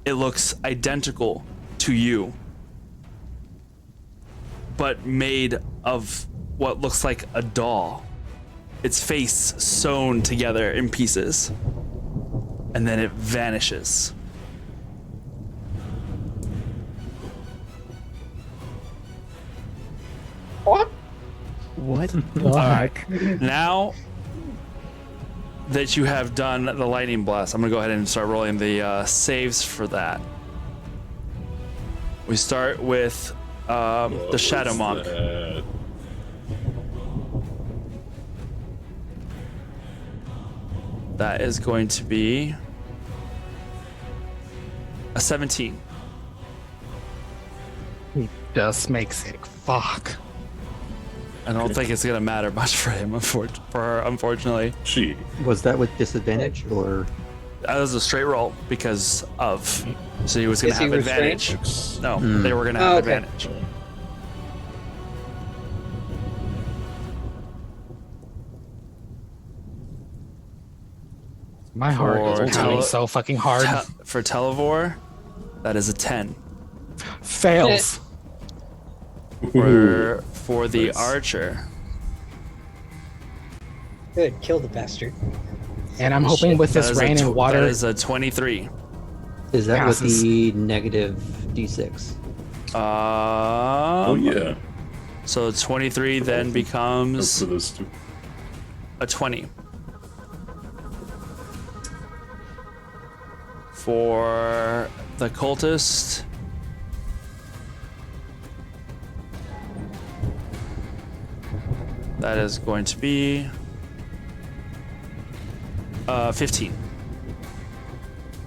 It looks identical to you, but made of what looks like a doll. Its face sewn together in pieces, and then it vanishes. What? What the All right. heck? Now that you have done the lightning blast, I'm gonna go ahead and start rolling the saves for that. We start with the Shadow Monk. That is going to be a 17. Just makes it. Fuck. I don't think it's gonna matter much for him, for her, unfortunately. She. Was that with disadvantage or? That was a straight roll because of. So he was gonna Is he have advantage. No, they were gonna have okay. advantage. My heart For is pounding so fucking hard. For Televor, that is a 10. Fails. For the Nice. archer, Good, kill the bastard. And I'm hoping with that this is a rain and that water. is a 23. Is that with Passes. the negative d6? Oh yeah. So 23 then That's becomes for those two. a 20. For the cultist, that is going to be 15.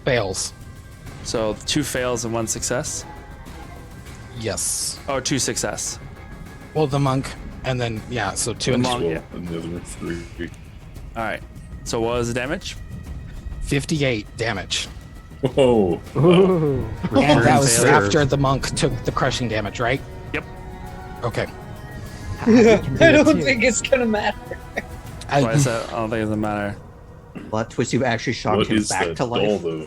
Fails. So 2 fails and 1 success. Yes. Or 2 success. Well, the monk, and then yeah, so 2 The and monk. Yeah. And the other 3. All right. So what was the damage? 58 damage. Whoa. Ooh. And that was failure. after the monk took the crushing damage, right? Yep. Okay. I don't think it's gonna matter. That's why I said I don't think it doesn't matter. Well, that twist, you actually shocked What him is back that to doll life. though?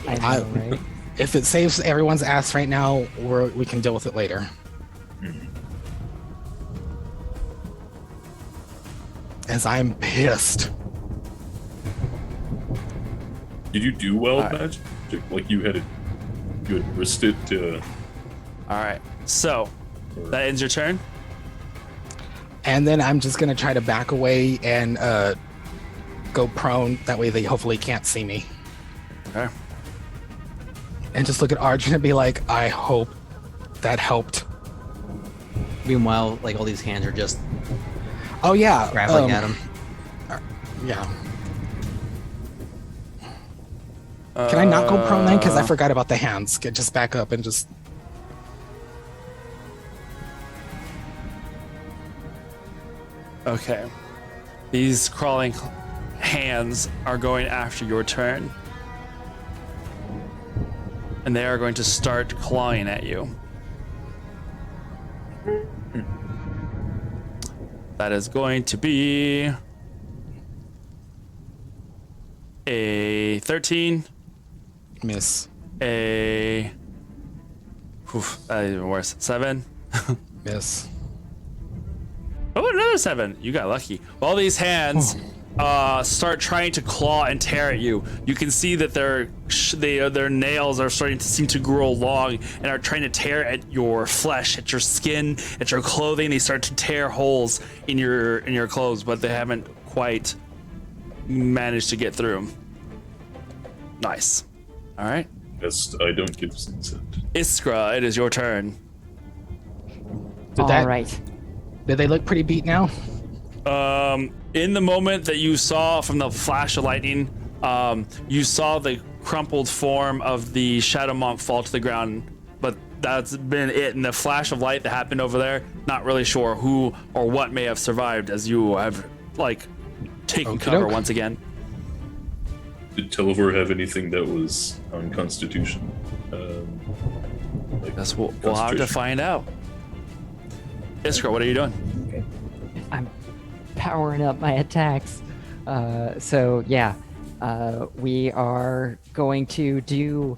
I know, right? If it saves everyone's ass right now, we can deal with it later. As I'm pissed. Did you do well, Alright. Magic? Like you had risked it to. All right. So that ends your turn. And then I'm just gonna try to back away and go prone. That way they hopefully can't see me. Okay. And just look at Arjun and be like, I hope that helped. Meanwhile, like all these hands are just Oh yeah, grappling at him. Yeah. Can I not go prone then? Because I forgot about the hands. Get just back up and just. Okay. These crawling hands are going after your turn. And they are going to start clawing at you. That is going to be a 13. Miss. That is even worse. 7. Miss. Oh, another 7. You got lucky. All these hands start trying to claw and tear at you. You can see that their nails are starting to seem to grow long and are trying to tear at your flesh, at your skin, at your clothing. They start to tear holes in your clothes, but they haven't quite managed to get through. Nice. All right. Yes, I don't give consent. Iskra, it is your turn. All right. Did they look pretty beat now? In the moment that you saw from the flash of lightning, you saw the crumpled form of the Shadow Monk fall to the ground, but that's been it. In the flash of light that happened over there, not really sure who or what may have survived as you have, taken cover once again. Did Televor have anything that was on Constitution? Guess we'll have to find out. Iskra, what are you doing? I'm powering up my attacks. We are going to do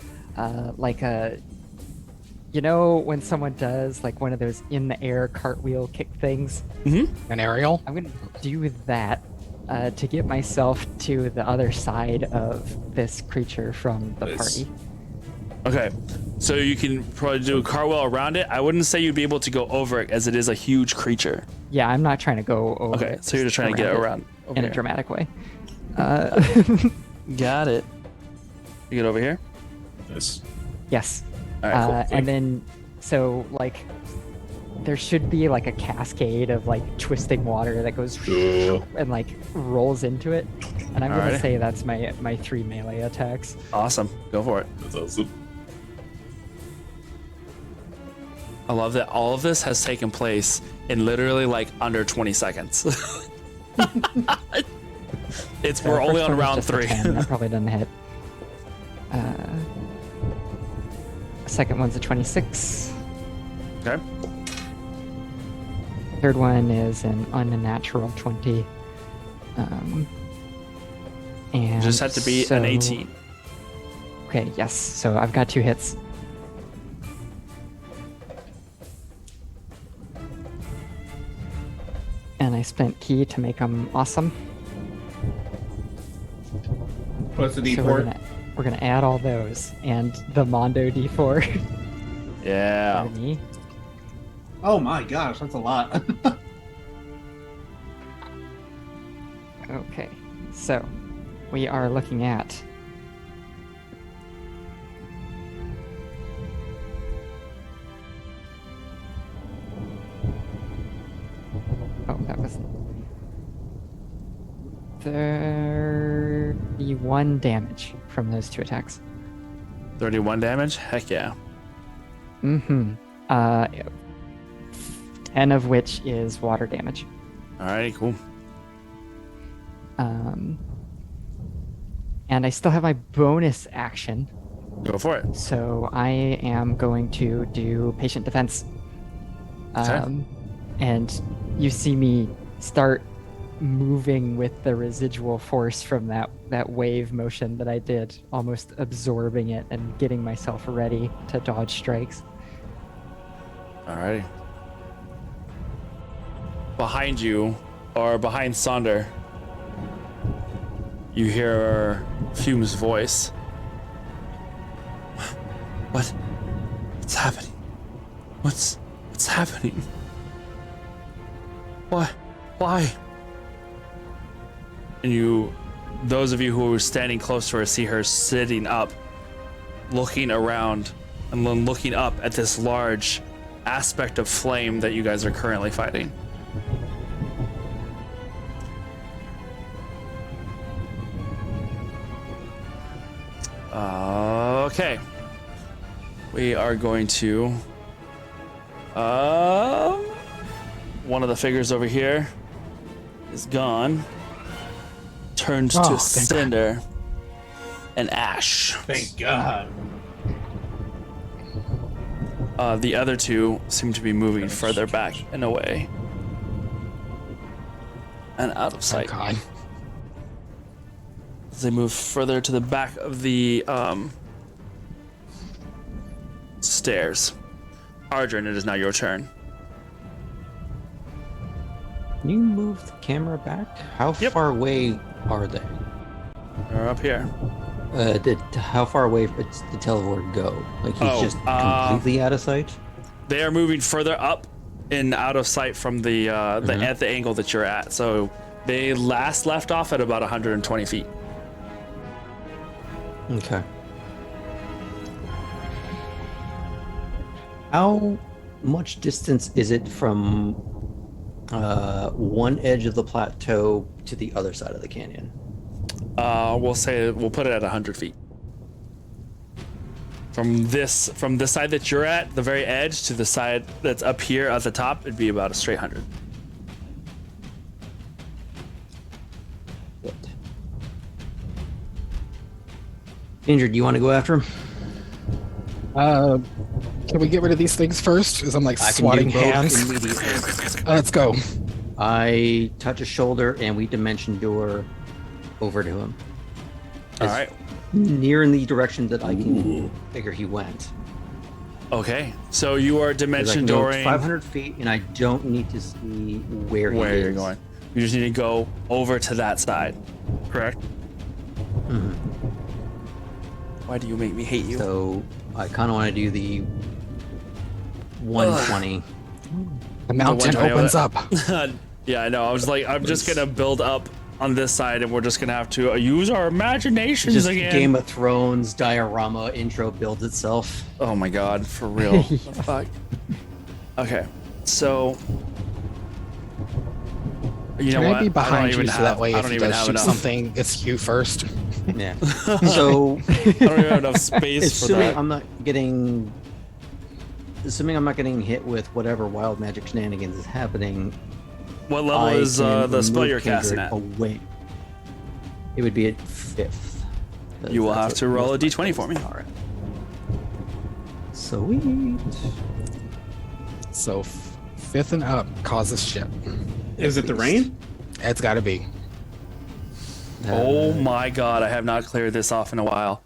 when someone does one of those in the air cartwheel kick things. Mm-hmm. An aerial? I'm going to do that to get myself to the other side of this creature from the party. Okay, so you can probably do a cartwheel around it. I wouldn't say you'd be able to go over it as it is a huge creature. Yeah, I'm not trying to go over. Okay, so you're just trying to get around in a dramatic way. Got it. You get over here? Yes. Yes. All right, cool. And then, there should be a cascade of twisting water that goes and rolls into it. And I'm going to say that's my 3 melee attacks. Awesome. Go for it. That's awesome. I love that all of this has taken place in literally under 20 seconds. We're only on round 3. That probably doesn't hit. Second one's a 26. Okay. Third one is an unnatural 20. And Just had to be an 18. Okay, yes. So I've got 2 hits. And I spent key to make them awesome. What's the So D4? we're gonna add all those and the Mondo D4. Yeah. For me. Oh my gosh, that's a lot. Okay, so we are looking at that was 31 damage from those 2 attacks. 31 damage? Heck yeah. 10 of which is water damage. Alrighty, cool. And I still have my bonus action. Go for it. So I am going to do patient defense. And you see me start moving with the residual force from that wave motion that I did, almost absorbing it and getting myself ready to dodge strikes. Alrighty. Behind you, or behind Sonder, you hear Fume's voice. What's happening? What's happening? Why? And those of you who are standing close to her see her sitting up, looking around, and then looking up at this large aspect of flame that you guys are currently fighting. Okay. We are going to one of the figures over here is gone. Turned to thank cinder and ash. Thank God. The other two seem to be moving further back and away. And out of Oh sight. God. As they move further to the back of the stairs. Ardrin, it is now your turn. Can you move the camera back? How Yep. far away are they? They're up here. How far away did Televor go? Like he's just completely out of sight? They are moving further up and out of sight from the at the angle that you're at. So they last left off at about 120 feet. Okay. How much distance is it from one edge of the plateau to the other side of the canyon? We'll put it at 100 feet. From the side that you're at, the very edge, to the side that's up here at the top, it'd be about a straight 100. Good. Injured, you want to go after him? Can we get rid of these things first? As I'm like I can do swatting both hands. immediately. Let's go. I touch his shoulder and we dimension door over to him. All right. Near in the direction that I can figure he went. Okay. So you are 'Cause I dimension can go dooring 500 feet and I don't need to see where he where is. you're going. You just need to go over to that side. Correct? Mhm. Why do you make me hate you? So I kind of want to do the 120. The mountain one- opens up. Yeah, I know. I was like, I'm just gonna build up on this side, and we're just gonna have to use our imaginations Just again. Game of Thrones diorama intro builds itself. Oh my god, for real. What the fuck? Okay, so you know Can what? I be behind don't you even so have, that way I if don't he even does have shoot enough. something, it's you first? Yeah. So I don't even have enough space for assuming that. I'm not getting hit with whatever wild magic shenanigans is happening, What level I is can the spell move you're casting Kindred at? away. It would be at 5th. You will That's have what to roll a most of my d20 for me. spells are at. Sweet. So 5th and up causes shit. Is it the rain? It's got to be. Oh my god, I have not cleared this off in a while.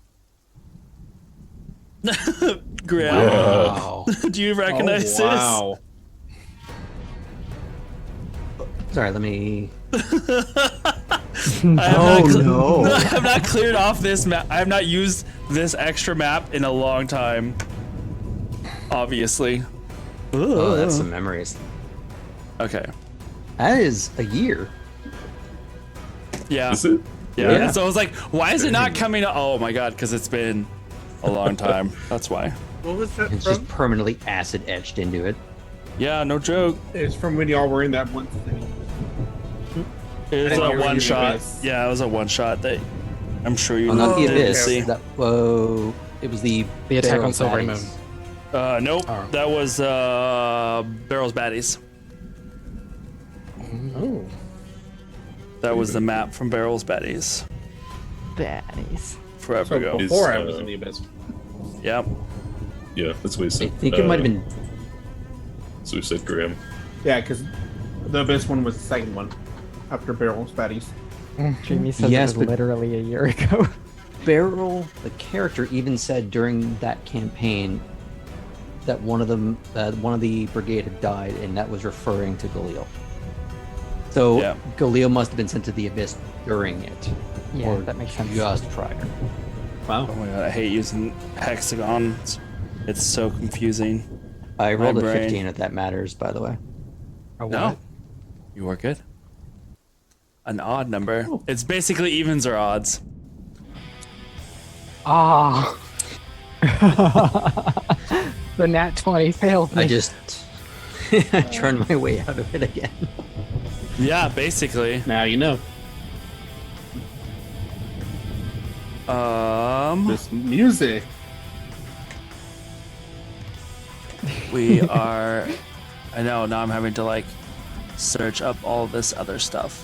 Graham, Wow. do you recognize this? Wow. Sorry, let me. I have not no. I have not cleared off this map. I have not used this extra map in a long time. Obviously. Oh, that's some memories. Okay. That is a year. Yeah. Is it? Yeah. Yeah. So I was like, why is it not coming up? Oh my god, because it's been a long time. That's why. What was that It's from? just permanently acid etched into it. Yeah, no joke. It's from when y'all were in that one thing. It was I a didn't one hear shot. this. Yeah, it was a one shot that I'm sure you Oh, not the didn't abyss. see. That, it was the The attack Barrel on Silvery Baddies. Moon. Nope. Oh. That was Barrel's Baddies. Oh. That was the map from Barrel's Baddies. Baddies. Forever So ago. before I Is, was in the abyss. Yep. Yeah, that's what he I said. think it might have been. So we said Graham. Yeah, because the abyss one was the second one after Barrel's Baddies. Dreamy says Yes, it was but- literally a year ago. Barrel, the character, even said during that campaign that one of the brigade had died, and that was referring to Galil. So Yeah. Galil must have been sent to the abyss during it, Yeah, or that makes sense. just prior. Oh my god, I hate using hexagon. It's so confusing. I rolled a brain. 15 if that matters, by the way. A No. what? You were good. An odd number. It's basically evens or odds. Ah. The nat 20 failed me. I just turned my way out of it again. Yeah, basically. Now you know. This music. We are. I know, now I'm having to like search up all this other stuff.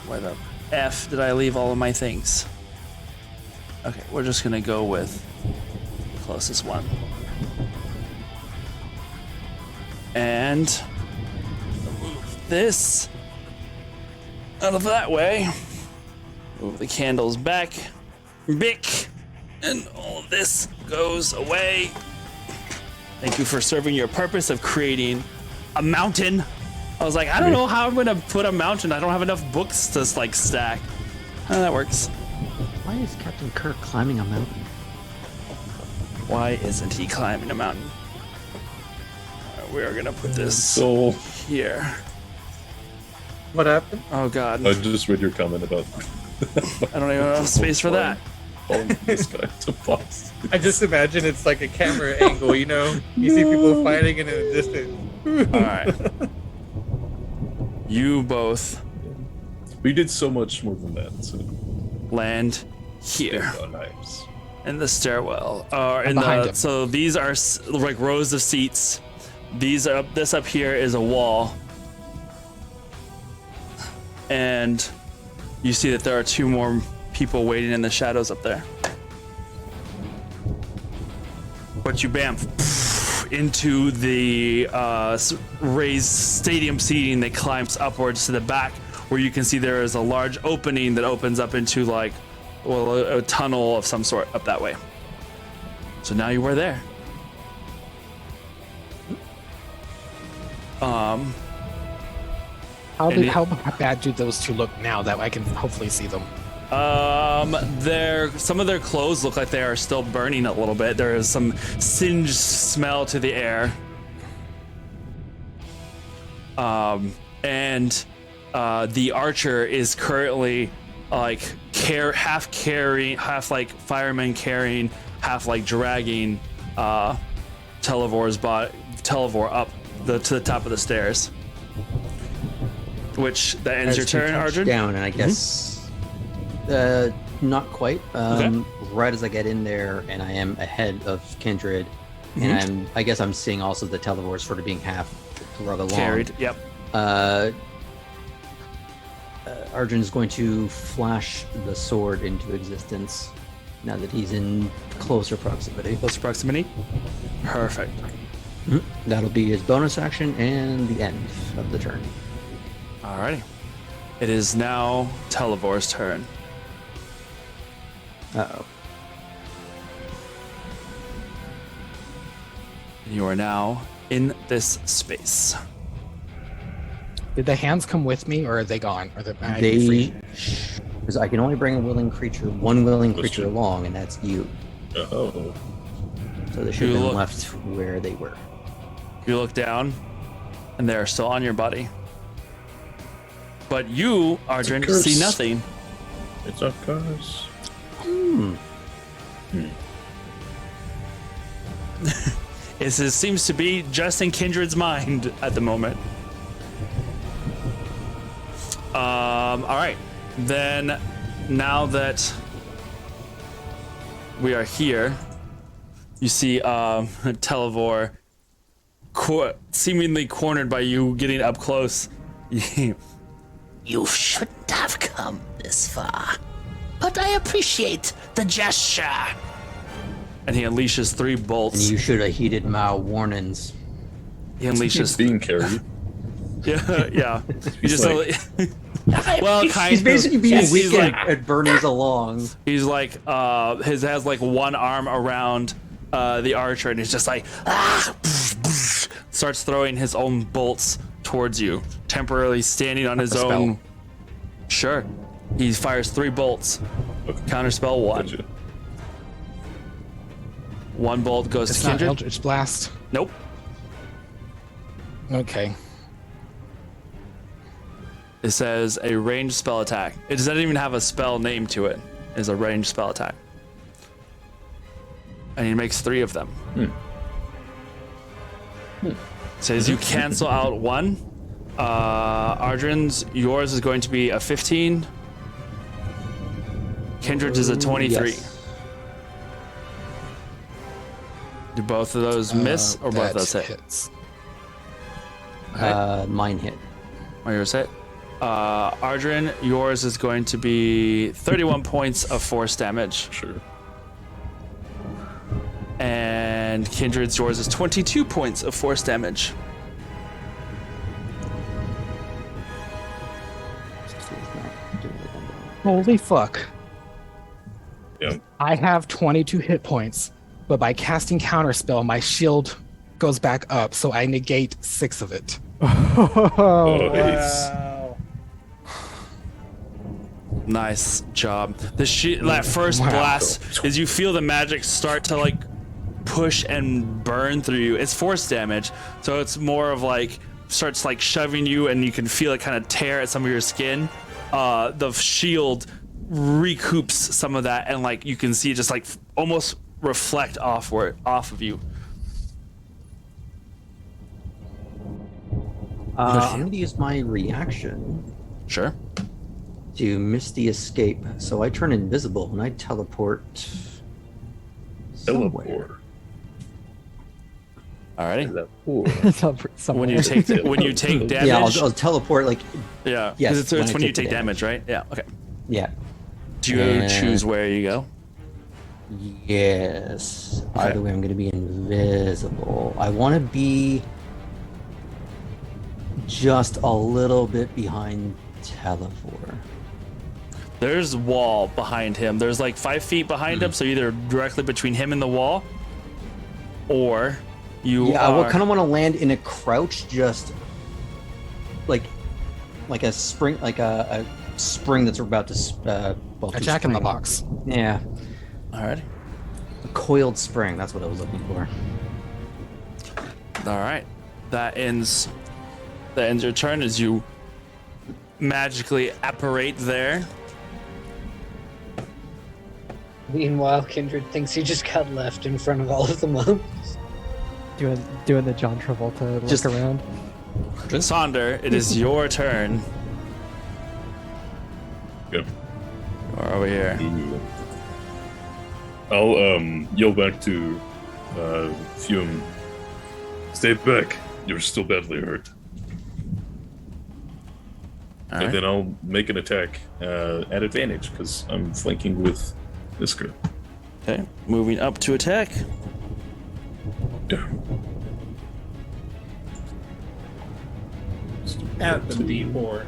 Where the F did I leave all of my things? Okay, we're just gonna go with the closest one. And move this out of that way. Move the candles back. Bick. And all of this goes away. Thank you for serving your purpose of creating a mountain. I was like, I don't know how I'm gonna put a mountain. I don't have enough books to like stack. Oh, that works. Why is Captain Kirk climbing a mountain? Why isn't he climbing a mountain? We are gonna put this So here. What happened? Oh God, I just read your comment about I don't even have space for that. calling this guy to boss. I just imagine it's like a camera angle, you know? You see people fighting in the distance. All right. You both We did so much more than that. So land here knives. in the stairwell. In behind the him. so these are like rows of seats. This up here is a wall, and you see that there are two more people waiting in the shadows up there. But you bamf into the raised stadium seating that climbs upwards to the back, where you can see there is a large opening that opens up into like, well, a tunnel of some sort up that way. So now you are there. How bad do those two look now that I can hopefully see them? Some of their clothes look like they are still burning a little bit. There is some singed smell to the air. And the archer is currently like half like fireman carrying, half like dragging Televor up to the top of the stairs. Which that ends your turn, Arjun? Down, and I guess not quite. Okay. Right as I get in there, and I am ahead of Kindred, and I guess I'm seeing also the Televor sort of being half rug along. Carried, yep. Arjun is going to flash the sword into existence now that he's in closer proximity. Close proximity. Perfect. That'll be his bonus action and the end of the turn. Alrighty. It is now Televor's turn. Uh-oh. You are now in this space. Did the hands come with me, or are they gone? Are They, free? because I can only bring one willing That's creature true. along, and that's you. Oh. So they should You have been look- left where they were. You look down, and they are still on your body. But you, Arjun, curse. see nothing. It's a curse. It seems to be just in Kindred's mind at the moment. All right. Then, now that we are here, you see Televor seemingly cornered by you getting up close. You shouldn't have come this far, but I appreciate the gesture. And he unleashes 3 bolts. And you should have heeded my warnings. He He's unleashes. being carried. Yeah. You just like- well, kind He's of. basically being He's weak like, at Bernie's along. he's like, his has like one arm around the archer, and he's just like, starts throwing his own bolts towards you, temporarily standing on his A spell. own. Sure. He fires 3 bolts. Okay. Counterspell 1. Gotcha. 1 bolt goes It's to not Kindred. Eldritch Blast. Nope. Okay. It says a ranged spell attack. It doesn't even have a spell name to it. It's a ranged spell attack. and he makes 3 of them. Says you cancel out 1. Ardrin's, yours is going to be a 15. Kindred's is a 23. Yes. Do both of those miss or both of those hit? hits. Mine hit. Oh, yours hit. Ardrin, yours is going to be 31 points of force damage. Sure. And Kindred's, yours is 22 points of force damage. Holy fuck. Yeah. I have 22 hit points, but by casting Counterspell, my shield goes back up, so I negate 6 of it. Oh, nice. Nice job. That first blast is you feel the magic start to like push and burn through you. It's force damage, so it's more of like starts like shoving you, and you can feel it kind of tear at some of your skin. The shield recoups some of that, and like you can see it just like almost reflect off of you. I'm going to use my reaction Sure. to Misty Escape. So I turn invisible and I teleport somewhere. Teleport. Alrighty. When you take damage. Yeah, I'll teleport like. Yeah. Yes, It's when when I you take the take damage, right? Yeah. Okay. Yeah. Do you choose where you go? Yes. Okay. Either way, I'm going to be invisible. I want to be just a little bit behind Televor. There's wall behind him. There's like 5 feet behind him, so either directly between him and the wall, or you. Yeah, I kind of want to land in a crouch, just like a spring, like a spring that's about to. A Jack in the Box. Yeah, Alrighty. a coiled spring. That's what I was looking for. All right. That ends your turn as you magically apparate there. Meanwhile, Kindred thinks he just got left in front of all of the monks. Doing the John Travolta look Just- around. Sonder, it is your turn. Yep. Or over here. I'll yell back to Fume. Stay back. You're still badly hurt. All And right. then I'll make an attack at advantage because I'm flanking with Iskra. Okay. Moving up to attack. Yeah. At the D4.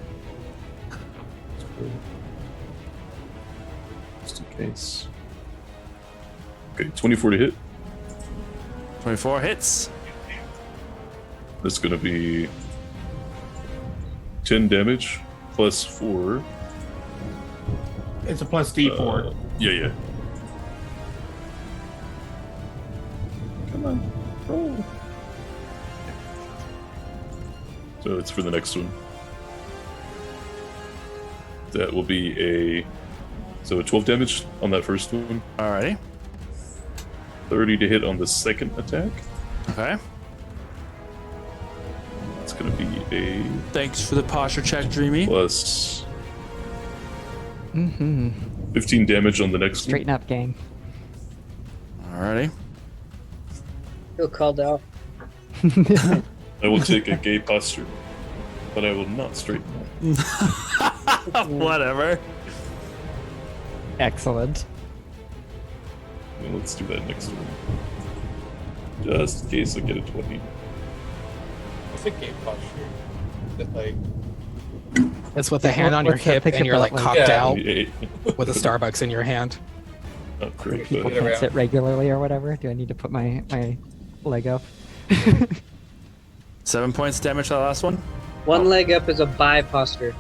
Just in case. Okay, 24 to hit. 24 hits. That's gonna be 10 damage plus 4. It's a plus D4. Yeah. Come on, roll. So it's for the next one. That will be a 12 damage on that first one. Alrighty. 30 to hit on the second attack. Okay. It's gonna be a Thanks for the posture check, Dreamy. plus Mm-hmm. 15 damage on the next one. Straighten up, gang. Alrighty. Feel called out. I will take a gay posture, but I will not straighten up. Whatever. Excellent. Well, let's do that next one. Just in case I get a 20. It's a game posture. That like It's with the hand on your What's that hip picture and you're like about, cocked like- out 28. with a Starbucks in your hand. Not great, People but Get can't around. sit regularly or whatever. Do I need to put my leg up? 7 points damage to the last one. One leg up is a bi posture.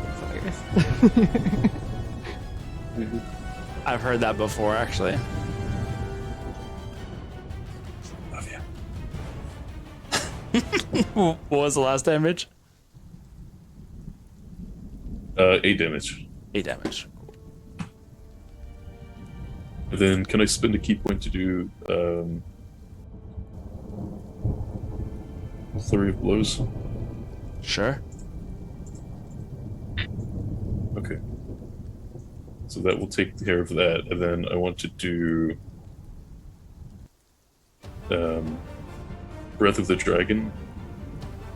That's hilarious. I've heard that before, actually. love you. What was the last damage? 8 damage. 8 damage. And then can I spend a key point to do flurry of blows? Sure. Okay. So that will take care of that, and then I want to do Breath of the Dragon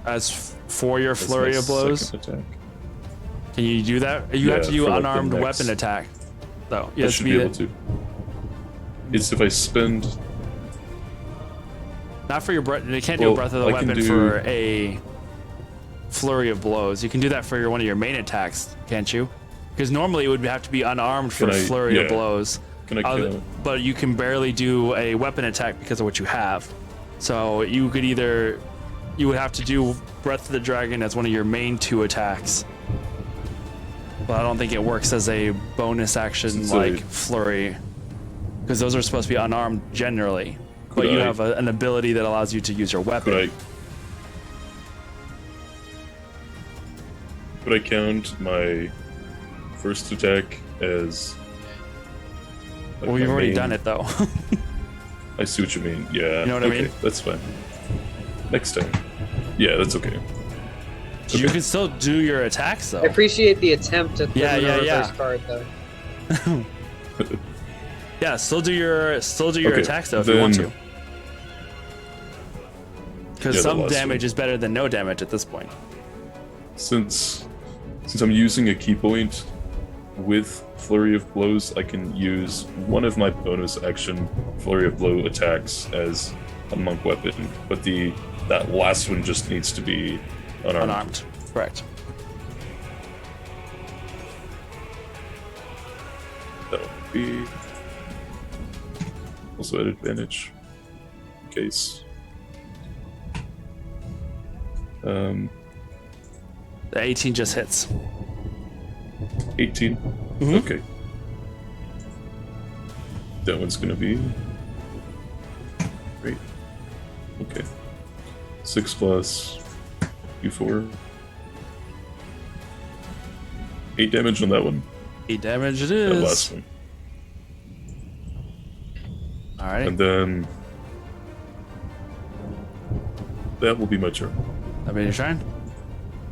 As for your as flurry my of blows, second attack. can you do that? You have Yeah, to do for, like, the unarmed next- weapon attack, though. I should be able to. It's if I spend. Not for your breath. You can't do a Well, breath of the I can weapon do- for a flurry of blows. You can do that for one of your main attacks, can't you? Because normally it would have to be unarmed for Can I- flurry of yeah. blows. Can I kill? But you can barely do a weapon attack because of what you have. So you could either you would have to do Breath of the Dragon as one of your main 2 attacks. But I don't think it works as a bonus action Since like I- flurry, because those are supposed to be unarmed generally. But Could you I- have an ability that allows you to use your weapon. Could I count my first attack as? like, Well, you've my already main- done it though. I see what you mean. Yeah. You know what I okay, mean? That's fine. Next time. Yeah, that's okay. You can still do your attacks though. I appreciate the attempt at the Yeah, reverse yeah. card, though. Yeah, still do your Okay, attacks though if you want then- to. Because Yeah, the some last damage one. is better than no damage at this point. Since I'm using a key point with Flurry of Blows, I can use one of my bonus action Flurry of Blow attacks as a monk weapon, but that last one just needs to be unarmed. Unarmed. Correct. That would be also at advantage in case. The 18 just hits. 18. Mhm. Okay. That one's gonna be great. Okay. 6 plus U4. 8 damage on that one. 8 damage it That is. last one. Alright. And then that will be my turn. That made your turn?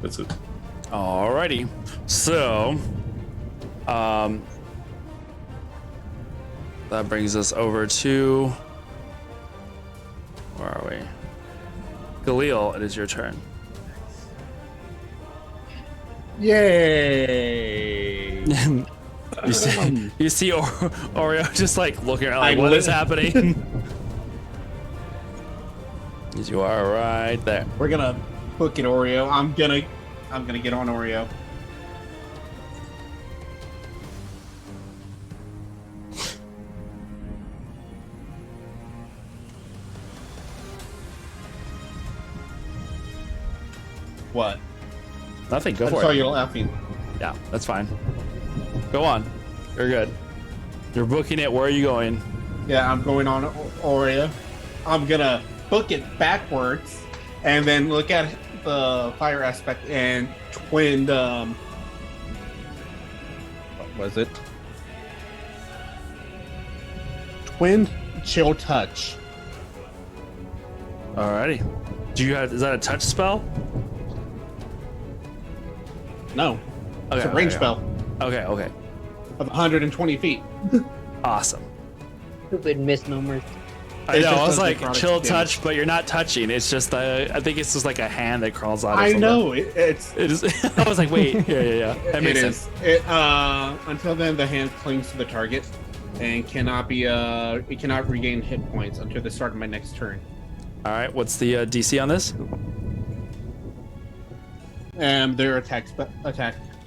That's it. Alrighty. So, that brings us over to. Where are we? Galil, it is your turn. Yay! You see Oreo just like looking around like, I what is lit- happening? You are right there. We're gonna book it, Oreo. I'm gonna get on Oreo. What? Nothing, go I for saw it. you laughing. Yeah, that's fine. Go on. You're good. You're booking it. Where are you going? Yeah, I'm going on Oreo. I'm gonna book it backwards, and then look at the fire aspect and twin. What was it? Twin chill touch. Alrighty. Do you have? Is that a touch spell? No, Okay. it's a range okay, spell Okay. Okay. of 120 feet. Awesome. Stupid misnomers. I It know. just I was does like, necrotic chill damage. touch, but you're not touching. It's just, I think it's just like a hand that crawls out. Or I something. know it's. It is. I was like, wait. Yeah. That It makes is. sense. Until then, the hand clings to the target and cannot be. It cannot regain hit points until the start of my next turn. All right. What's the DC on this? Their attack.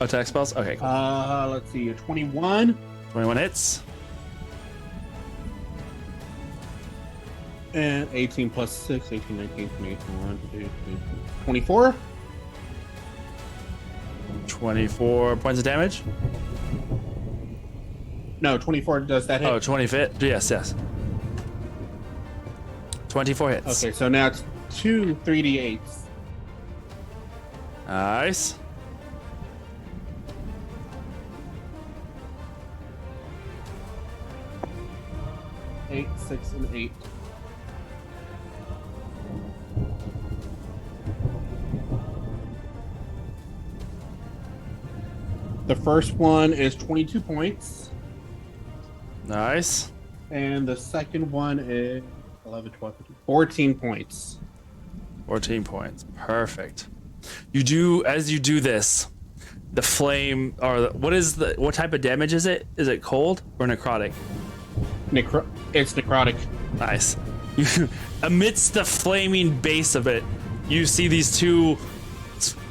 Attack spells. Okay. Cool. Let's see. 21 21 hits. and 18 plus 6, 18, 19, 20, 21, 22, 24. 24 points of damage. No, 24 does that hit. Oh, 20 fit. Yes. 24 hits. Okay, so now it's 2 3d8s. Nice. 8, 6, and 8. The first one is 22 points, Nice. and the second one is 11, 12, 13, 14 points. 14 points. Perfect. As you do this, the flame, what type of damage is it? Is it cold or necrotic? It's necrotic. Nice. Amidst the flaming base of it, you see these two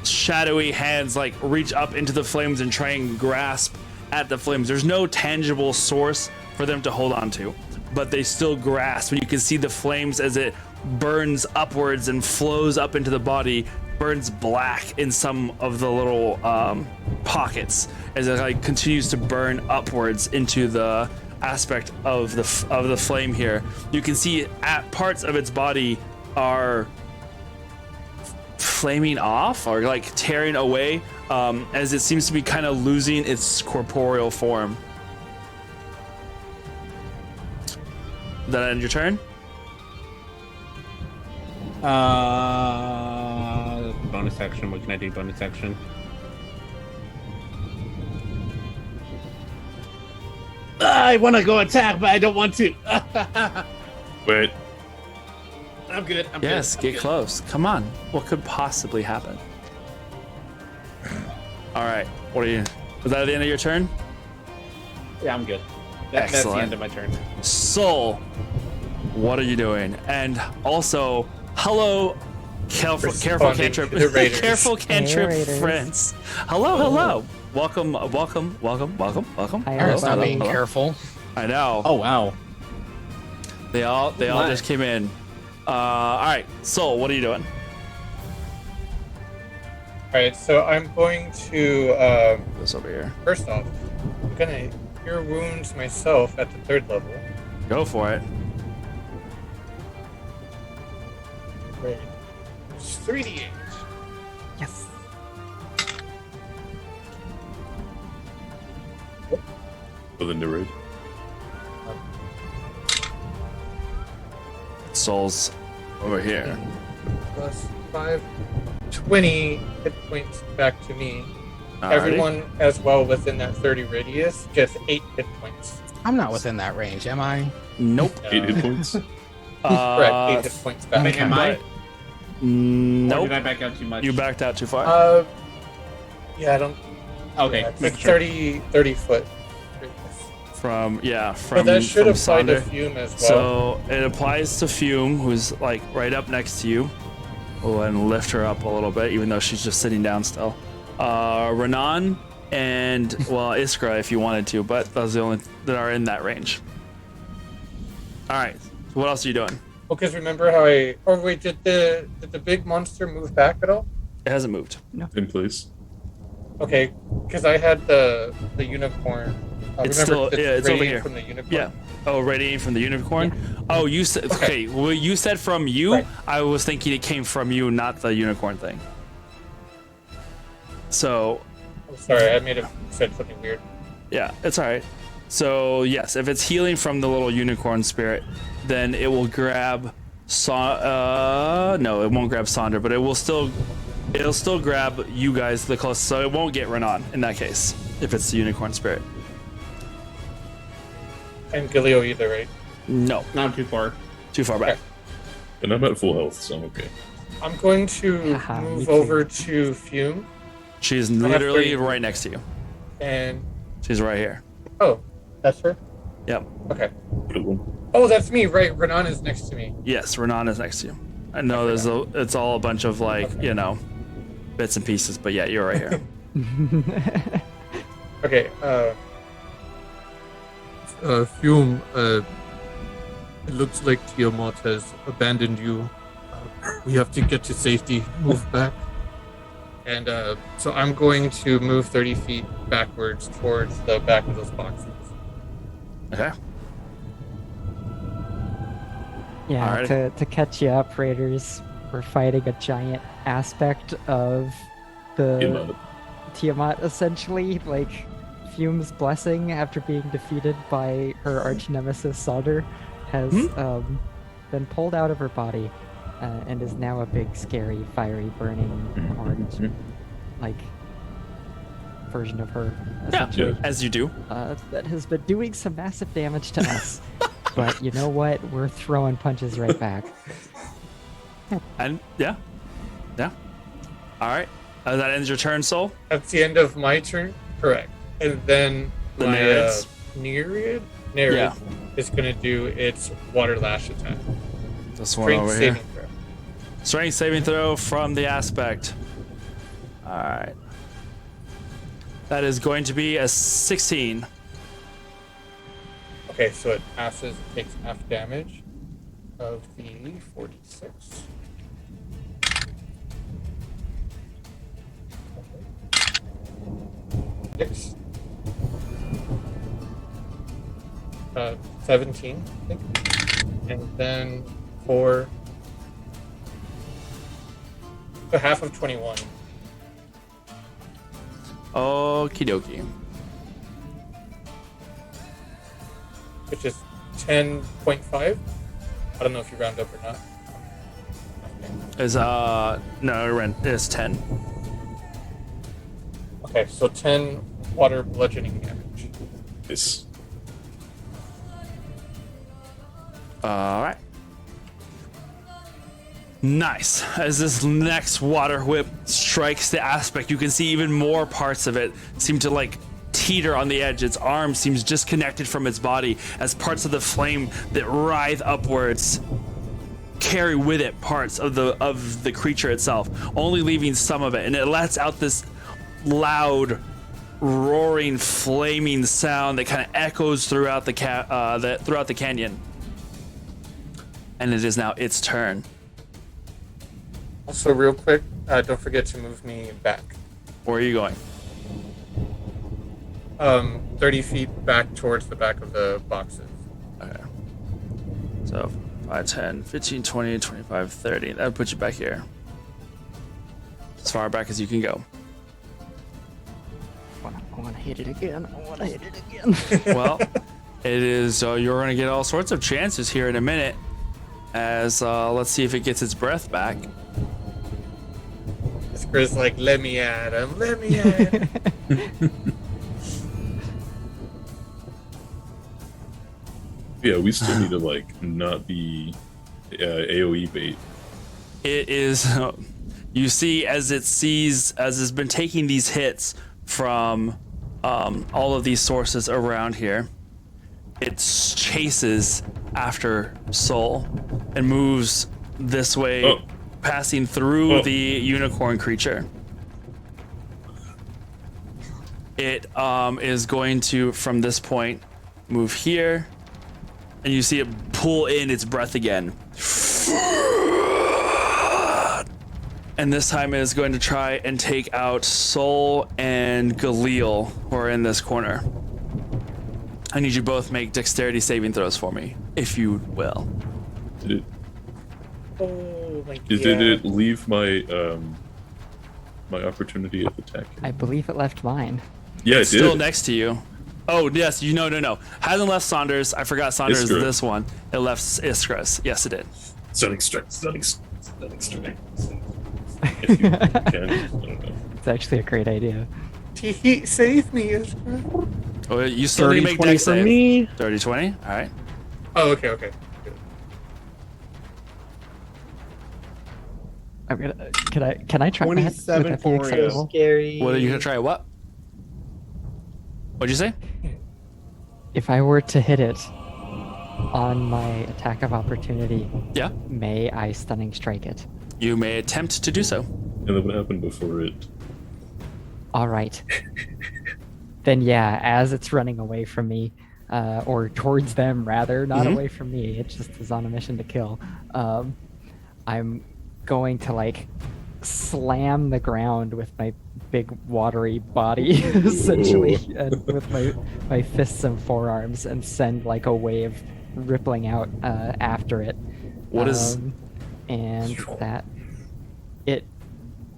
shadowy hands like reach up into the flames and try and grasp at the flames. There's no tangible source for them to hold on to, but they still grasp, and you can see the flames as it burns upwards and flows up into the body, burns black in some of the little pockets as it like continues to burn upwards into the aspect of the flame here. You can see at parts of its body are flaming off or like tearing away as it seems to be kind of losing its corporeal form. That end your turn? Bonus action. What can I do? Bonus action. I want to go attack, but I don't want to. Wait. I'm good. Yes, get close. Come on. What could possibly happen? All right. What are you? Was that the end of your turn? Yeah, I'm good. That's the Excellent. end of my turn. Soul, what are you doing? And also, hello, careful Responding cantrip, to the raiders. careful cantrip raiders. friends. Hello. Welcome. Hi, Hello, Aaron's not hello, being hello. careful. I know. Oh wow. They all just came in. All right, Soul, what are you doing? Alright, so I'm going to, This over here. first off, I'm gonna cure wounds myself at the 3rd level. Go for it. Right. It's 3d8. Yes. For the narrate. Soul's over here. Plus 5, 20 hit points back to me. Alrighty. Everyone as well within that 30 radius gets 8 hit points. I'm not within that range, am I? Nope. 8 hit points. Correct, 8 hit points back. Okay. Am I? Or Nope. did I back out too much? You backed out too far. Yeah, I don't. Okay. Yeah, it's make like sure. 30 foot radius. From But that should from apply to Sonder. Fume as well. So it applies to Fume, who's like right up next to you. Oh, and lift her up a little bit, even though she's just sitting down still. Renan and well, Iskra if you wanted to, but those are the only that are in that range. All right. So what else are you doing? Because remember how I? Or wait, did the big monster move back at all? It hasn't moved. In place. Okay, because I had the unicorn. It's remember still- yeah, it's over radiant here. From the unicorn. Yeah. Oh, radiating from the unicorn. Oh, you said okay. Well, you said from you. Right. I was thinking it came from you, not the unicorn thing. So I'm sorry, I may have said something weird. yeah, it's all right. So yes, if it's healing from the little unicorn spirit, then it will grab. No, it won't grab Sonder, but it'll still grab you guys the closest. So it won't get Renan in that case if it's the unicorn spirit. And Gileo either, right? No, Not too far. too far back. And I'm at full health, so I'm okay. I'm going to Haha, me move too. over to Fume She's have literally 30. right next to you. and She's right here. oh, that's her. Yep. Okay. Good one. Oh, that's me. Right, Renan is next to me. Yes, Renan is next to you. I know it's all a bunch of like, bits and pieces, but yeah, you're right here. Okay. Fume. It looks like Tiamat has abandoned you. We have to get to safety. Move back. And so I'm going to move 30 feet backwards towards the back of those boxes. Okay. Yeah, Alrighty. to catch you up, Raiders, we're fighting a giant aspect of the Tiamat, essentially, like Fume's blessing after being defeated by her arch nemesis Solder. has been pulled out of her body and is now a big, scary, fiery, burning, orange, like version of her. Essentially. Yeah, as you do. That has been doing some massive damage to us. But you know what? We're throwing punches right back. And yeah. All right. That ends your turn, Soul. That's the end of my turn. Correct. And then The my Nereid? Nereid is going to do its water lash attack. This one Strength over saving here. throw. Strength saving throw from the aspect. All right. That is going to be a 16. Okay, so it passes. It takes half damage of the 46. Six. 17, I think. And then for half of 21. Okie dokie. Which is 10.5. I don't know if you round up or not. Is no, it's 10. Okay, so 10 water bludgeoning damage. It's All right. Nice. As this next water whip strikes the aspect, you can see even more parts of it seem to like teeter on the edge. Its arm seems disconnected from its body as parts of the flame that writhe upwards carry with it parts of the creature itself, only leaving some of it, and it lets out this loud, roaring, flaming sound that kind of echoes throughout the canyon. And it is now its turn. Also, real quick, don't forget to move me back. Where are you going? 30 feet back towards the back of the boxes. Okay. So 5, 10, 15, 20, 25, 30. That would put you back here. As far back as you can go. I want to hit it again. Well, it is, you're going to get all sorts of chances here in a minute. As, let's see if it gets its breath back. Chris like, let me at him, let me at him. Yeah, we still need to like not be AoE bait. It is, you see as it's been taking these hits from all of these sources around here, it chases after Soul and moves this way, passing through the unicorn creature. It is going to, from this point, move here, and you see it pull in its breath again. And this time it is going to try and take out Soul and Galil, who are in this corner. I need you both make dexterity saving throws for me, if you will. Did Did it leave my my opportunity of attack? I believe it left mine. Yeah, it It's did. still next to you. Oh, yes, no. Hasn't left Saunders. I forgot Saunders is Iskra. this one. It left Iskra's. Yes, it did. Stunning strike. If you can, I don't know. It's actually a great idea. Save me, Iskra. Oh, you still need to make 20 dex for save. me. 30, 20? All right. Oh, okay. Good. I'm gonna. Can I try that? 27 Would that be for you. acceptable? Scary. What are you going to try? What? What'd you say? If I were to hit it on my attack of opportunity, Yeah. may I stunning strike it? You may attempt to do so. And then what happened before it? All right. Then yeah, as it's running away from me, or towards them rather, not away from me. It just is on a mission to kill. I'm going to like slam the ground with my big watery body, essentially, and with my fists and forearms, and send like a wave rippling out after it. What is- And that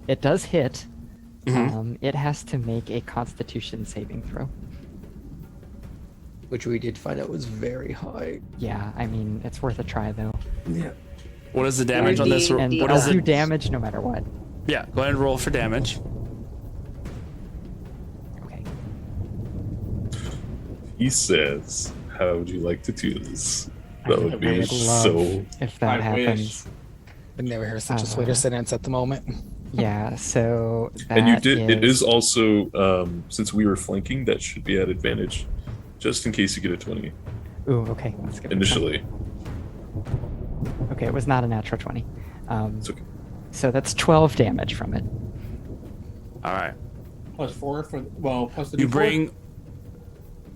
it does hit. It has to make a Constitution saving throw. Which we did find out was very high. Yeah, I mean, it's worth a try though. Yeah. What is the damage on this? And What I'll is do it? damage no matter what. Yeah, go ahead and roll for damage. Okay. He says, "How would you like to do this?" I That would would be love so. if that I wish. happens. I've never heard such a sweeter sentence at the moment. Yeah, so that And you did. It is also since we were flanking, that should be at advantage, just in case you get a 20 Ooh, okay. Let's give it a try. initially. Okay, it was not a natural 20. It's okay. So that's 12 damage from it. All right. Plus 4 for plus the You D4? bring.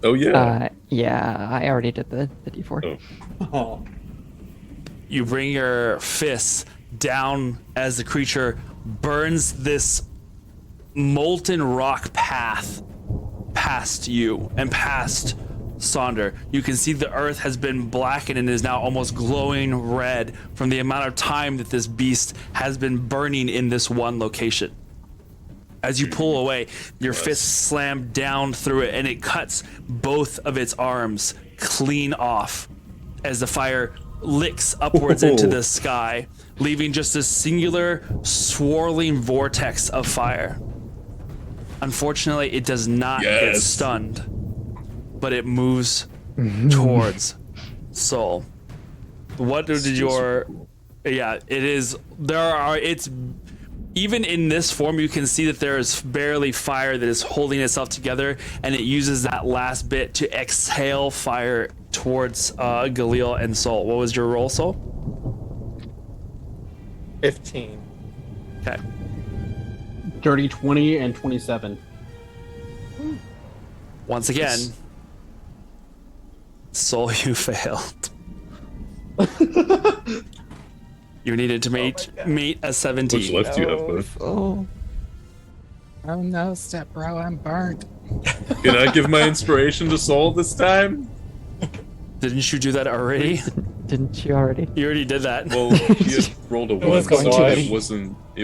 Oh yeah. Yeah, I already did the d4. Oh. Oh. You bring your fists down as the creature burns this molten rock path past you and past Sonder. You can see the earth has been blackened and is now almost glowing red from the amount of time that this beast has been burning in this one location. As you pull away, your fists slam down through it and it cuts both of its arms clean off as the fire licks upwards into the sky, leaving just a singular swirling vortex of fire. Unfortunately, it does not get Yes. stunned, but it moves towards Soul. What did your... Yeah, it is... It's... Even in this form, you can see that there is barely fire that is holding itself together, and it uses that last bit to exhale fire towards Galil and Soul. What was your roll, Soul? 15. Okay. Dirty 20 and 27. Once again, Soul, you failed. You needed to meet a 17. What's left do you have, bud? Oh no, step bro, I'm burnt. Can I give my inspiration to Soul this time? Didn't you do that already? Didn't you already? You already did that. Well, he had rolled a 1, was going so to it be.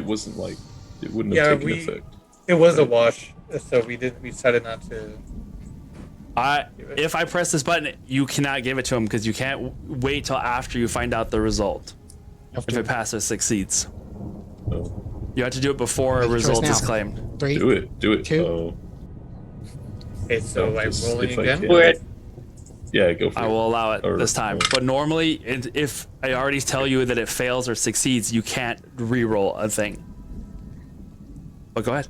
wasn't like it wouldn't have taken effect. It was a wash, so we decided not to. If I press this button, you cannot give it to him because you can't wait till after you find out the result. If it passes, succeeds. Oh, You have to do it before a Make your choice result is now. claimed. 3, do it. 2. Oh, Okay, so I'm just rolling if I again. can. Yeah, go for it. I will allow it Or- this time. But normally, if I already tell you that it fails or succeeds, you can't re-roll a thing. But go ahead.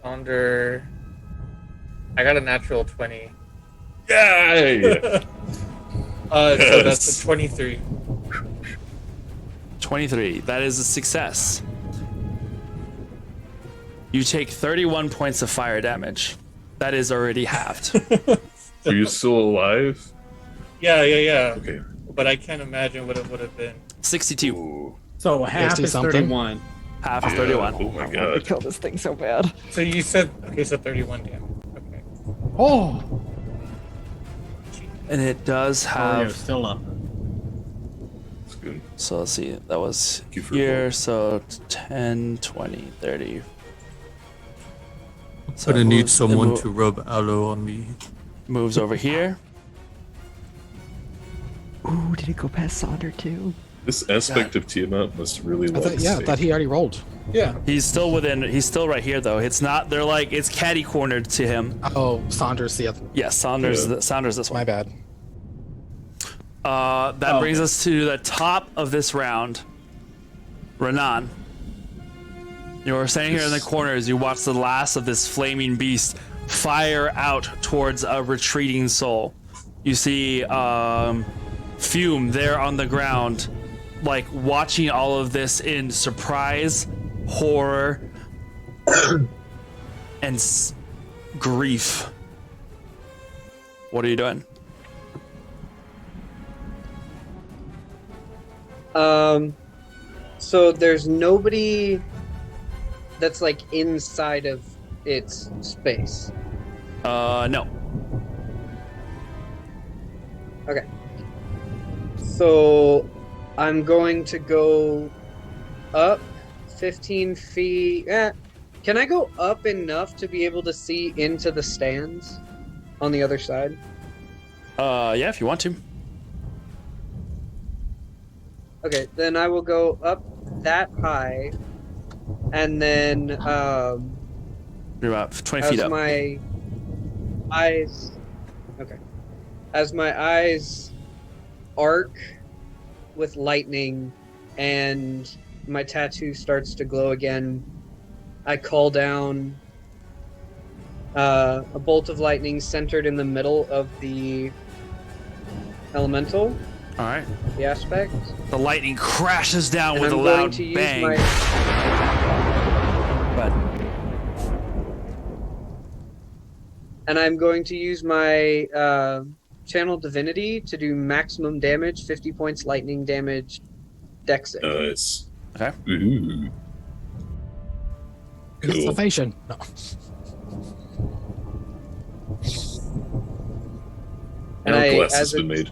Under. I got a natural 20. Yay! So that's Yes. a 23. 23. That is a success. You take 31 points of fire damage. That is already halved. Are you still alive? Yeah. Okay. But I can't imagine what it would have been. 62. Ooh. So half 60 is something. 31. Half is Yeah. 31. Oh my I god. killed this thing so bad. So you said so 31 damage. Okay. Oh! And it does Mario's have... still up. That's good. So let's see. That was Thank you for here. rolling. So 10, 20, 30. So Gonna it need moves- it someone mo- to rub aloe on me. moves over here. Ooh, did it go past Sonder too? This aspect of Tiamat must really I like thought he already rolled. Yeah. He's still right here though. It's not, they're like, it's catty cornered to him. Oh, Saunders the other. Yes, Saunders, Yeah. Saunders this My one. bad. That brings us to the top of this round. Renan, you're standing here in the corner as you watch the last of this flaming beast fire out towards a retreating Soul. You see Fume there on the ground, like watching all of this in surprise, horror, and grief. What are you doing? So there's nobody that's like inside of its space. No. Okay. So I'm going to go up 15 feet. Can I go up enough to be able to see into the stands? on the other side? Yeah, if you want to. Okay, then I will go up that high, and then You're about 20 as feet up. my eyes, okay, as my eyes arc with lightning, and my tattoo starts to glow again, I call down a bolt of lightning centered in the middle of the elemental, All right. the aspect. The lightning crashes down And with I'm a going loud to use bang. But And I'm going to use my channel divinity to do maximum damage, 50 points lightning damage, dex save. Nice. okay. Ooh. It's Cool. salvation. No. And Hourglass as has been made.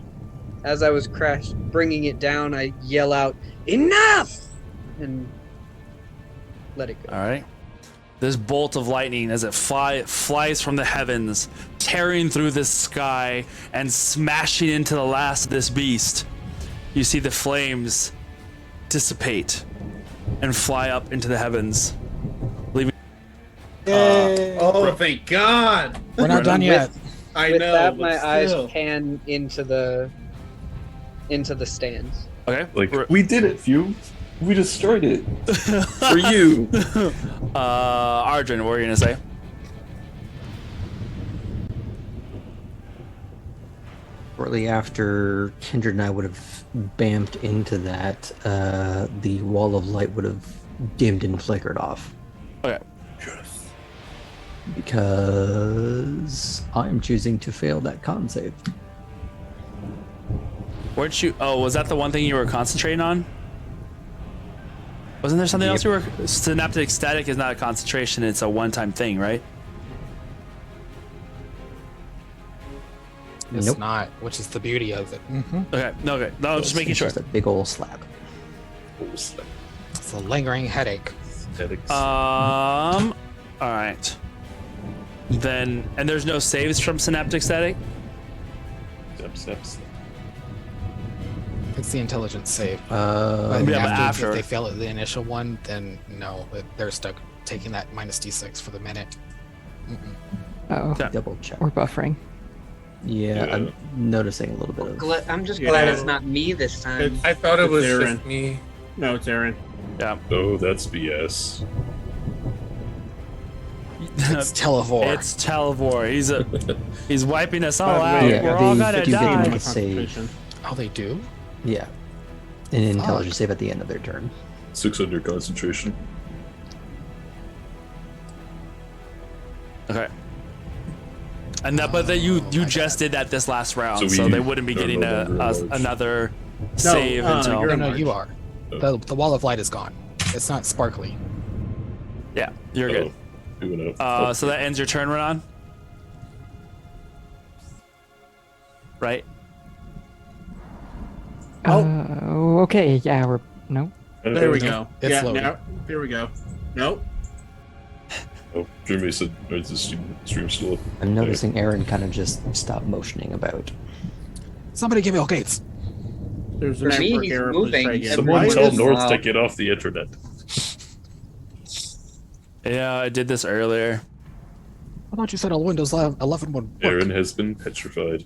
As I was bringing it down, I yell out, "Enough!" and let it go. All right. This bolt of lightning, as it flies from the heavens, tearing through the sky and smashing into the last of this beast. You see the flames dissipate and fly up into the heavens, leaving. Oh, thank God! We're not done yet. I With know. that, but my still. eyes pan into the stands. Okay. Like, we did it, Few. We destroyed it. For you. Arjun, what were you gonna say? Shortly after Kindred and I would have bamped into that, the wall of light would have dimmed and flickered off. Okay. Because I'm choosing to fail that con save. Weren't you? Oh, was that the one thing you were concentrating on? Wasn't there something else you were? Synaptic static is not a concentration; it's a one-time thing, right? It's Nope. not, which is the beauty of it. Okay. No, okay. No, just making It's sure. just a big old slap. It's a lingering headache. All right. Then, and there's no saves from synaptic static. Steps. It's the intelligence save. Uh, Yeah, but after. If they fail at the initial one, then no, they're stuck taking that minus d6 for the minute. Oh, Yeah. double check. we're buffering. Yeah, Yeah. I'm noticing a little bit of. I'm just Yeah. glad it's not me this time. I thought it It's was Aaron. just me. No, it's Aaron. Yeah. Oh, that's BS. It's Televor. It's Televor. He's wiping us all By the out. way, Yeah, We're all they gonna do get to die. make a save. Concentration. Oh, they do? Yeah, an intelligence save at the end of their turn. 6 under concentration. Okay. And that, but that you just did that this last round, So so, we they wouldn't be are getting no longer large. another save until. you're No, in no, March. you are. The wall of light is gone. It's not sparkly. Yeah, you're good. Who went up? So that ends your turn, Renan. Right? Okay, yeah, we're no. There we go. It's yeah, loaded. now, here we go. Nope. Oh, Jeremy said, "Is the stream still up?" I'm noticing Aaron kind of just stopped motioning about. Somebody give me all gates. There's For an me, error. he's Please moving. try again. Someone Why tell is- North Wow. to get off the internet. Yeah, I did this earlier. I thought you said Windows 11 would work. Aaron has been petrified.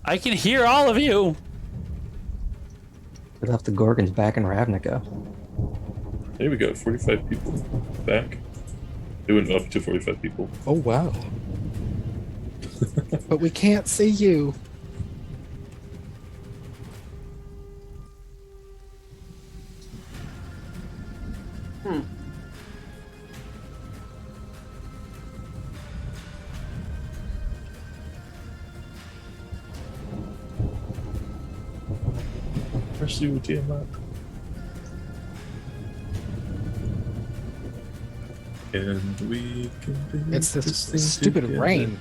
I can hear all of you. We left the Gorgons back in Ravnica. Hey, we got 45 people back. It went up to 45 people. Oh, wow. But we can't see you. Pursue Tiamat. And we can do It's this thing stupid together. rain.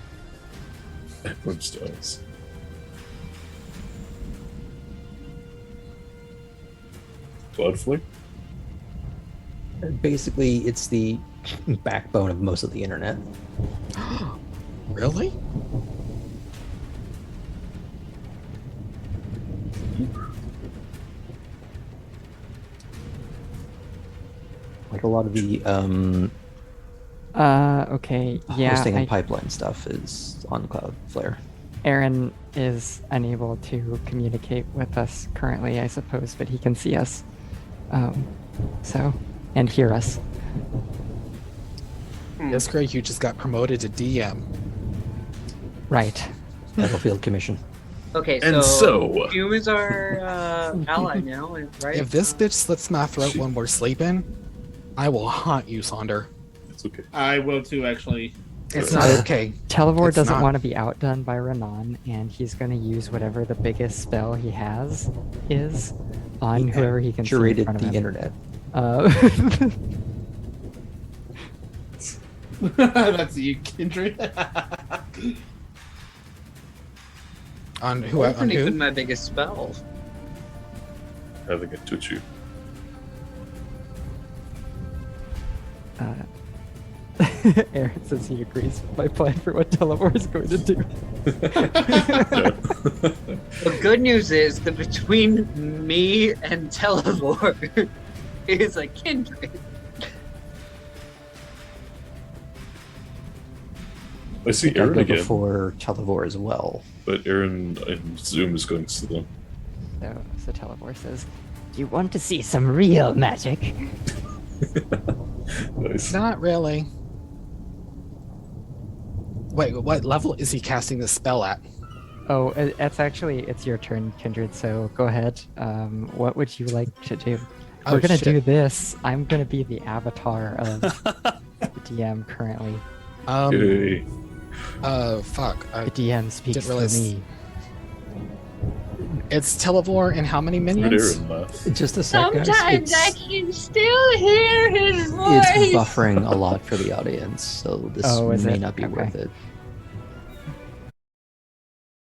Everyone stars. Cloudflare? Basically, it's the backbone of most of the internet. Really? Like a lot of the Okay, yeah. hosting and pipeline stuff is on Cloudflare. Aaron is unable to communicate with us currently, I suppose, but he can see us. And hear us. Iskra, you just got promoted to DM. Right. Battlefield Commission. Okay, And so- Hume is our ally now, right? If this bitch slits my throat when we're sleeping, I will haunt you, Sonder. It's okay. I will too, actually. It's not okay. Televor It's doesn't not. want to be outdone by Renan, and he's going to use whatever the biggest spell he has is on He whoever he can see in Curated front of the him. internet. That's you, Kindred. On who? That On isn't even who? my biggest spell. Having a tutu. Aaron says he agrees with my plan for what Televor is going to do. The good news is that between me and Televor is a kindred. I see I Aaron go again, before Televor as well. but Aaron in Zoom is going slow. So Televor says, "Do you want to see some real magic?" Nice. Not really. Wait, what level is he casting this spell at? Oh, it's your turn, Kindred. So go ahead. What would you like to do? Oh, We're gonna shit. do this. I'm gonna be the avatar of the DM currently. Yay. Fuck. The DM speaks didn't for realize- me. It's Televor and how many Heard minions? Aaron laugh. Just a sec, guys. Sometimes I can still hear his voice. It's buffering a lot for the audience, so this Oh, is may it? not be Okay. worth it.